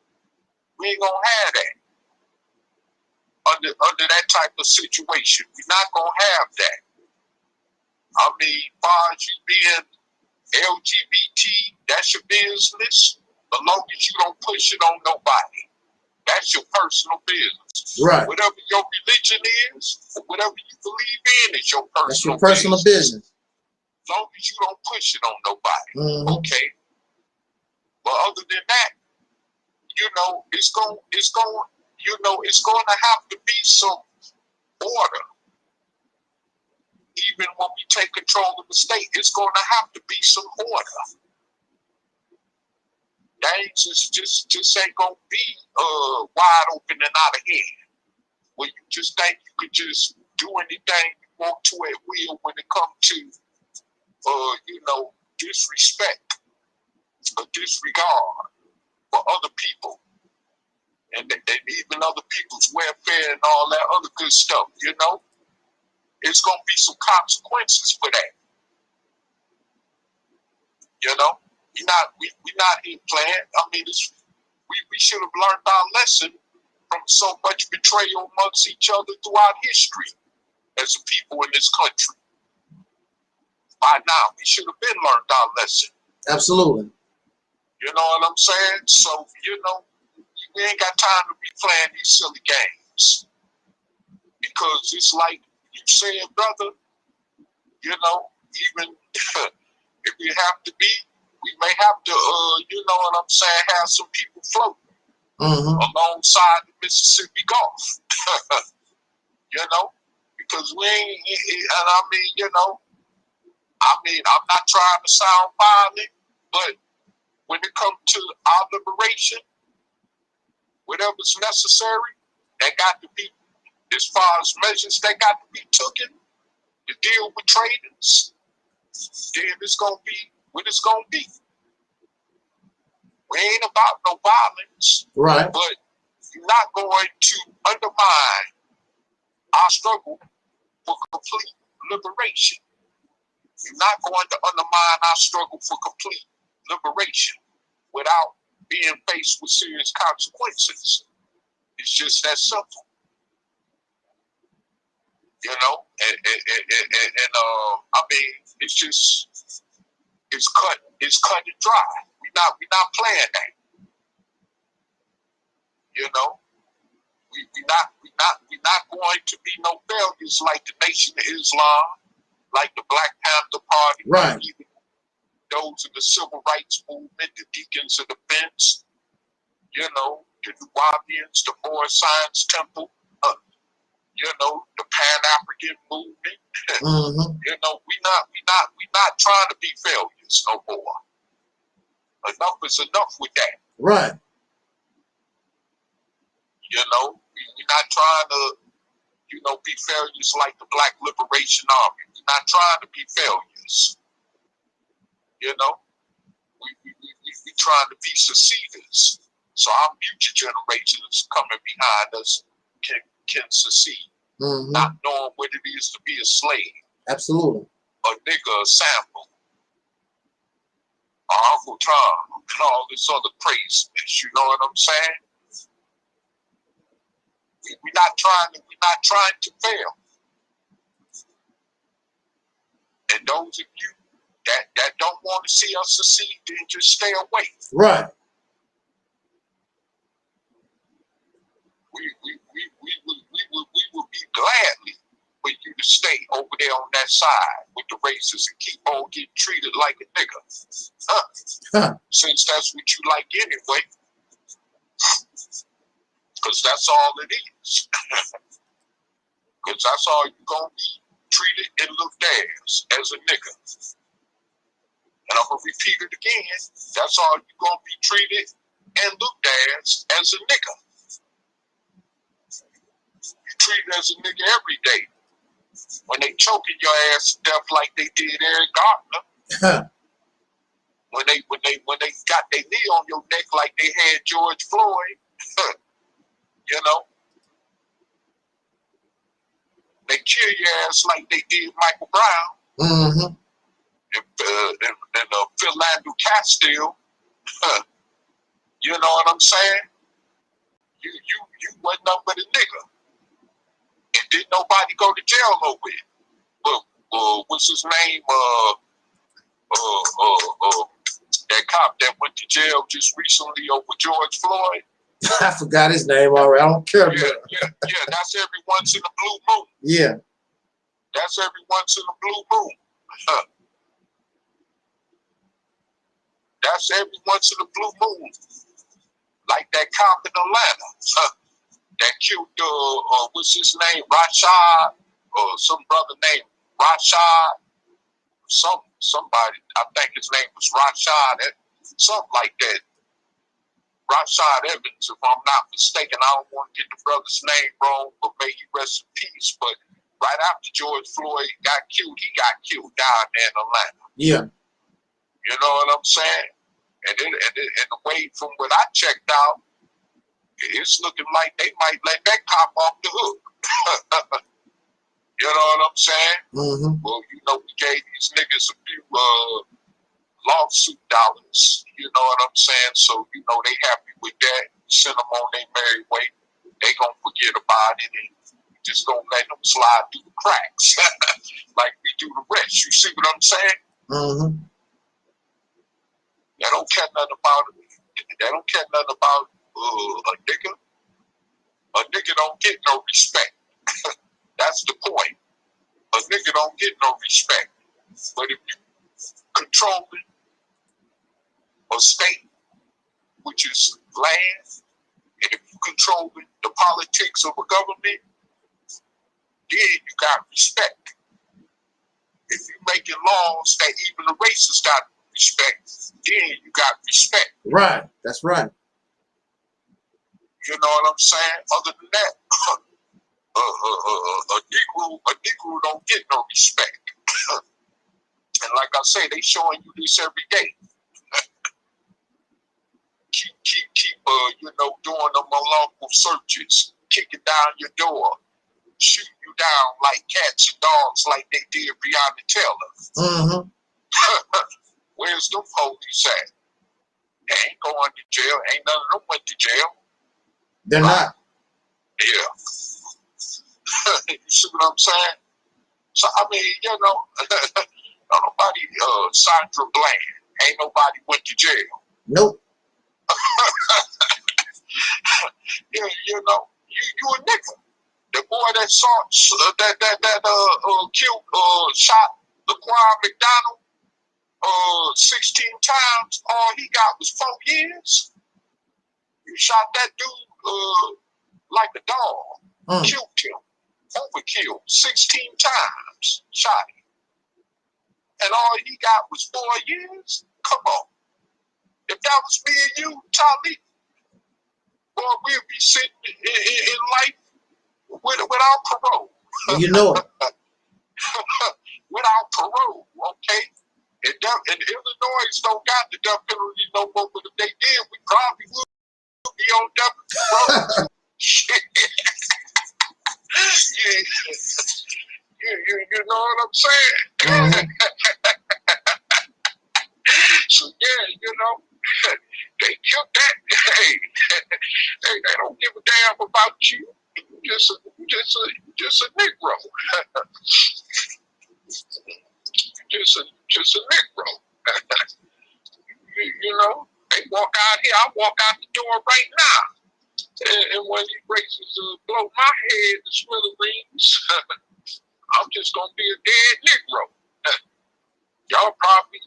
Speaker 3: We ain't going to have that under that type of situation. We're not going to have that. I mean, as far as you being LGBT, that's your business. As long as you don't push it on nobody, that's your personal business.
Speaker 19: Right.
Speaker 3: Whatever your religion is, or whatever you believe in, is your personal
Speaker 19: That's your personal business.
Speaker 3: As long as you don't push it on nobody, okay. But other than that, it's going to have to be some order. Even when we take control of the state, it's going to have to be some order. That ain't just ain't going to be wide open and out of hand, where you just think you could just do anything you want to at will when it comes to, disrespect or disregard for other people and even other people's welfare and all that other good stuff, It's going to be some consequences for that. We're not here playing. I mean, we should have learned our lesson from so much betrayal amongst each other throughout history as a people in this country. By now, we should have been learned our lesson.
Speaker 19: Absolutely.
Speaker 3: You know what I'm saying? So, you know, we ain't got time to be playing these silly games. Because it's like you said, brother, you know, even if we have to be, we may have to, you know what I'm saying, have some people floating alongside the Mississippi Gulf. You know, because we ain't, and I mean, you know, I'm not trying to sound violent, but when it comes to our liberation, whatever's necessary, they got to be, as far as measures that got to be taken to deal with traitors, then it's going to be what it's going to be. We ain't about no violence.
Speaker 19: Right.
Speaker 3: But you're not going to undermine our struggle for complete liberation. You're not going to undermine our struggle for complete liberation without being faced with serious consequences. It's just that simple. You know, and I mean, it's just, it's cut and dry. We're not playing that. You know, we're not going to be no failures like the Nation of Islam, like the Black Panther Party,
Speaker 19: right?
Speaker 3: Even those in the Civil Rights Movement, the Deacons of Defense, you know, the Nubians, the Moorish Science Temple. You know, the Pan-African movement. You know, we not trying to be failures no more. Enough is enough with that.
Speaker 19: Right.
Speaker 3: You know, we're not trying to, you know, be failures like the Black Liberation Army. We're not trying to be failures. You know, we trying to be seceders. So our future generations coming behind us can succeed, not knowing what it is to be a slave.
Speaker 19: Absolutely.
Speaker 3: A nigga, a sample, or Uncle Tom, and all this other craziness. You know what I'm saying? We're not trying to fail. And those of you that don't want to see us succeed, then just stay away.
Speaker 19: Right.
Speaker 3: We would be gladly for you to stay over there on that side with the racists and keep on getting treated like a nigga. Since that's what you like anyway. Because that's all it is. Because that's all you're going to be treated and looked at as a nigga. And I'm going to repeat it again. That's all you're going to be treated and looked at as a nigga. Treated as a nigga every day. When they choking your ass to death like they did Eric Garner. when they got their knee on your neck like they had George Floyd. You know. They kill your ass like they did Michael Brown. And Philando Castile. You know what I'm saying? You wasn't nothing but a nigga. And didn't nobody go to jail over it. But what's his name? That cop that went to jail just recently over George Floyd.
Speaker 19: I forgot his name already. I don't care.
Speaker 3: Yeah, that's every once in a blue moon.
Speaker 19: Yeah.
Speaker 3: That's every once in a blue moon. That's every once in a blue moon. Like that cop in Atlanta. That killed, what's his name, Rashad, or some brother named Rashad, somebody, I think his name was Rashad, something like that. Rashad Evans, if I'm not mistaken. I don't want to get the brother's name wrong, but may he rest in peace. But right after George Floyd got killed, he got killed down there in Atlanta.
Speaker 19: Yeah.
Speaker 3: You know what I'm saying? And the way from what I checked out, it's looking like they might let that cop off the hook. You know what I'm saying? Well, you know, we gave these niggas a few lawsuit dollars. You know what I'm saying? So, you know, they happy with that. Send them on their merry way. They gonna forget about it and just gonna let them slide through the cracks. Like we do the rest. You see what I'm saying? They don't care nothing about it. They don't care nothing about a nigga. A nigga don't get no respect. That's the point. A nigga don't get no respect. But if you controlling a state, which is land, and if you controlling the politics of a government, then you got respect. If you making laws that even the racists got respect, then you got respect.
Speaker 19: Right. That's right.
Speaker 3: You know what I'm saying? Other than that, a Negro don't get no respect. And like I say, they showing you this every day. keep you know, doing them unlawful searches, kicking down your door, shooting you down like cats and dogs, like they did Breonna Taylor. Where's them police at? They ain't going to jail. Ain't none of them went to jail.
Speaker 19: They're not.
Speaker 3: Yeah. You see what I'm saying? So I mean, you know, nobody Sandra Bland. Ain't nobody went to jail.
Speaker 19: Nope.
Speaker 3: Yeah, you know, you a nigga. The boy that killed, shot Laquan McDonald 16 times, all he got was 4 years. You shot that dude like a dog, killed him, overkilled 16 times, shot him. And all he got was 4 years? Come on. If that was me and you, Taalik, boy, we'd be sitting in life without parole.
Speaker 19: You know it.
Speaker 3: Without parole, okay? And Illinois don't got the death penalty no more, but if they did, we probably would be on death row. Shit. You know what I'm saying? So yeah, you know, they killed that. Hey, they don't give a damn about you. Just a Negro. just a Negro. you know, they walk out here. I walk out the door right now, and when these racists blow my head to smithereens, I'm just gonna be a dead Negro. Y'all probably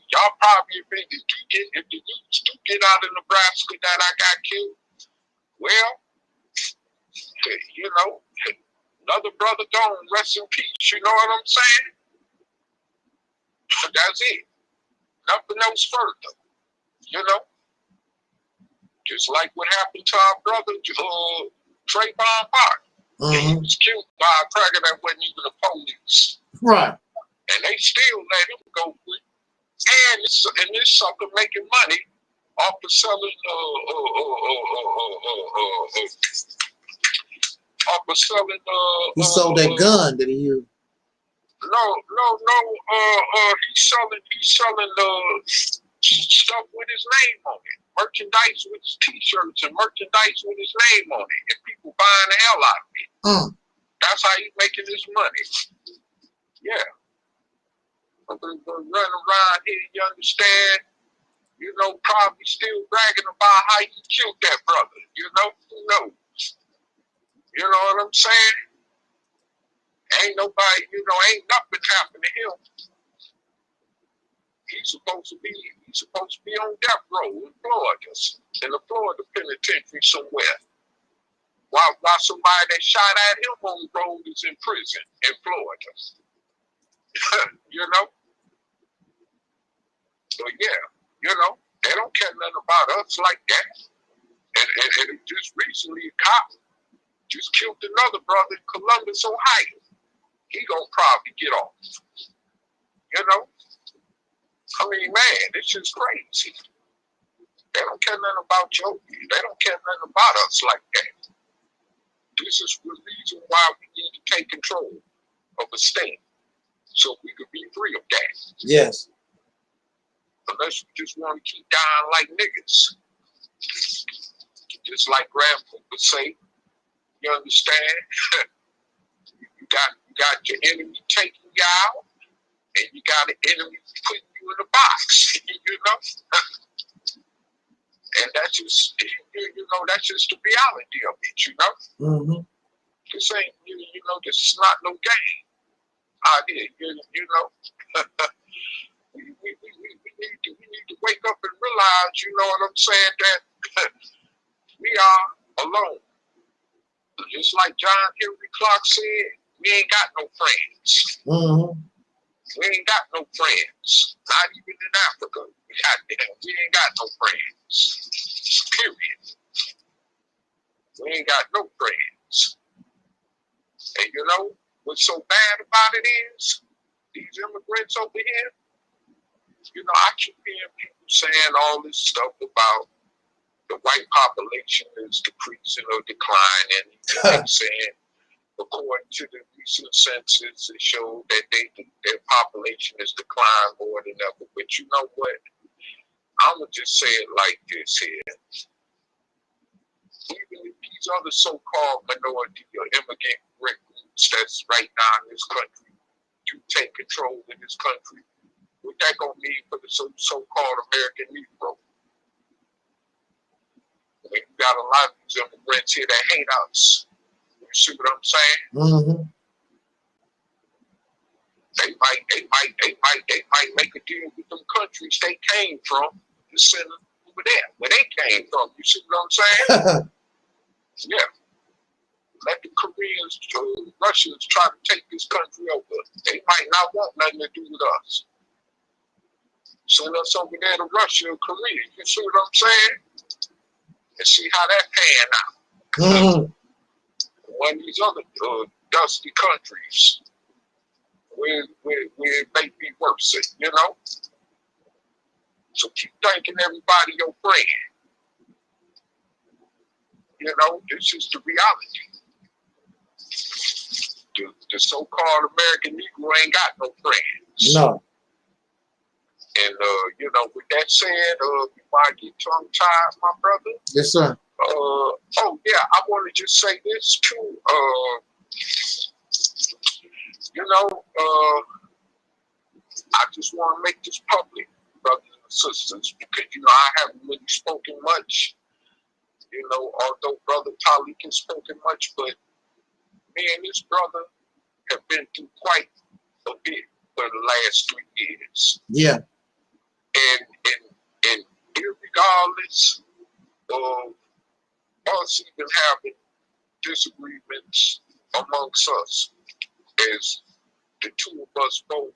Speaker 3: if the youths do get out of Nebraska that I got killed, well, you know, another brother gone, rest in peace. You know what I'm saying? That's it. Nothing else further. You know, just like what happened to our brother Trayvon Martin. He was killed by a cracker that wasn't even the police.
Speaker 19: Right.
Speaker 3: And they still let him go free. And this sucker making money off of selling
Speaker 19: he sold that gun that he used.
Speaker 3: No. He's selling stuff with his name on it. Merchandise with his t-shirts and merchandise with his name on it. And people buying the hell out of it. That's how he's making his money. Yeah. Running around here, you understand? You know, probably still bragging about how he killed that brother. You know? Who knows? You know what I'm saying? Ain't nobody, you know, ain't nothing happened to him. He's supposed to be on death row in Florida, in the Florida penitentiary somewhere. While somebody that shot at him on the road is in prison in Florida. You know? So yeah, you know, they don't care nothing about us like that. And just recently a cop just killed another brother in Columbus, Ohio. He gonna probably get off. You know? I mean, man, it's just crazy. They don't care nothing about you. They don't care nothing about us like that. This is the reason why we need to take control of the state, so we could be free of that.
Speaker 19: Yes.
Speaker 3: Unless we just want to keep dying like niggas. Just like Grandpa would say, you understand? you got your enemy taking you out, and you got an enemy putting you in a box. You know? And that's just, you know, that's just the reality of it, you know?
Speaker 19: Mm-hmm.
Speaker 3: This ain't, you know, this is not no game out here, you know? we need to wake up and realize, you know what I'm saying, that we are alone. Just like John Henry Clark said, we ain't got no friends.
Speaker 19: Mm-hmm.
Speaker 3: We ain't got no friends. Not even in Africa. Goddamn, we ain't got no friends. Period. We ain't got no friends. And you know what's so bad about it is, these immigrants over here, you know, I keep hearing people saying all this stuff about the white population is decreasing or declining. And saying, according to the recent census, it showed that their population has declined more than ever. But you know what? I'm going to just say it like this here. Even if these other so-called minority or immigrant groups that's right now in this country do take control in this country, what that going to mean for the so-called American Negro? I mean, you got a lot of these immigrants here that hate us. You see what I'm saying?
Speaker 19: Mm-hmm.
Speaker 3: They might make a deal with them countries they came from to send them over there, where they came from. You see what I'm saying? Yeah. Let the Koreans, Russians try to take this country over. They might not want nothing to do with us. Send us over there to Russia or Korea. You see what I'm saying? And see how that pan out.
Speaker 19: Mm-hmm.
Speaker 3: One of these other dusty countries where it may be worse, you know? So keep thinking everybody your friend. You know, this is the reality. The so-called American Negro ain't got no friends.
Speaker 19: No.
Speaker 3: And, you know, with that said, before I get tongue-tied, my brother.
Speaker 19: Yes, sir.
Speaker 3: Oh, yeah, I want to just say this, too. You know, I just want to make this public, brothers and sisters, because, you know, I haven't really spoken much. You know, although Brother Taalik has spoken much, but me and this brother have been through quite a bit for the last 3 years.
Speaker 19: Yeah.
Speaker 3: And irregardless of us even having disagreements amongst us, as the two of us both,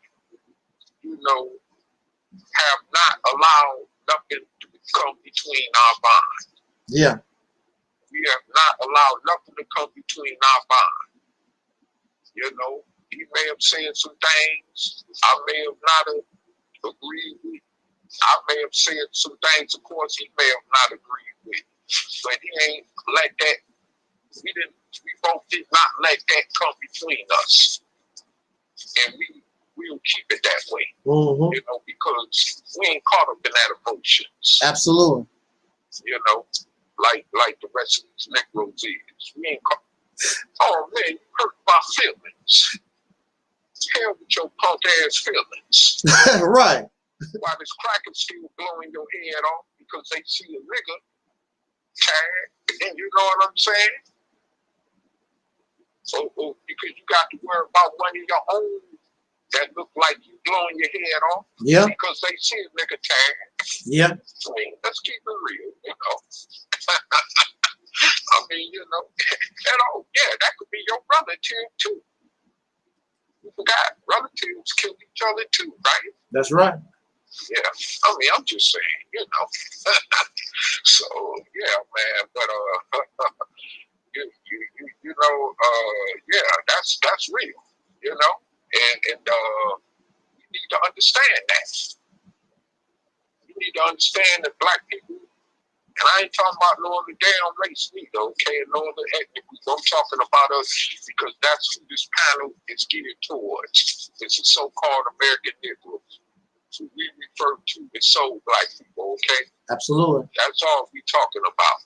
Speaker 3: you know, have not allowed nothing to come between our bonds.
Speaker 19: Yeah.
Speaker 3: We have not allowed nothing to come between our bond. You know, he may have said some things I may have not agreed with. I may have said some things, of course, he may have not agreed with. But he ain't let that, we both did not let that come between us. And we'll keep it that way.
Speaker 19: Mm-hmm.
Speaker 3: You know, because we ain't caught up in that emotions.
Speaker 19: Absolutely.
Speaker 3: You know, like the rest of these Negroes is. We ain't caught. Oh man, you hurt my feelings. Hell with your punk ass feelings.
Speaker 19: Right.
Speaker 3: While this cracker still blowing your head off because they see a nigga tag, and you know what I'm saying? Oh, because you got to worry about one of your own that look like you blowing your head off.
Speaker 19: Yeah.
Speaker 3: Because they see a nigga tag.
Speaker 19: Yeah.
Speaker 3: I mean, let's keep it real, you know. I mean, you know, and yeah, that could be your relative too. You forgot, relatives kill each other too, right?
Speaker 19: That's right.
Speaker 3: Yeah, I mean, I'm just saying, you know. So yeah, man, but you know, yeah, that's real, you know, and you need to understand that. You need to understand that black people, and I ain't talking about no other damn race neither, okay, and no other ethnic group. I'm talking about us because that's who this panel is geared towards. It's the so-called American Negroes. So we refer to as soul black people, okay?
Speaker 19: Absolutely.
Speaker 3: That's all we talking about.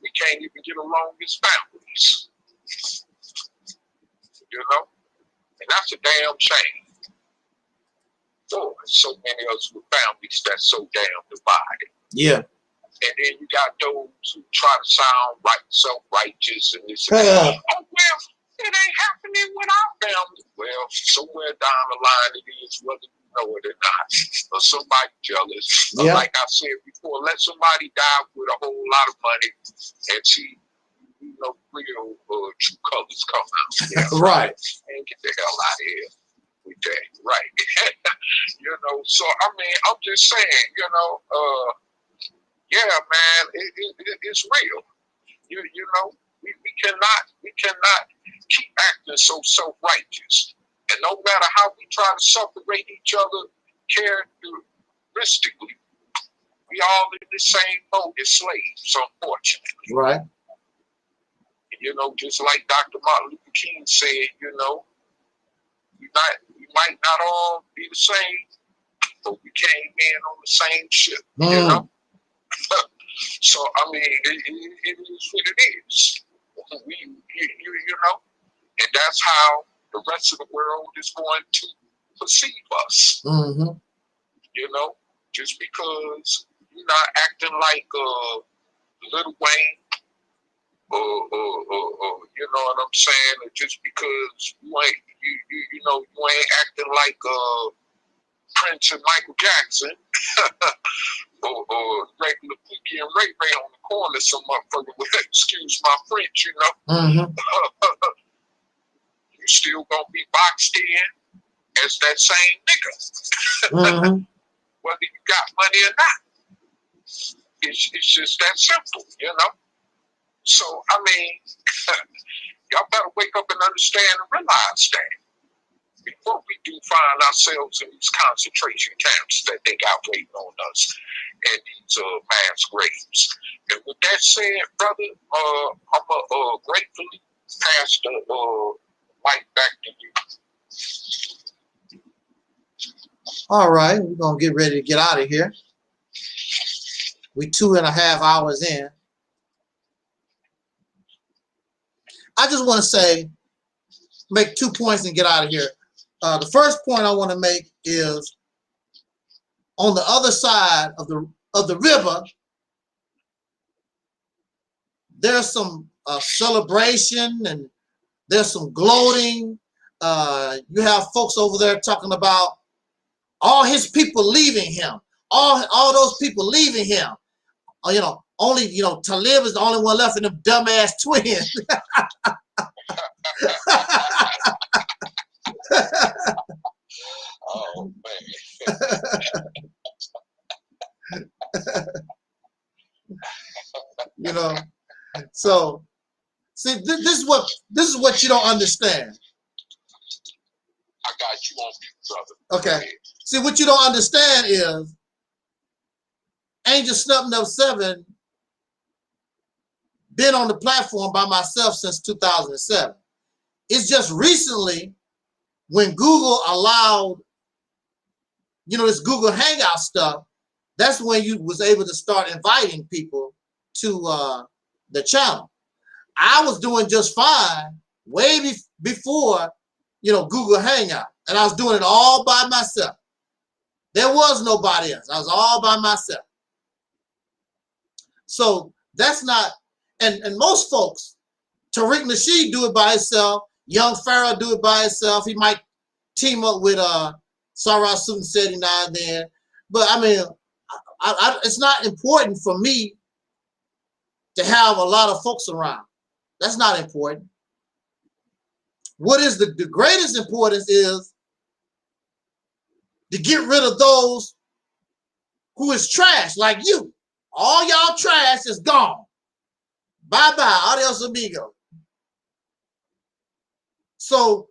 Speaker 3: We can't even get along as families. You know? And that's a damn shame. Boy, so many of us with families that's so damn divided.
Speaker 19: Yeah.
Speaker 3: And then you got those who try to sound right, self-righteous and this.
Speaker 19: Yeah.
Speaker 3: Oh, well, it ain't happening with our family. Well, somewhere down the line it is, whether you know it or not. Or somebody jealous. Or like I said before, let somebody die with a whole lot of money and see, you know, real true colors come out. Yeah,
Speaker 19: right.
Speaker 3: And get the hell out of here with that. Right. You know, so I mean, I'm just saying, you know, yeah, man, it's real. You know, we cannot keep acting so self-righteous. And no matter how we try to separate each other characteristically, we all in the same boat as slaves, unfortunately.
Speaker 19: Right.
Speaker 3: You know, just like Dr. Martin Luther King said, you know, we might not all be the same, but we came in on the same ship, you know? So, I mean, it is what it is. You know, and that's how the rest of the world is going to perceive us. You know, just because you're not acting like Lil Wayne, or you know what I'm saying, or just because you ain't, you know, you ain't acting like Prince and Michael Jackson, or regular Pookie and Ray Ray on the corner, some motherfucker with, excuse my French, you know. You still gonna be boxed in as that same nigga. Whether you got money or not. It's just that simple, you know. So, I mean, y'all better wake up and understand and realize that before we do find ourselves in these concentration camps that they got waiting on us and these mass graves. And with that said, brother, I'm gratefully pass the mic back to you.
Speaker 19: All right, we're gonna get ready to get out of here. We 2.5 hours in. I just want to say, make 2 points and get out of here. The first point I want to make is on the other side of the river, there's some celebration and there's some gloating. You have folks over there talking about all his people leaving him, all those people leaving him. You know, only, you know, Talib is the only one left in them dumbass twins.
Speaker 3: Oh man.
Speaker 19: You know, so see, this is what you don't understand.
Speaker 3: I got you on mute, brother.
Speaker 19: Okay. See, what you don't understand is Angel Snub 7 been on the platform by myself since 2007. It's just recently when Google allowed, you know, this Google Hangout stuff, that's when you was able to start inviting people to the channel. I was doing just fine way before, you know, Google Hangout, and I was doing it all by myself. There was nobody else. I was all by myself. So that's not, and most folks, Tariq Nasheed do it by himself. Young Pharaoh do it by himself. He might team up with Sarah Susan Seti now and then. But I mean, it's not important for me to have a lot of folks around. That's not important. What is the greatest importance is to get rid of those who is trash, like you. All y'all trash is gone. Bye-bye, adios amigo. So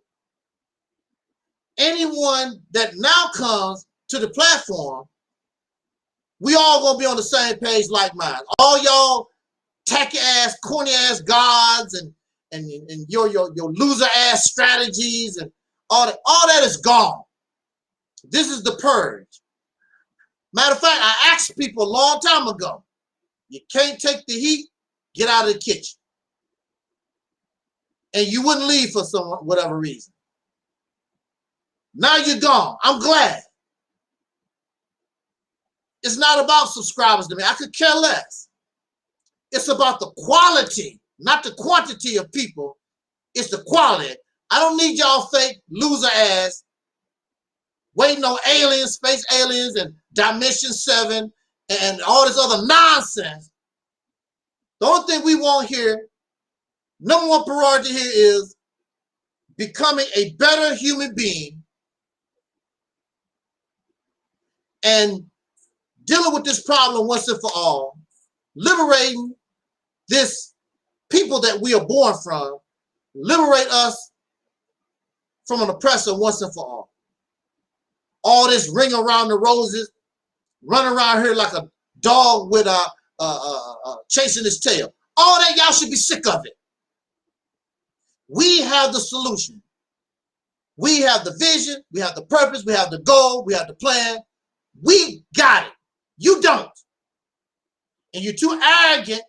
Speaker 19: anyone that now comes to the platform, we all gonna be on the same page like mine. All y'all tacky ass, corny ass gods and your loser ass strategies and all that is gone. This is the purge. Matter of fact, I asked people a long time ago, you can't take the heat, get out of the kitchen. And you wouldn't leave for whatever reason. Now you're gone. I'm glad. It's not about subscribers to me. I could care less. It's about the quality, not the quantity of people. It's the quality. I don't need y'all fake loser ass waiting on aliens, space aliens, and Dimension 7 and all this other nonsense. The only thing we want here, number one priority here is becoming a better human being and dealing with this problem once and for all, liberating this people that we are born from, liberate us from an oppressor once and for all. All this ring around the roses, run around here like a dog with chasing his tail. All that, y'all should be sick of it. We have the solution. We have the vision, we have the purpose, we have the goal, we have the plan. We got it. You don't. And you're too arrogant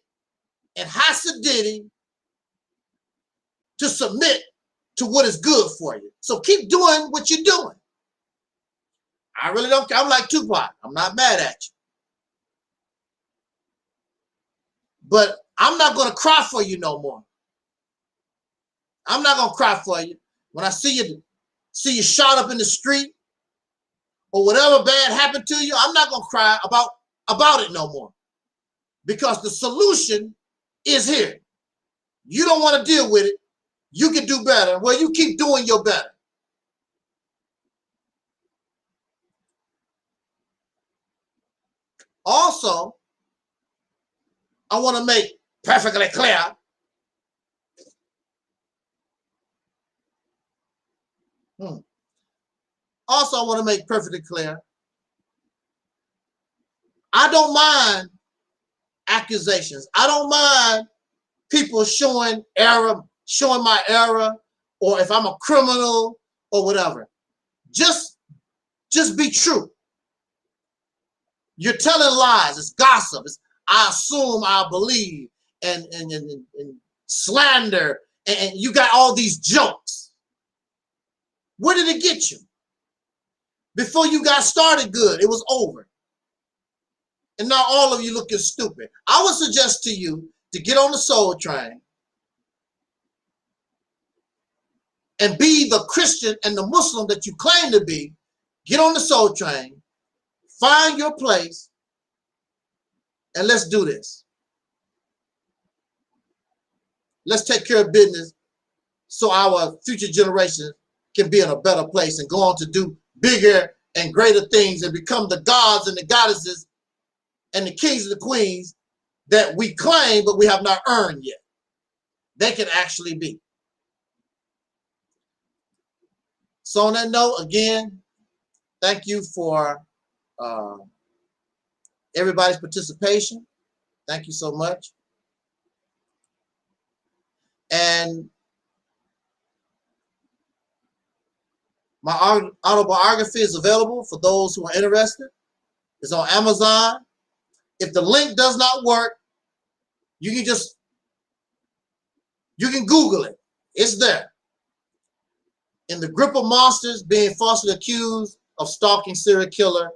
Speaker 19: and hasidic to submit to what is good for you. So keep doing what you're doing. I really don't care. I'm like Tupac. I'm not mad at you. But I'm not going to cry for you no more. I'm not going to cry for you. When I see you shot up in the street or whatever bad happened to you, I'm not going to cry about it no more. Because the solution is here. You don't want to deal with it. You can do better. Well, you keep doing your better. Also, I want to make perfectly clear Also, I want to make perfectly clear, I don't mind accusations. I don't mind people showing error, showing my error, or if I'm a criminal or whatever. Just be true. You're telling lies. It's gossip. It's I assume, I believe, and slander, and you got all these jokes. Where did it get you? Before you got started good, it was over. And now all of you looking stupid. I would suggest to you to get on the soul train and be the Christian and the Muslim that you claim to be. Get on the soul train, find your place, and let's do this. Let's take care of business so our future generations can be in a better place and go on to do bigger and greater things and become the gods and the goddesses and the kings and the queens that we claim but we have not earned yet. They can actually be. So on that note, again, thank you for everybody's participation. Thank you so much. And my autobiography is available for those who are interested. It's on Amazon. If the link does not work, you can Google it. It's there. In the grip of monsters being falsely accused of stalking serial killer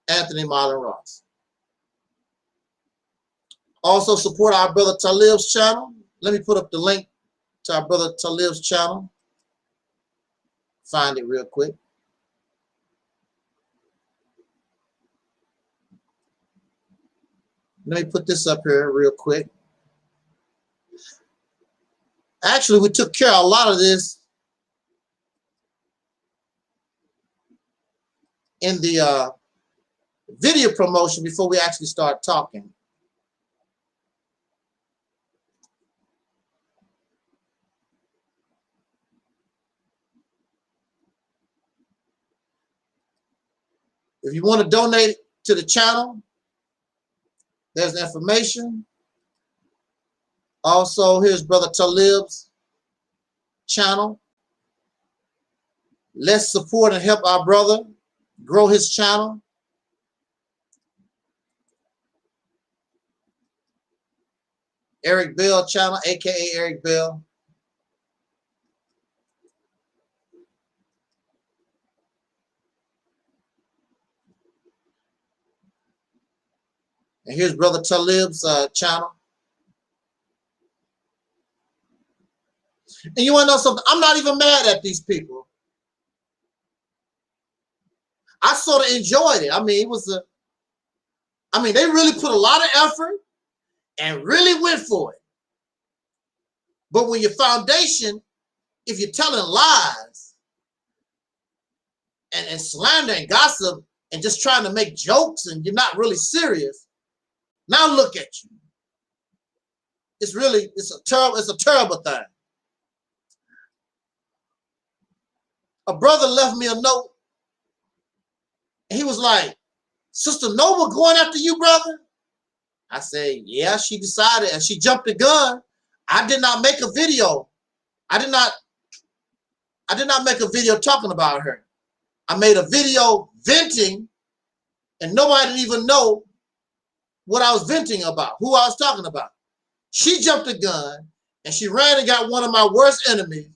Speaker 19: Anthony Myron Ross. Also support our brother Taalib's channel. Let me put up the link to our brother Taalib's channel. Find it real quick. Let me put this up here real quick. Actually, we took care of a lot of this in the video promotion before we actually start talking. If you want to donate to the channel, there's the information. Also, here's Brother Taalib's channel. Let's support and help our brother grow his channel. Eric Bell channel, aka Eric Bell. And here's Brother Talib's channel. And you want to know something? I'm not even mad at these people. I sort of enjoyed it. I mean, it was they really put a lot of effort and really went for it. But when your foundation, if you're telling lies and slander and gossip and just trying to make jokes and you're not really serious, now look at you. It's a terrible thing. A brother left me a note and he was like, Sister Nova going after you, brother? I said, yeah, she decided, and she jumped the gun. I did not make a video. I did not make a video talking about her. I made a video venting, and nobody didn't even know what I was venting about, who I was talking about. She jumped the gun, and she ran and got one of my worst enemies,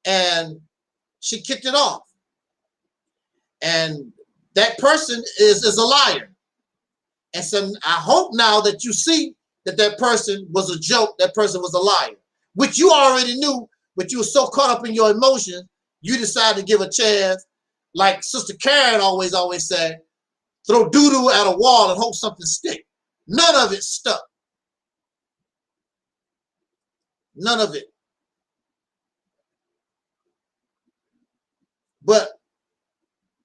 Speaker 19: and she kicked it off. And that person is a liar. And so I hope now that you see that that person was a joke, that person was a liar, which you already knew, but you were so caught up in your emotions, you decided to give a chance, like Sister Karen always said, throw doo-doo at a wall and hope something stick. None of it stuck. None of it. But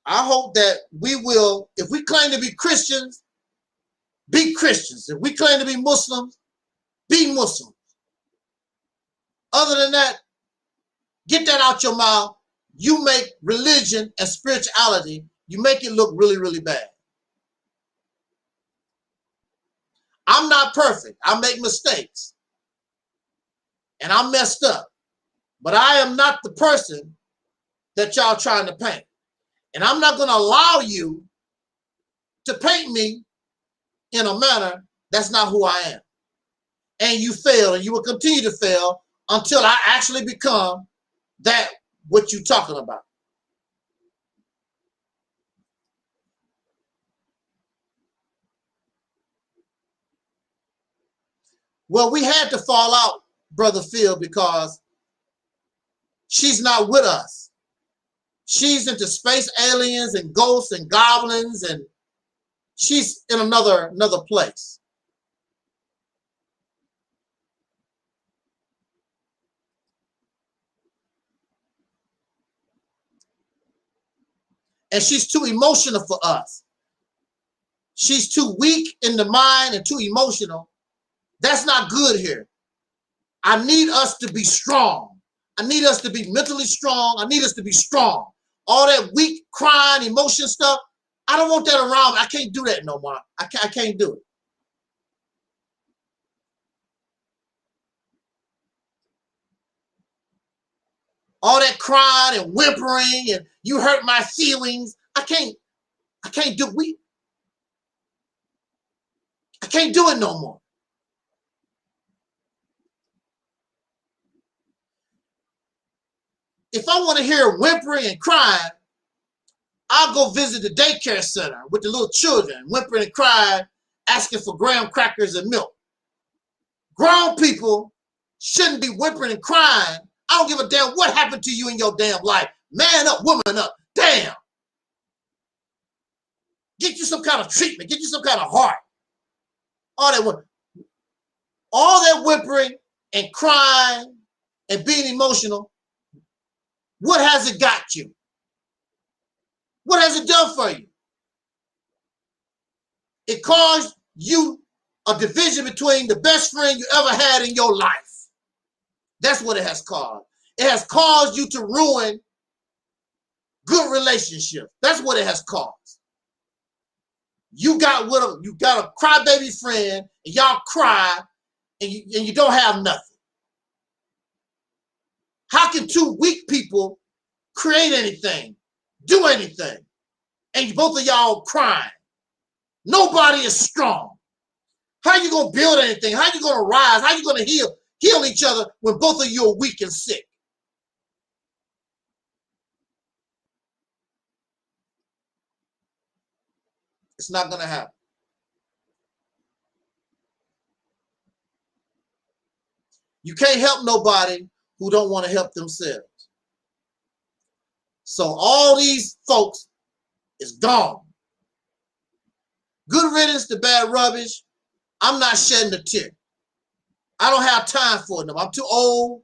Speaker 19: I hope that we will, if we claim to be Christians, be Christians. If we claim to be Muslims, be Muslims. Other than that, get that out your mouth. You make religion and spirituality, you make it look really, really bad. I'm not perfect. I make mistakes. And I'm messed up. But I am not the person that y'all trying to paint. And I'm not going to allow you to paint me in a manner that's not who I am. And you fail, and you will continue to fail until I actually become that what you're talking about. Well, we had to fall out, Brother Phil, because she's not with us. She's into space aliens and ghosts and goblins, and she's in another place. And she's too emotional for us. She's too weak in the mind and too emotional. That's not good here. I need us to be strong. I need us to be mentally strong. I need us to be strong. All that weak, crying, emotion stuff, I don't want that around me. I can't do that no more. I can't do it. All that crying and whimpering and you hurt my feelings. I can't do it. I can't do it no more. If I want to hear whimpering and crying, I'll go visit the daycare center with the little children, whimpering and crying, asking for graham crackers and milk. Grown people shouldn't be whimpering and crying. I don't give a damn what happened to you in your damn life. Man up, woman up. Damn. Get you some kind of treatment. Get you some kind of heart. All that whimpering and crying and being emotional, what has it got you? What has it done for you? It caused you a division between the best friend you ever had in your life. That's what it has caused. It has caused you to ruin good relationships. That's what it has caused. You got a crybaby friend, and y'all cry, and you don't have nothing. How can two weak people create anything, do anything, and both of y'all crying? Nobody is strong. How you gonna build anything? How you gonna rise? How you gonna heal each other when both of you are weak and sick? It's not gonna happen. You can't help nobody who don't want to help themselves. So all these folks is gone. Good riddance to bad rubbish. I'm not shedding a tear. I don't have time for them. I'm too old.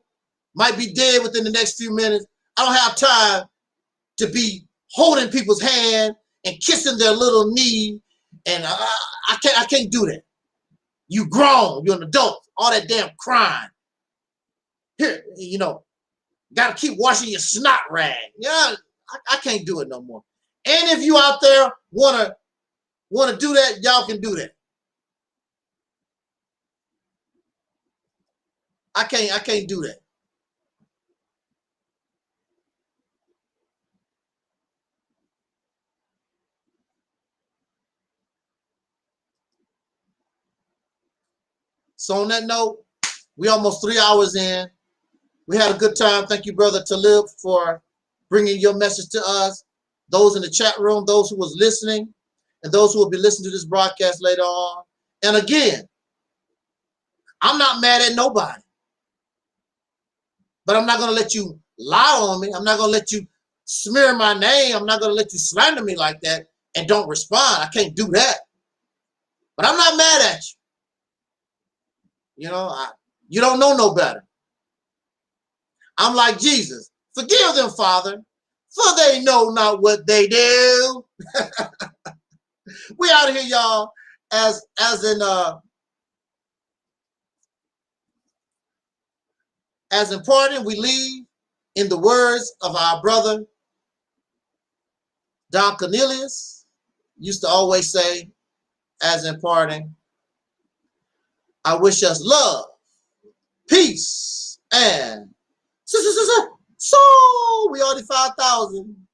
Speaker 19: Might be dead within the next few minutes. I don't have time to be holding people's hand and kissing their little knee. And I can't do that. You grown. You're an adult. All that damn crying. Here, you know, got to keep washing your snot rag. Yeah, I can't do it no more. And if you out there wanna do that, y'all can do that. I can't do that. So on that note, we almost 3 hours in. We had a good time. Thank you, Brother Taalik, for bringing your message to us. Those in the chat room, those who was listening, and those who will be listening to this broadcast later on. And again, I'm not mad at nobody. But I'm not going to let you lie on me. I'm not going to let you smear my name. I'm not going to let you slander me like that and don't respond. I can't do that. But I'm not mad at you. You know, you don't know no better. I'm like Jesus. Forgive them, Father, for they know not what they do. We out of here, y'all. As in parting, we leave in the words of our brother Don Cornelius used to always say, as in parting, I wish us love, peace, and so we already 5,000.